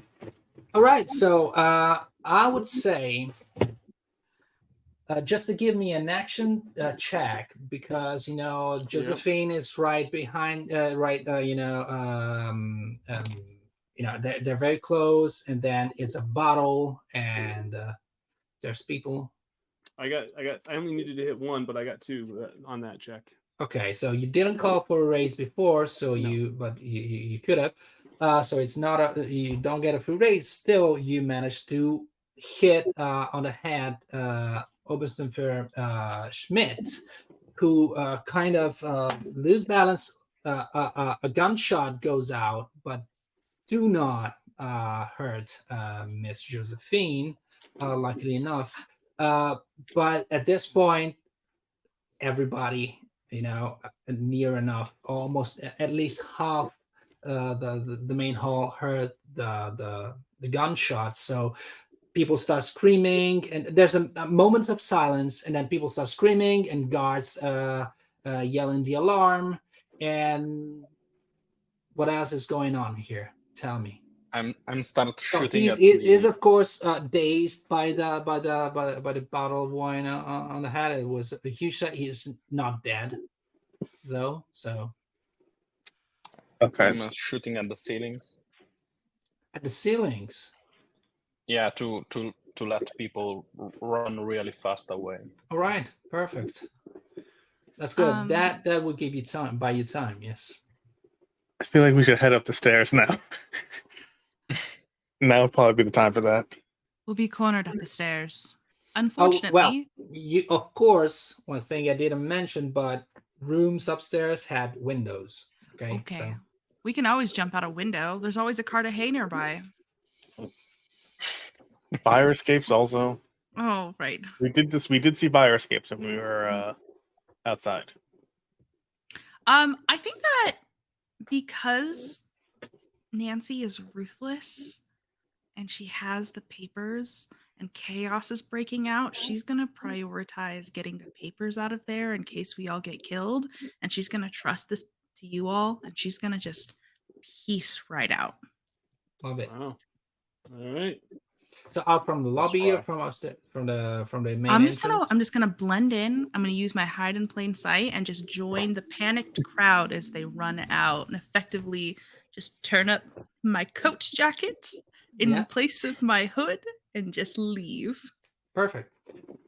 right, so I would say just to give me an action check, because Josephine is right behind. They're very close, and then it's a bottle, and there's people. I only needed to hit one, but I got 2 on that check. Okay, so you didn't call for a raise before, so no. you could have. So it's not you don't get a free raise. Still, you managed to hit on the head Oberstufenführer Schmidt, who kind of lose balance. A gunshot goes out, but do not hurt Miss Josephine, luckily enough. But at this point, everybody, near enough, almost at least half the main hall heard the gunshot. So people start screaming, and there's a moments of silence, and then people start screaming, and guards yelling the alarm. And what else is going on here? Tell me. I'm started shooting. He is of course dazed by the bottle of wine on the head. It was a huge shot. He's not dead though. So okay, I'm shooting at the ceilings. At the ceilings. Yeah, to let people run really fast away. All right, perfect. That's good. That will give you time. Buy you time. Yes. I feel like we should head up the stairs now. Now would probably be the time for that. We'll be cornered at the stairs. Unfortunately. Of course, one thing I didn't mention, but rooms upstairs had windows. Okay. So. We can always jump out a window. There's always a cart of hay nearby. Fire escapes also. Oh, right. We did see fire escapes when we were outside. I think that because Nancy is ruthless and she has the papers and chaos is breaking out, she's going to prioritize getting the papers out of there in case we all get killed. And she's going to trust this to you all, and she's going to just piece right out. Love it. Wow. All right. So out from the lobby or from upstairs, from the main I'm just gonna blend in. I'm gonna use my hide in plain sight and just join the panicked crowd as they run out, and effectively just turn up my coat jacket in place of my hood and just leave. Perfect.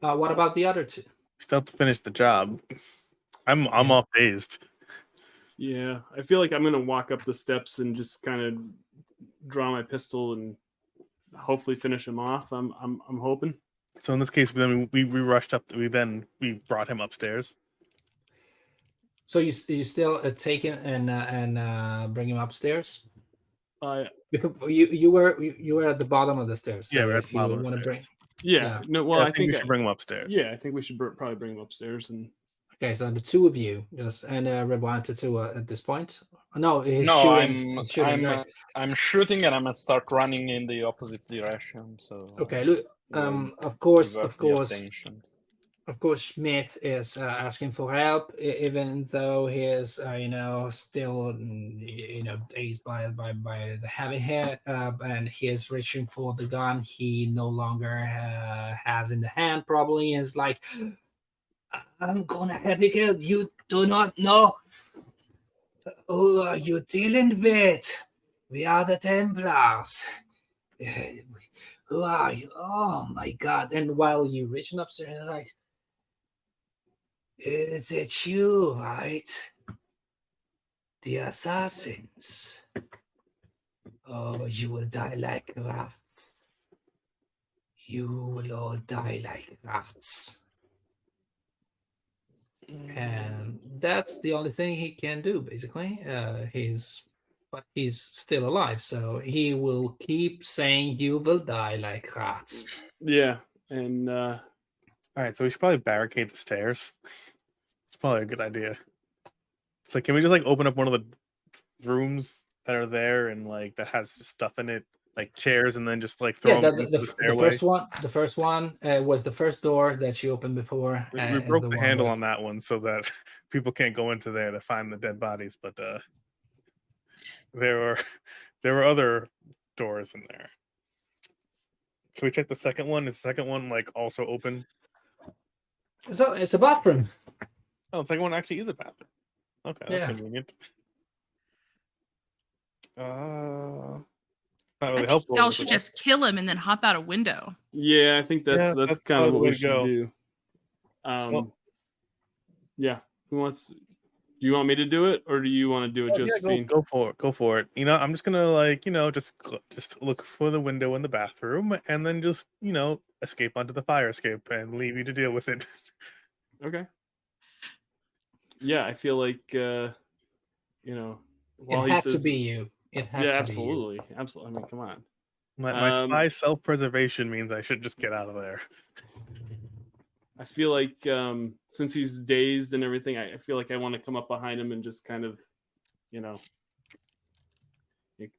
What about the other two? Still have to finish the job. I'm off dazed. Yeah, I feel like I'm gonna walk up the steps and just kind of draw my pistol and hopefully finish him off. I'm hoping. So in this case, then we rushed up. We brought him upstairs. So you still take him and bring him upstairs? Because you were at the bottom of the stairs. So Yeah, we're at if the bottom you of the want to stairs. bring, Yeah. No. Well, Yeah, I think we should bring him upstairs. Yeah, I think we should probably bring him upstairs. And okay, so the two of you just and Rebuanta too at this point. No, he's No, shooting. He's shooting, right? I'm shooting and I'm gonna start running in the opposite direction. So Okay, look. we'll Of course, divert of the course. attention. Of course, Schmidt is asking for help, even though he is, still, dazed by the heavy hit, and he is reaching for the gun he no longer has in the hand. Probably is like, I'm gonna heavy kill. You do not know who are you dealing with. We are the Templars. Who are you? Oh my God! And while you reaching upstairs, like. Is it you, right? The assassins. Oh, you will die like rats. You will all die like rats. And that's the only thing he can do, basically. But he's still alive, so he will keep saying you will die like rats. yeah, and all right, so we should probably barricade the stairs. It's probably a good idea. So can we just like open up one of the rooms that are there and like that has stuff in it, like chairs, and then just like throw them into the stairway? The first one was the first door that you opened before. We broke the handle on that one so that people can't go into there to find the dead bodies, but there were other doors in there. Can we check the second one? Is the second one like also open? So it's a bathroom. Oh, the second one actually is a bathroom. Okay, that's convenient. It's not really helpful. Y'all should just kill him and then hop out a window. Yeah, I think that's kind of what we should do. Yeah, who wants? Do you want me to do it, or do you want to do it, Josephine? Go for it. Go for it. I'm just gonna just look for the window in the bathroom, and then just escape onto the fire escape and leave you to deal with it. Okay. Yeah, I feel like while it had to be you. It had to absolutely, be you. Absolutely. I mean, come on. My spy self-preservation means I should just get out of there. I feel like since he's dazed and everything, I feel like I want to come up behind him and just kind of,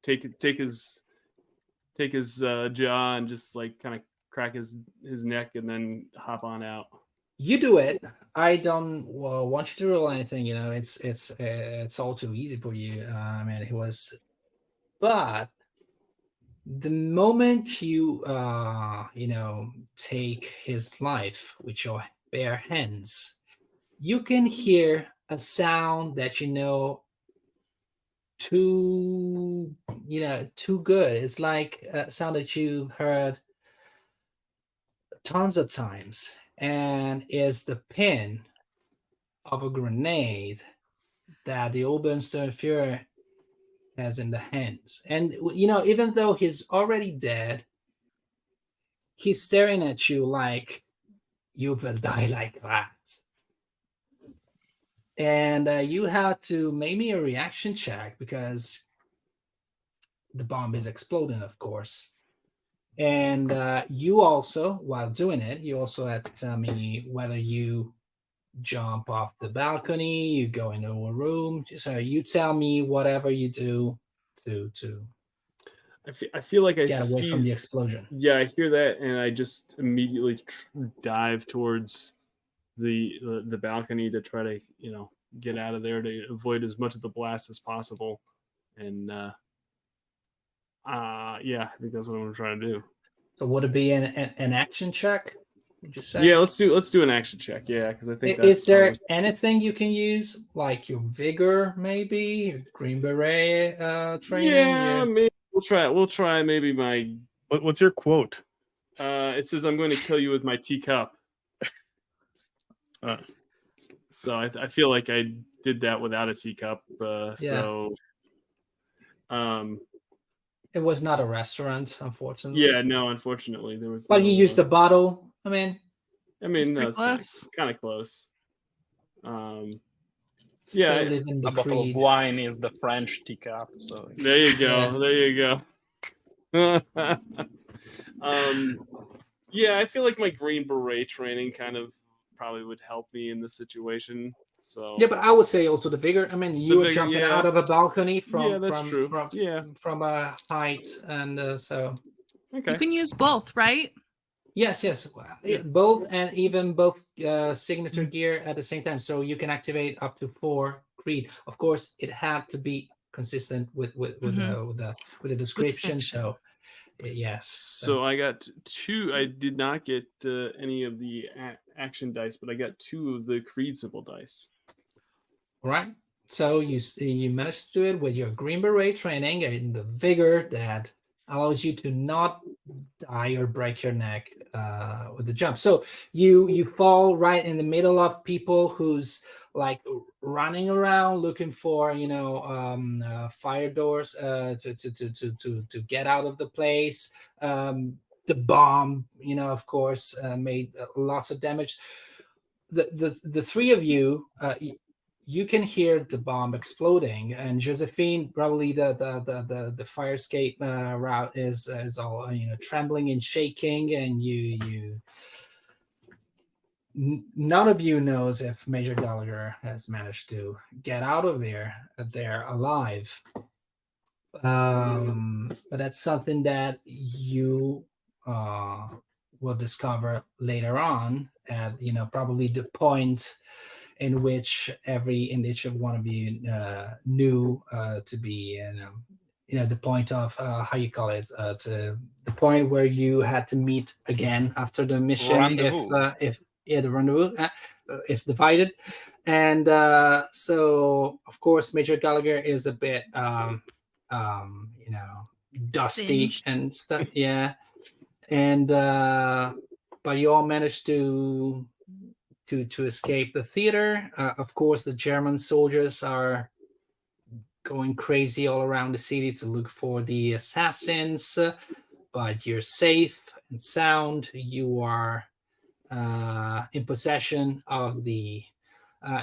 take his jaw and just like kind of crack his neck and then hop on out. You do it. I don't want you to roll anything. It's all too easy for you. But the moment you take his life with your bare hands, you can hear a sound that too good. It's like a sound that you heard tons of times, and is the pin of a grenade that the Obernsturmführer has in the hands. And even though he's already dead, he's staring at you like you will die like that. And you have to make me a reaction check because the bomb is exploding, of course. And you also, while doing it, you also have to tell me whether you jump off the balcony, you go into a room. So you tell me whatever you do to I feel like I get away from the explosion. Yeah, I hear that, and I just immediately dive towards the balcony to try to get out of there to avoid as much of the blast as possible. And yeah, I think that's what I'm gonna try to do. So would it be an action check? Would you say? Yeah, let's do an action check. Yeah, because I think is there anything you can use, like your vigor, maybe Green Beret training? Yeah, maybe we'll try maybe my. What's your quote? It says, "I'm going to kill you with my teacup." So I feel like I did that without a teacup. So it was not a restaurant, unfortunately. Yeah, no, unfortunately there was. But you used the bottle. I mean, that's close. kind of close. still living the a bottle of creed. wine is the French teacup. So There you go. There you go. Yeah, I feel like my Green Beret training kind of probably would help me in this situation. So yeah, but I would say also the bigger. I mean, you were jumping out of a balcony from a height, and so okay. You can use both, right? yes, both, and even both signature gear at the same time. So you can activate up to 4 creed. Of course, it had to be consistent with the description. So yes. So I got 2. I did not get any of the action dice, but I got 2 of the creed symbol dice. Right. So you managed to do it with your Green Beret training and the vigor that allows you to not die or break your neck with the jump. So you fall right in the middle of people who's like running around looking for fire doors to get out of the place. The bomb, of course, made lots of damage. The 3 of you. You can hear the bomb exploding, and Josephine, probably the fire escape route is all trembling and shaking, and none of you knows if Major Gallagher has managed to get out of there alive. But that's something that you will discover later on at probably the point in which each of one of you knew to be, the point of how you call it, to the point where you had to meet again after the mission, rendezvous. the rendezvous, if divided, and so of course Major Gallagher is a bit dusty Singed. and stuff, and but you all managed to escape the theater. Of course, the German soldiers are going crazy all around the city to look for the assassins, but you're safe and sound. You are in possession of the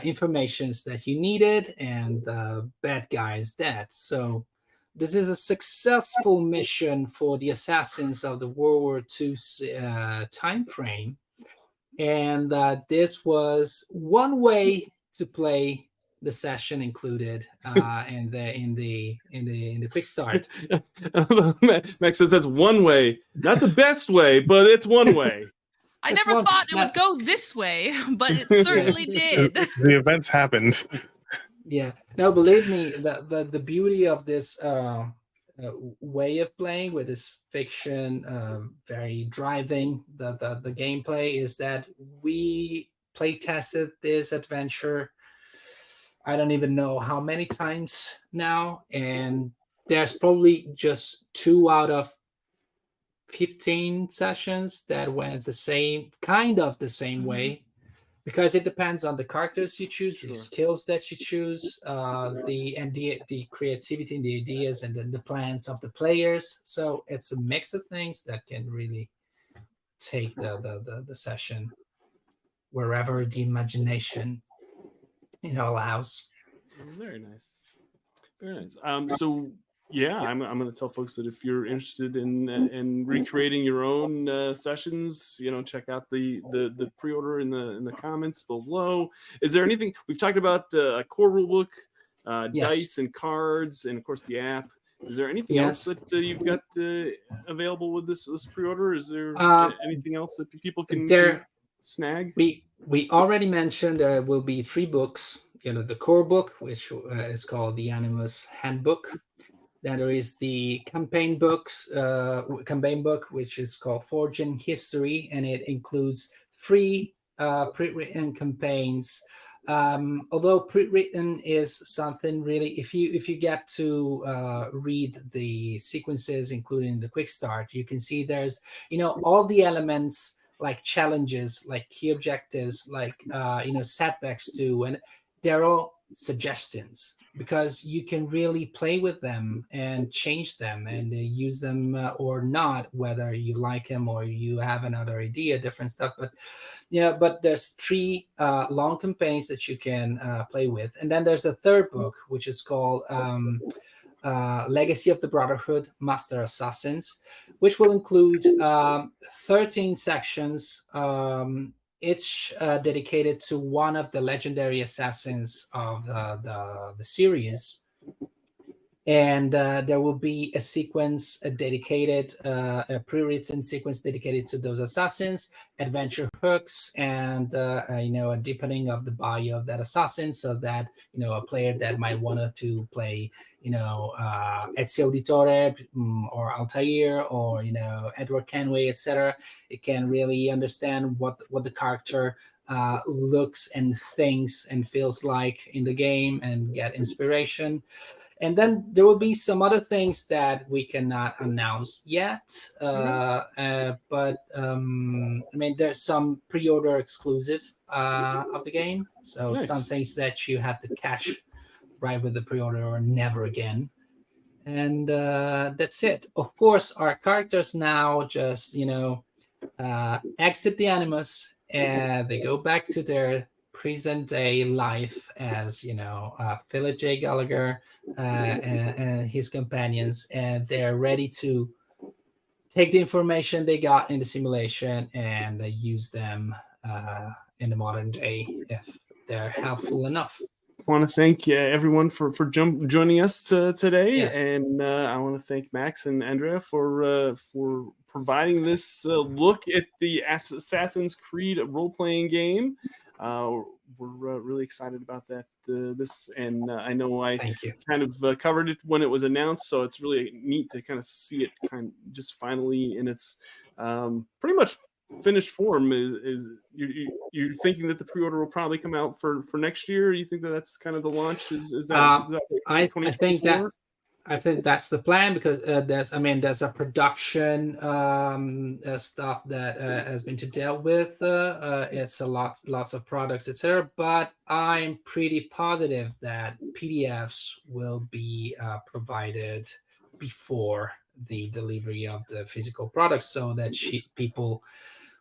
informations that you needed, and the bad guy is dead. So this is a successful mission for the assassins of the World War II time frame. And this was one way to play the session included in the quick start. Max says that's one way, not the best way, but it's one way. I never thought it would go this way, but it certainly did. The events happened. Yeah. No, believe me, the beauty of this way of playing with this fiction, very driving the gameplay, is that we play tested this adventure I don't even know how many times now, and there's probably just 2 out of 15 sessions that went the same way, because it depends on the characters you choose, the skills that you choose, the creativity and the ideas and the plans of the players. So it's a mix of things that can really take the session wherever the imagination allows. Very nice. So yeah, I'm going to tell folks that if you're interested in recreating your own sessions, check out the pre-order in the comments below. Is there anything we've talked about? A core rulebook, Yes. dice and cards, and of course the app. Is there anything else that you've got available with this pre-order? Is there anything else that people can snag? We already mentioned there will be 3 books. The core book, which is called the Animus Handbook. Then there is the campaign book, which is called Forging History, and it includes 3 pre-written campaigns. Although pre-written is something really, if you get to read the sequences, including the quick start, you can see there's all the elements like challenges, like key objectives, like setbacks too, and they're all suggestions, because you can really play with them and change them and use them or not, whether you like them or you have another idea, different stuff. But but there's 3 long campaigns that you can play with, and then there's a third book which is called Legacy of the Brotherhood, Master Assassins, which will include 13 sections, each dedicated to one of the legendary assassins of the series. And there will be a sequence, a pre-written sequence dedicated to those assassins, adventure hooks, and a deepening of the bio of that assassin, so that a player that might want to play Ezio Auditore or Altair or Edward Kenway, etc., it can really understand what the character looks and thinks and feels like in the game and get inspiration. And then there will be some other things that we cannot announce yet. But there's some pre-order exclusive of the game. So Nice. Some things that you have to catch right with the pre-order or never again. And that's it. Of course, our characters now just, exit the Animus and they go back to their present day life as Philip J. Gallagher and his companions, and they're ready to take the information they got in the simulation and use them in the modern day if they're helpful enough. I want to thank everyone for joining us today, Yes. and I want to thank Max and Andrea for providing this look at the Assassin's Creed role-playing game. We're really excited about that. And I know I Thank you. kind of covered it when it was announced, so it's really neat to kind of see it just finally in its pretty much finished form. Is you're thinking that the pre-order will probably come out for next year? You think that's kind of the launch? Is that I think that's the plan, because there's a production stuff that has been dealt with. It's lots of products, etc. But I'm pretty positive that PDFs will be provided before the delivery of the physical products, so that people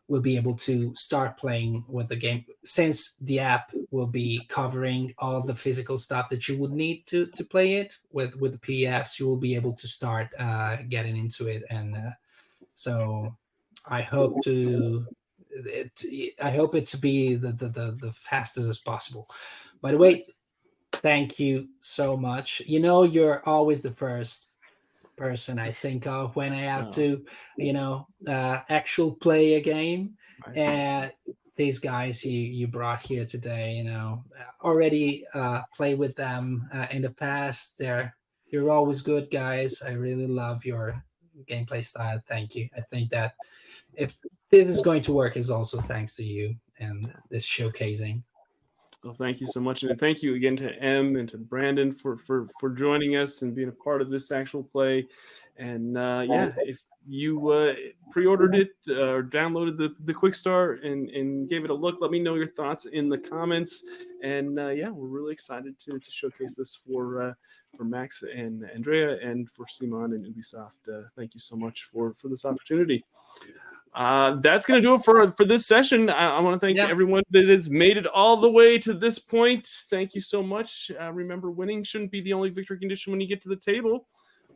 will be able to start playing with the game, since the app will be covering all the physical stuff that you would need to play it with the PDFs. You will be able to start getting into it, and so I hope it to be the fastest as possible. By the way, thank you so much. You're always the first person I think of when I have to actual play a game. And these guys you brought here today, already play with them in the past. You're always good guys. I really love your gameplay style. Thank you. I think that if this is going to work, is also thanks to you and this showcasing. Well, thank you so much, and thank you again to M and to Brandon for joining us and being a part of this actual play. And if you pre-ordered it or downloaded the Quick Start and gave it a look, let me know your thoughts in the comments. And we're really excited to showcase this for Max and Andrea and for CMON and Ubisoft. Thank you so much for this opportunity. That's going to do it for this session. I want to thank everyone that has made it all the way to this point. Thank you so much. Remember, winning shouldn't be the only victory condition when you get to the table.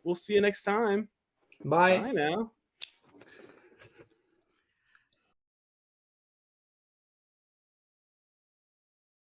We'll see you next time. Bye. Bye now.